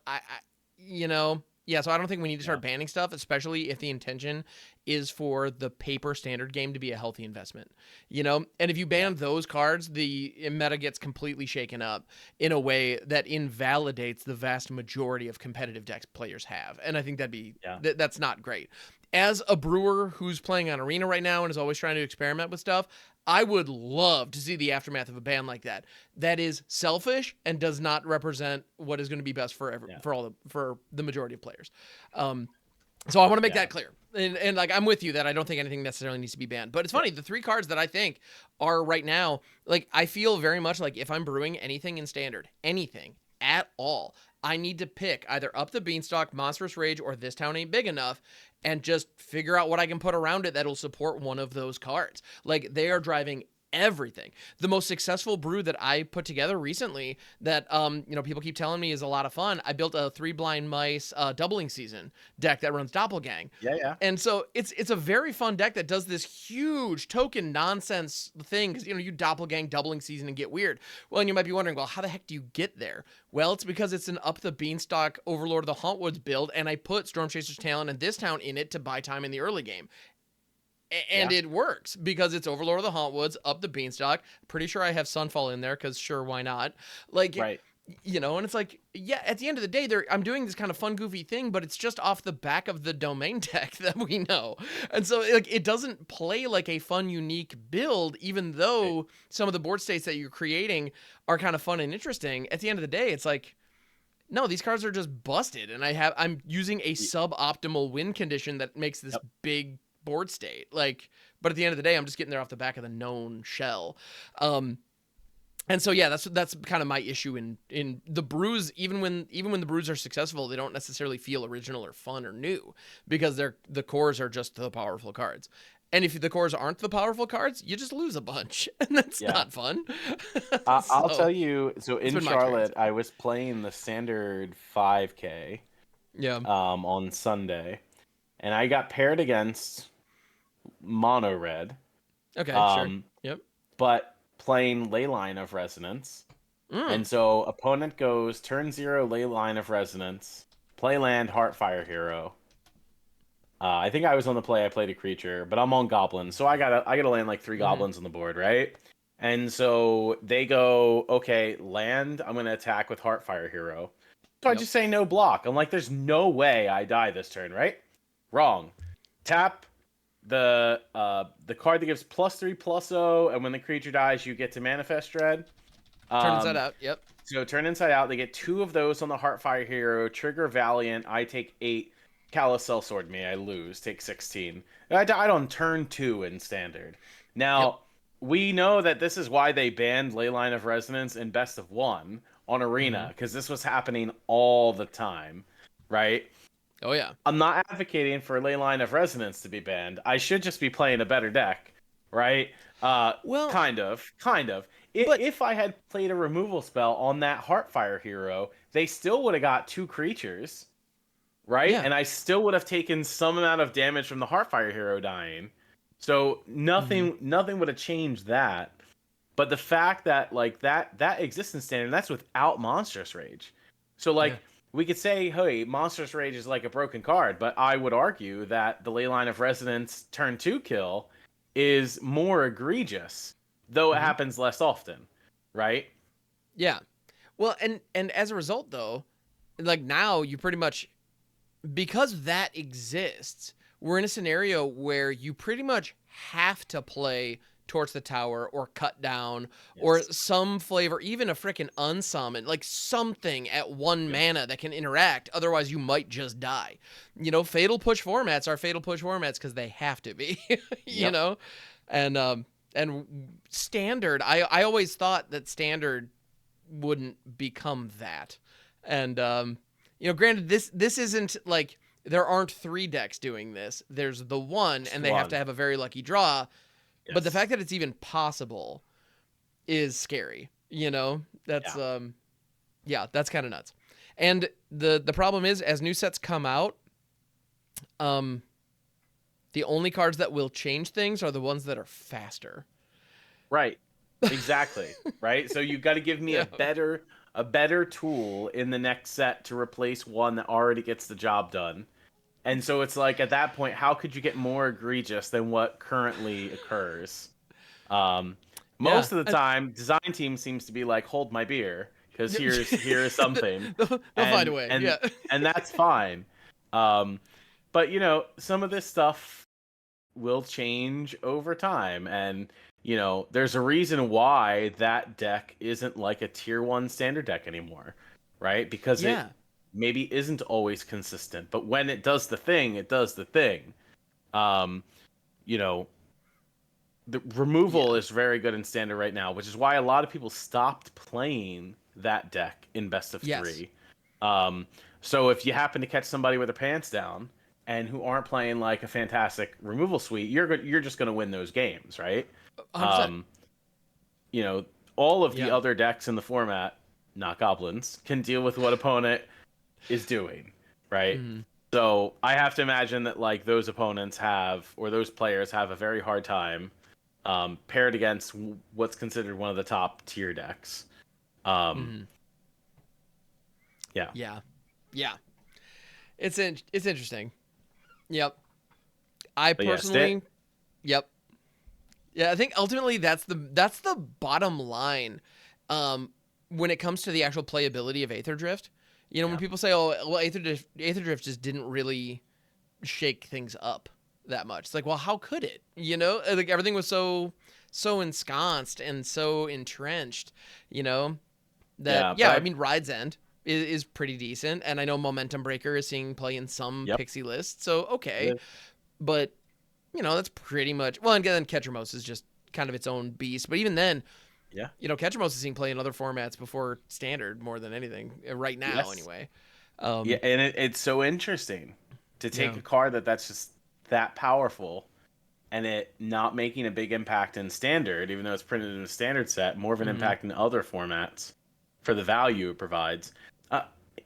A: yeah. So I don't think we need to start banning stuff, especially if the intention is for the paper standard game to be a healthy investment. And if you ban those cards, the meta gets completely shaken up in a way that invalidates the vast majority of competitive decks players have, and I think that's not great. As a brewer who's playing on Arena right now and is always trying to experiment with stuff, I would love to see the aftermath of a ban like that. That is selfish and does not represent what is going to be best for the majority of players. So I want to make that clear. And like, I'm with you that I don't think anything necessarily needs to be banned. But it's funny, the 3 cards that I think are right now, like, I feel very much like if I'm brewing anything in Standard, anything at all, I need to pick either Up the Beanstalk, Monstrous Rage, or This Town Ain't Big Enough, and just figure out what I can put around it that'll support one of those cards. Like, they are driving everything. The most successful brew that I put together recently that people keep telling me is a lot of fun. I built a 3 Blind Mice doubling season deck that runs Doppelgang.
B: Yeah.
A: And so it's a very fun deck that does this huge token nonsense thing because you Doppelgang doubling season and get weird. Well, and you might be wondering, well, how the heck do you get there? Well, it's because it's an Up the Beanstalk Overlord of the Hauntwoods build, and I put Stormchaser's Talon and This Town in it to buy time in the early game. And it works because it's Overlord of the Hauntwoods, Up the Beanstalk. Pretty sure I have Sunfall in there because sure, why not? Like,
B: right.
A: And it's like, yeah, at the end of the day, I'm doing this kind of fun, goofy thing, but it's just off the back of the domain deck that we know. And so, like, it doesn't play like a fun, unique build, even though some of the board states that you're creating are kind of fun and interesting. At the end of the day, it's like, no, these cards are just busted, and I'm using a suboptimal win condition that makes this big board state. Like, but at the end of the day, I'm just getting there off the back of the known shell. And so yeah, that's kind of my issue in the brews. Even when the brews are successful, they don't necessarily feel original or fun or new because the cores are just the powerful cards. And if the cores aren't the powerful cards, you just lose a bunch, and that's not fun.
B: I'll tell you. So in Charlotte, I was playing the standard 5K. On Sunday, and I got paired against mono red.
A: Okay, sure. Yep.
B: But playing Leyline of Resonance. And so opponent goes turn 0 Leyline of Resonance, play land Heartfire Hero. I think I was on the play. I played a creature, but I'm on goblins, so I gotta land like 3 goblins on the board, right? And so they go, okay, land. I'm gonna attack with Heartfire Hero. So I just say no block. I'm like, there's no way I die this turn, right? Wrong. Tap the card that gives +3/+0, and when the creature dies, you get to manifest dread.
A: Turn inside out. Yep.
B: So turn inside out. They get 2 of those on the Heartfire Hero. Trigger Valiant. I take 8. Callous Sellsword me. I lose. Take 16. I died on turn 2 in Standard. Now, we know that this is why they banned Leyline of Resonance in Best of 1 on Arena, because this was happening all the time, right?
A: Oh, yeah.
B: I'm not advocating for Leyline of Resonance to be banned. I should just be playing a better deck, right?
A: Well,
B: kind of. If I had played a removal spell on that Heartfire Hero, they still would have got 2 creatures, right?
A: Yeah.
B: And I still would have taken some amount of damage from the Heartfire Hero dying. So nothing would have changed that. But the fact that like that exists in Standard, that's without Monstrous Rage. So like we could say, hey, Monstrous Rage is like a broken card, but I would argue that the Leyline of Resonance turn 2 kill is more egregious, though it happens less often, right?
A: Yeah. Well, and as a result, though, like now you pretty much, because that exists, we're in a scenario where you pretty much have to play Torch the Tower or Cut Down or some flavor, even a freaking unsummon, like something at 1 mana that can interact. Otherwise, you might just die. Fatal push formats are fatal push formats because they have to be, you know? And Standard, I always thought that Standard wouldn't become that. And, granted, this isn't like, there aren't 3 decks doing this. There's the one, and they have to have a very lucky draw. But the fact that it's even possible is scary. You know, that's
B: Yeah.
A: yeah, that's kind of nuts. And the problem is, as new sets come out, um, the only cards that will change things are the ones that are faster.
B: Right. Exactly. Right. So you got to give me
A: Yeah.
B: a better tool in the next set to replace one that already gets the job done. And so it's like at that point, how could you get more egregious than what currently occurs? Um,
A: Yeah.
B: Most of the time, design team seems to be like, "Hold my beer," because here is something,
A: They'll find a
B: and
A: way.
B: and
A: Yeah.
B: and that's fine. Um, but some of this stuff will change over time, and there's a reason why that deck isn't like a tier 1 standard deck anymore, right? Because it
A: Yeah.
B: maybe isn't always consistent, but when it does the thing, it does the thing. um you know the removal
A: Yeah.
B: is very good in standard right now, which is why a lot of people stopped playing that deck in best of
A: Yes.
B: 3. Um, so if you happen to catch somebody with their pants down and who aren't playing like a fantastic removal suite, you're just going to win those games, right?
A: 100%.
B: Um, you know, all of the
A: Yeah.
B: other decks in the format, not goblins, can deal with what opponent is doing, right?
A: Mhm.
B: So I have to imagine that like those opponents have, or those players have, a very hard time paired against what's considered one of the top tier decks. Um,
A: Mhm.
B: yeah,
A: Yeah. Yeah. It's interesting. Yep. I
B: but yeah,
A: personally, yep. Yeah, I think ultimately that's the bottom line um when it comes to the actual playability of Aether Drift. You know, when
B: yeah,
A: people say, "Oh, well, Aether Drift just didn't really shake things up that much." It's like, "Well, how could it?" You know, like everything was so ensconced and so entrenched, you know, that
B: yeah. But
A: yeah, I mean, Ride's End is pretty decent, and I know Momentum Breaker is seeing play in some
B: yep,
A: pixie lists, so
B: it
A: okay,
B: is.
A: but that's pretty much well. And then Ketchermos is just kind of its own beast. But even then,
B: Yeah,
A: Ketchermos is seeing play in other formats before standard more than anything right now,
B: yes,
A: anyway.
B: yeah,
A: Um,
B: and it's so interesting to take
A: yeah.
B: a card that's just that powerful and it not making a big impact in standard, even though it's printed in a standard set, more of an
A: Mm-hmm.
B: impact in other formats for the value it provides. Uh,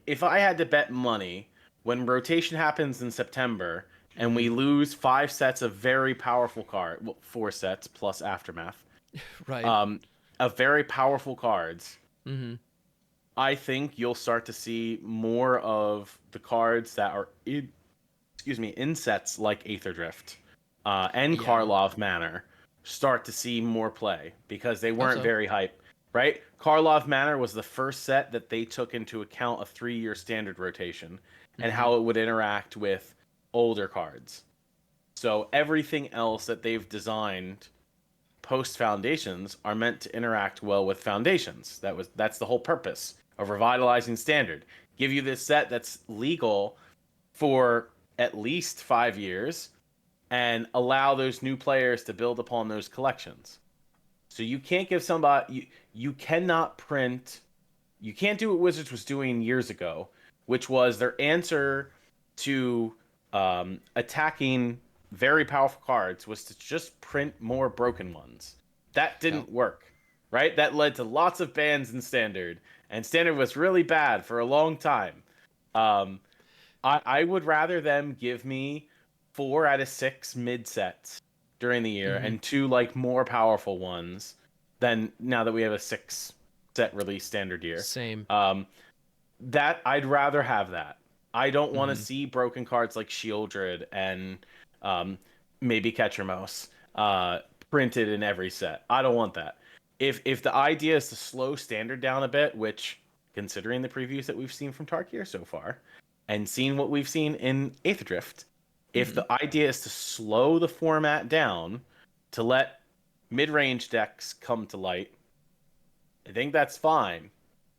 B: if I had to bet money, when rotation happens in September and
A: Mm-hmm.
B: we lose 5 sets of very powerful card, well, 4 sets plus aftermath,
A: Right.
B: um, of very powerful cards,
A: Mm-hmm.
B: I think you'll start to see more of the cards that are in sets like Aether Drift and
A: Yeah.
B: Karlov Manor start to see more play because they
A: Hope
B: weren't
A: so.
B: very hype, right? Karlov Manor was the first set that they took into account a 3-year standard rotation and
A: Mm-hmm.
B: how it would interact with older cards. So everything else that they've designed post Foundations are meant to interact well with Foundations. That's the whole purpose of revitalizing standard. Give you this set that's legal for at least 5 years and allow those new players to build upon those collections. So you can't give somebody you cannot print you can't do what Wizards was doing years ago, which was their answer to attacking very powerful cards was to just print more broken ones. That
A: Yeah.
B: didn't work, right? That led to lots of bans in Standard, and Standard was really bad for a long time. Um, I would rather them give me 4 out of 6 mid sets during the year
A: Mm-hmm.
B: and 2 like more powerful ones than now that we have a 6 set release standard year.
A: Same.
B: Um, that I'd rather have that. I don't want to
A: Mm-hmm.
B: see broken cards like Shieldred and um, maybe Ketchermos printed in every set. I don't want that. If the idea is to slow standard down a bit, which considering the previews that we've seen from Tarkir so far, and seeing what we've seen in Eighth Drift, if
A: Mm-hmm.
B: the idea is to slow the format down to let mid-range decks come to light, I think that's fine.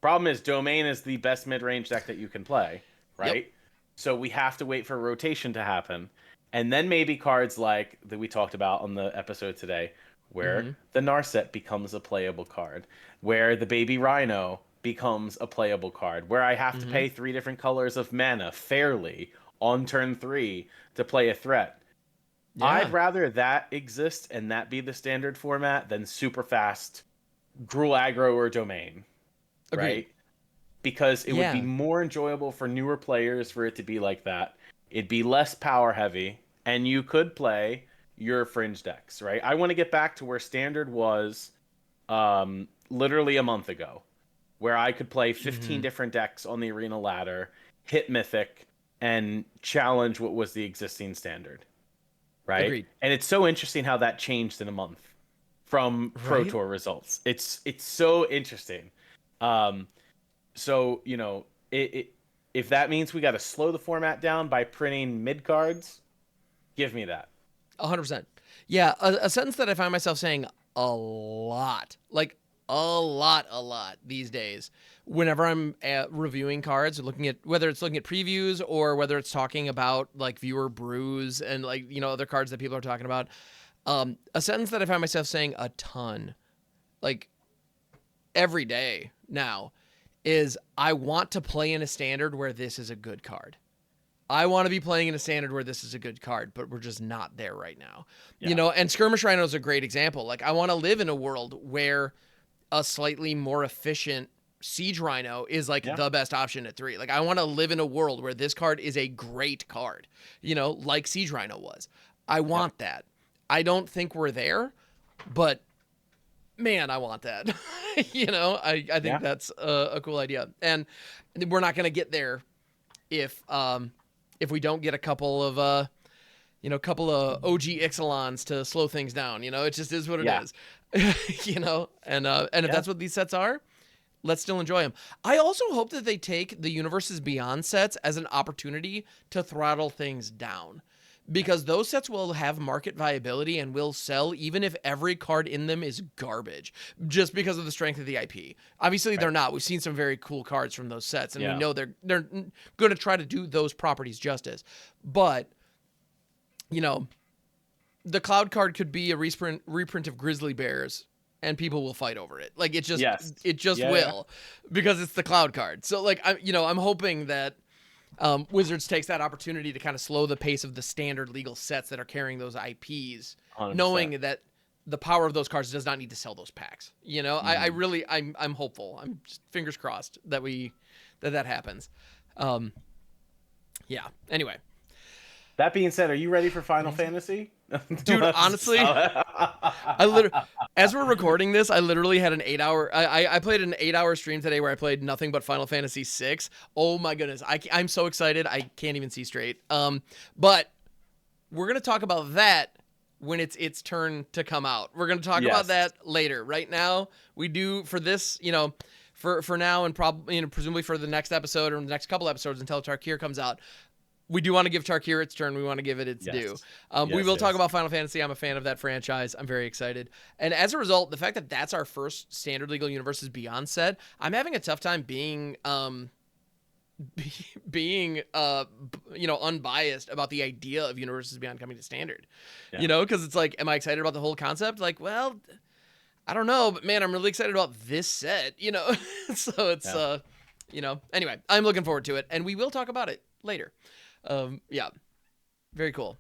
B: Problem is, Domain is the best mid-range deck that you can play,
A: Yep.
B: right? So we have to wait for rotation to happen, and then maybe cards like that we talked about on the episode today, where
A: Mm-hmm.
B: the Narset becomes a playable card, where the Baby Rhino becomes a playable card, where I have to
A: Mm-hmm.
B: pay 3 different colors of mana fairly on turn 3 to play a threat. I'd
A: Yeah.
B: rather that exist and that be the standard format than super fast Gruul aggro or domain,
A: Agreed.
B: right? Because it would be
A: Yeah.
B: more enjoyable for newer players for it to be like that. It'd be less power heavy, and you could play your fringe decks, right? I want to get back to where standard was literally a month ago, where I could play 15
A: Hmm.
B: different decks on the arena ladder, hit mythic, and challenge what was the existing standard, right?
A: Agreed.
B: And it's so interesting how that changed in a month from Pro
A: Right?
B: Tour results. It's so interesting. Um, so if that means we got to slow the format down by printing mid cards, give me that.
A: 100%. Yeah, a sentence that I find myself saying a lot, like a lot these days, whenever I'm reviewing cards, or looking at whether it's looking at previews or whether it's talking about like viewer brews and like other cards that people are talking about. A sentence that I find myself saying a ton, like every day now, is I want to play in a standard where this is a good card. I want to be playing in a standard where this is a good card, but we're just not there right now.
B: Yeah.
A: And Skirmish Rhino is a great example. Like, I want to live in a world where a slightly more efficient Siege Rhino is like
B: Yeah.
A: the best option at 3. Like, I want to live in a world where this card is a great card, like Siege Rhino was. I
B: Yeah.
A: want that. I don't think we're there, but man, I want that. I think
B: Yeah.
A: that's a cool idea. And we're not going to get there if we don't get a couple of couple of OG Ixalons to slow things down. It just is what it
B: Yeah.
A: is. And if
B: Yeah.
A: that's what these sets are, let's still enjoy them. I also hope that they take the Universes Beyond sets as an opportunity to throttle things down, because those sets will have market viability and will sell even if every card in them is garbage, just because of the strength of the IP. Obviously, they're
B: Right.
A: not. We've seen some very cool cards from those sets, and we
B: Yeah.
A: know they're going to try to do those properties justice. But the Cloud card could be a reprint of Grizzly Bears, and people will fight over it. Like,
B: Yes.
A: it just
B: Yeah. Yeah.
A: will, because it's the Cloud card. So like, I'm hoping that Wizards takes that opportunity to kind of slow the pace of the standard legal sets that are carrying those IPs,
B: 100%.
A: knowing that the power of those cards does not need to sell those packs. I
B: Mhm.
A: really, I'm hopeful. I'm just fingers crossed that that happens. Yeah. Anyway,
B: That being said, are you ready for Final Fantasy?
A: dude, honestly, I literally, as we're recording this, I literally had an 8-hour. I played an 8-hour stream today where I played nothing but Final Fantasy VI. Oh my goodness, I'm so excited I can't even see straight. But we're gonna talk about that when it's its turn to come out. We're gonna talk about
B: Yes.
A: that later. Right now, we do for this, for now and probably presumably for the next episode or the next couple episodes until Tarkir comes out. We do want to give Tarkir its turn. We want to give it its
B: Yes.
A: due. We
B: Yes,
A: will talk
B: yes.
A: about Final Fantasy. I'm a fan of that franchise. I'm very excited. And as a result, the fact that that's our first standard legal Universes Beyond set, I'm having a tough time being unbiased about the idea of Universes Beyond coming to standard.
B: Yeah.
A: Because it's like, am I excited about the whole concept? Like, well, I don't know, but man, I'm really excited about this set. So it's anyway, I'm looking forward to it, and we will talk about it later. Yeah, very cool.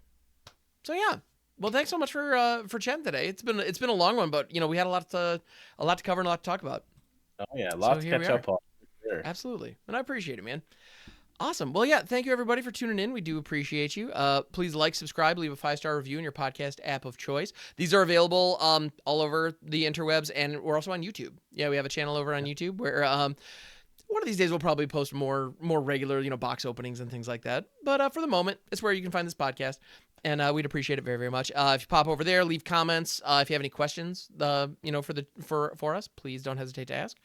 A: So yeah, well, thanks so much for chatting today. It's been a long one, but we had a lot to cover and a lot to talk about.
B: Oh yeah, lots to
A: here we
B: catch
A: are.
B: up on. Sure.
A: Absolutely, and I appreciate it, man. Awesome. Well, yeah, thank you everybody for tuning in. We do appreciate you. Please like, subscribe, leave a 5-star review in your podcast app of choice. These are available all over the interwebs, and we're also on YouTube. Yeah, we have a channel over on YouTube where one of these days we'll probably post more regular, box openings and things like that. But for the moment, it's where you can find this podcast, and we'd appreciate it very, very much. If you pop over there, leave comments. If you have any questions, for us, please don't hesitate to ask.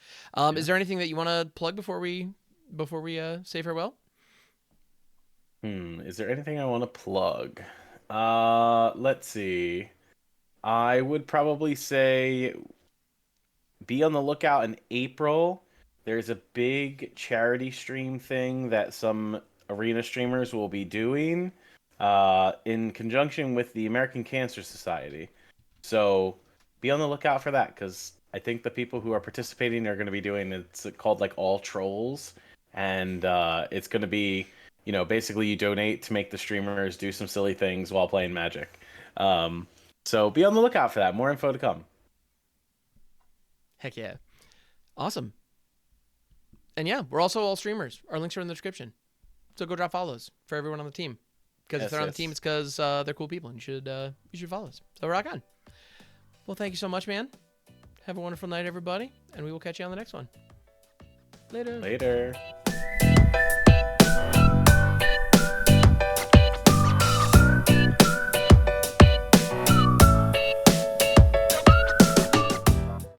A: Is there anything that you want to plug before we say farewell?
B: Is there anything I want to plug? Let's see. I would probably say be on the lookout in April. There's a big charity stream thing that some arena streamers will be doing in conjunction with the American Cancer Society. So be on the lookout for that, because I think the people who are participating are going to be doing it's called like All Trolls, and it's going to be basically you donate to make the streamers do some silly things while playing Magic. So be on the lookout for that. More info to come.
A: Heck yeah. Awesome. And yeah, we're also all streamers. Our links are in the description. So go drop follows for everyone on the team. Because if they're on the team, it's because they're cool people, and you should follow us. So rock on. Well, thank you so much, man. Have a wonderful night, everybody, and we will catch you on the next one. Later.
B: Later.